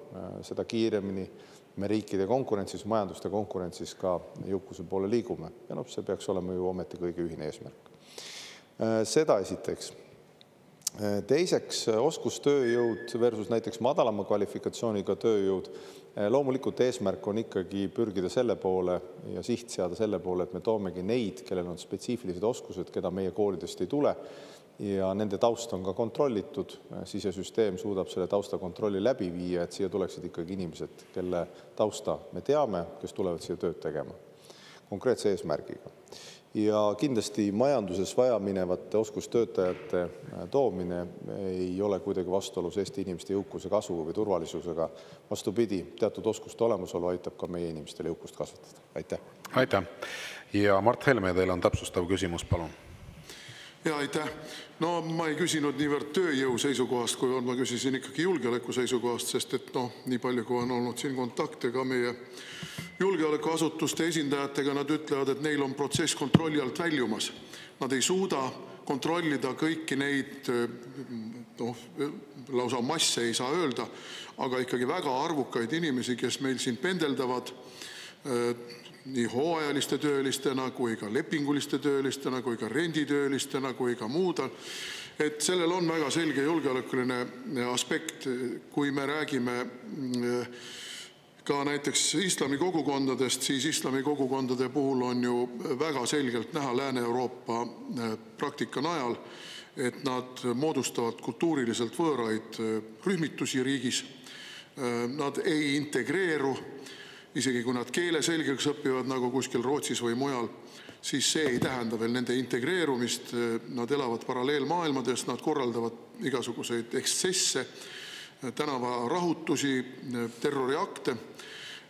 seda kiiremini me riikide konkurentsis, majanduste konkurentsis ka jõukuse poole liigume. Ja see peaks olema ju ometi kõige ühine eesmärk. Seda esiteks. Teiseks, oskustööjõud versus näiteks madalama kvalifikatsiooniga tööjõud. Loomulikult eesmärk on ikkagi pürgida selle poole ja siht seada selle poole, et me toomegi neid, kellel on spetsiifilised oskused, keda meie koolidest ei tule, ja nende taust on ka kontrollitud. Sisesüsteem suudab selle taustakontrolli läbi viia, et siia tuleksid ikkagi inimesed, kelle tausta me teame, kes tulevad siia tööd tegema konkreetse eesmärgiga. Ja kindlasti majanduses vaja minevate oskustöötajate toomine ei ole kuidagi vastuolus Eesti inimeste jõukuse kasvu või turvalisusega. Vastupidi, teatud oskuste olemasolu aitab ka meie inimestele jõukust kasvatada. Aitäh! Aitäh! Ja Mart Helme, teil on täpsustav küsimus, palun. Ja aitäh! No ma ei küsinud niivõrd tööjõu seisukohast, kui ma küsisin ikkagi julgeoleku seisukohast, sest et nii palju, kui on olnud siin kontakte ka meie julgeolekuasutuste esindajatega, nad ütlevad, et neil on protsess kontrolli alt väljumas. Nad ei suuda kontrollida kõiki neid, lausa masse ei saa öelda, aga ikkagi väga arvukaid inimesi, kes meil siin pendeldavad nii hooajaliste töölistena kui ka lepinguliste töölistena kui ka renditöölistena kui ka muuda. Et sellel on väga selge julgeolekuline aspekt, kui me räägime ka näiteks islami kogukondadest, siis islami kogukondade puhul on ju väga selgelt näha Lääne-Euroopa praktika najal, et nad moodustavad kultuuriliselt võõraid rühmitusi riigis. Nad ei integreeru, isegi kui nad keele selgeks õpivad nagu kuskil Rootsis või mujal, siis see ei tähenda veel nende integreerumist. Nad elavad paralleelmaailmades, nad korraldavad igasuguseid ekstsesse, tänavarahutusi, terroriakte.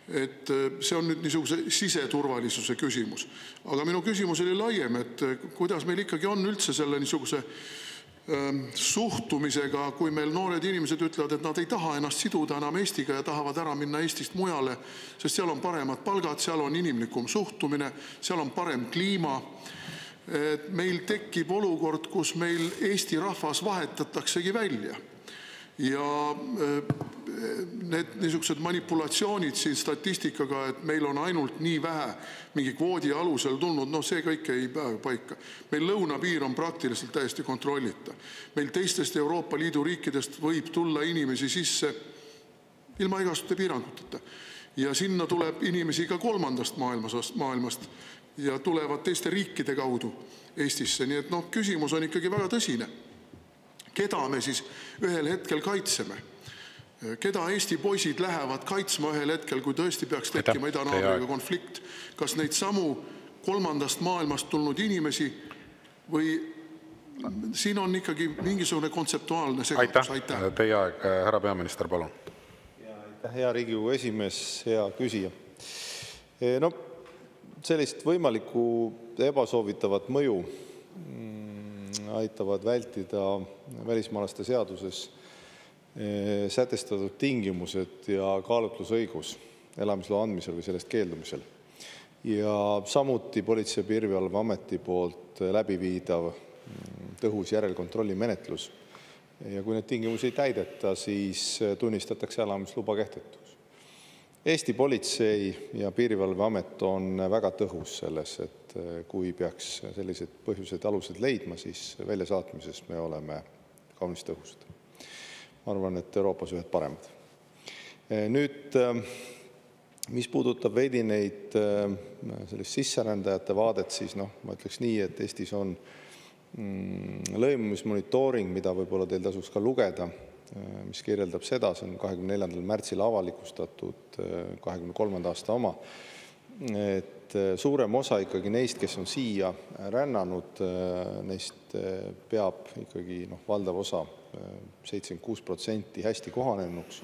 Et see on nüüd niisuguse siseturvalisuse küsimus. Aga minu küsimus oli laiem, et kuidas meil ikkagi on üldse selle niisuguse suhtumisega, kui meil noored inimesed ütlevad, et nad ei taha ennast siduda enam Eestiga ja tahavad ära minna Eestist mujale, sest seal on paremad palgad, seal on inimlikum suhtumine, seal on parem kliima. Meil tekib olukord, kus meil Eesti rahvas vahetataksegi välja. Ja need niisugused manipulatsioonid siin statistikaga, et meil on ainult nii vähe mingi kvoodi alusel tulnud, see kõik ei päeva paika. Meil lõunapiir on praktiliselt täiesti kontrollita. Meil teistest Euroopa Liidu riikidest võib tulla inimesi sisse ilma igasuguste piiranguteta. Ja sinna tuleb inimesi ka kolmandast maailmast ja tulevad teiste riikide kaudu Eestisse. Nii et küsimus on ikkagi väga tõsine. Keda me siis ühel hetkel kaitseme? Keda Eesti poisid lähevad kaitsma ühel hetkel, kui tõesti peaks tekkima idanaabriga konflikt? Kas neid samu kolmandast maailmast tulnud inimesi või siin on ikkagi mingisugune kontseptuaalne segadus? Aitäh! Teie aeg, härra peaminister, palun. Aitäh, hea Riigikogu esimees, hea küsija. Sellist võimalikku ebasoovitavat mõju aitavad vältida välismaalaste seaduses sätestatud tingimused ja kaalutlusõigus elamisloa andmisel või sellest keeldumisel. Ja samuti Politsei- ja Piirivalveameti poolt läbiviidav tõhus järelkontrolli menetlus. Ja kui need tingimusi ei täideta, siis tunnistatakse elamisluba kehtetuks. Eesti Politsei- ja Piirivalveamet on väga tõhus selles, et kui peaks sellised põhjused alused leidma, siis väljasaatmises me oleme kaunis tõhusad. Ma arvan, et Euroopas ühed paremad. Nüüd, mis puudutab veidi neid sellist sisserändajate vaadet, siis ma ütleks nii, et Eestis on lõimumismonitooring, mida võib-olla teil tasuks ka lugeda, mis kirjeldab seda, see on 24. märtsil avalikustatud 23. aasta oma, et suurem osa ikkagi neist, kes on siia rännanud, neist peab ikkagi valdav osa, 76% hästi kohanenuks,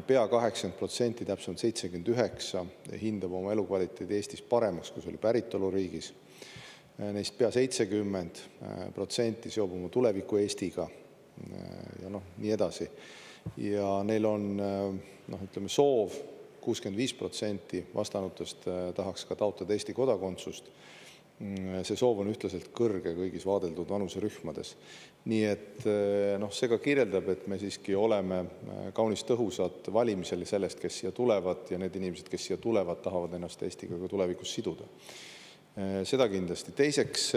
pea 80%, täpsemalt 79% hindab oma elukvaliteedi Eestis paremaks, kui see oli päritoluriigis. Neist pea 70% seob oma tuleviku Eestiga ja nii edasi. Ja neil on ütleme soov, 65% vastanutest tahaks ka taotleda Eesti kodakondsust. See soov on ühtlaselt kõrge kõigis vaadeldud vanuserühmades. Nii et see ka kirjeldab, et me siiski oleme kaunis tõhusad valimisel sellest, kes siia tulevad ja need inimesed, kes siia tulevad, tahavad ennast Eestiga ka tulevikus siduda. Seda kindlasti. Teiseks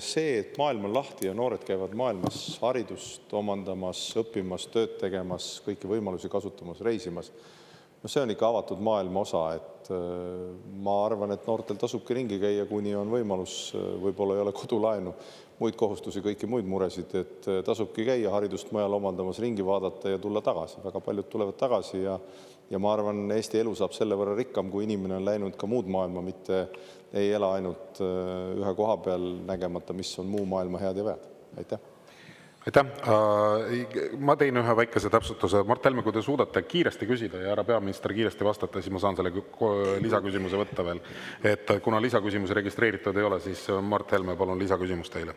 see, et maailm on lahti ja noored käivad maailmas haridust omandamas, õppimas, tööd tegemas, kõiki võimalusi kasutamas, reisimas. No see on ikka avatud maailma osa, et ma arvan, et noortel tasubki ringi käia, kuni on võimalus, võib-olla ei ole kodulaenu, muid kohustusi, kõiki muid muresid, et tasubki käia haridust mujal omandamas, ringi vaadata ja tulla tagasi. Väga paljud tulevad tagasi ja ma arvan, Eesti elu saab selle võrra rikkam, kui inimene on läinud ka muud maailma, mitte ei ela ainult ühe koha peal nägemata, mis on muu maailma head ja vead. Aitäh. Aitäh. Ma tein ühe väikese täpsustuse. Mart Helme, kui te suudate kiiresti küsida ja härra peaminister kiiresti vastata, siis ma saan selle lisaküsimuse võtta veel. Et kuna lisaküsimusi registreeritud ei ole, siis Mart Helme, palun lisaküsimus teile.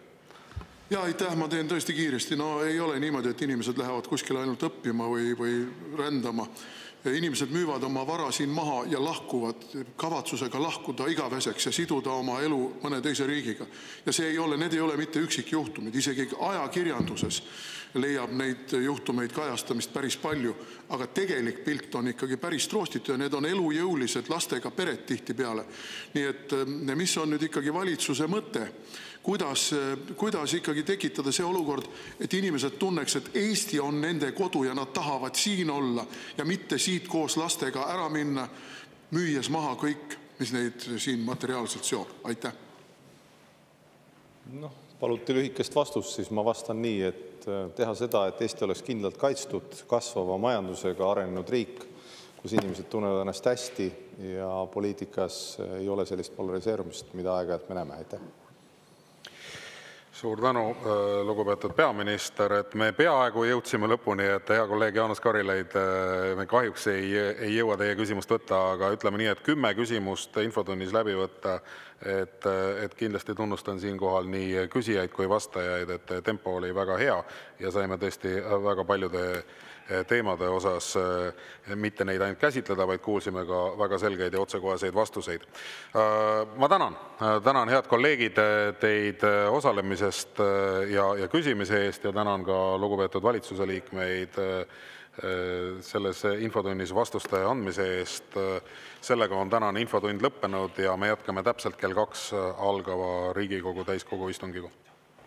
Ja aitäh, ma teen tõesti kiiresti. No ei ole niimoodi, et inimesed lähevad kuskile ainult õppima või rändama. Inimesed müüvad oma vara siin maha ja lahkuvad kavatsusega lahkuda igaveseks ja siduda oma elu mõne teise riigiga. Ja need ei ole mitte üksikjuhtumid, isegi ajakirjanduses leiab neid juhtumeid kajastamist päris palju, aga tegelik pilt on ikkagi päris troostitu ja need on elujõulised lastega pered tihtipeale. Nii et mis on nüüd ikkagi valitsuse mõte? Kuidas ikkagi tekitada see olukord, et inimesed tunneks, et Eesti on nende kodu ja nad tahavad siin olla ja mitte siit koos lastega ära minna, müües maha kõik, mis neid siin materiaalselt seob. Aitäh. Paluti lühikest vastust, siis ma vastan nii, et teha seda, et Eesti oleks kindlalt kaitstud, kasvava majandusega arenenud riik, kus inimesed tunnevad ennast hästi ja poliitikas ei ole sellist polariseerumist, mida aeg-ajalt me näeme. Aitäh. Suur tänu, lugupeetud peaminister, et me peaaegu jõudsime lõpuni, et hea kolleeg Jaanus Karilaid, me kahjuks ei jõua teie küsimust võtta, aga ütleme nii, et 10 küsimust infotunnis läbi võtta, et kindlasti tunnustan siinkohal nii küsijaid kui vastajaid, et tempo oli väga hea ja saime tõesti väga paljude teemade osas mitte neid ainult käsitleda, vaid kuulsime ka väga selgeid ja otsekoheseid vastuseid. Ma tänan head kolleegid teid osalemisest ja küsimise eest ja tänan ka lugupeetud valitsuse liikmeid selles infotunnis vastuste andmise eest. Sellega on tänane infotund lõppenud ja me jätkame täpselt kell 2 algava Riigikogu täiskogu istungiga.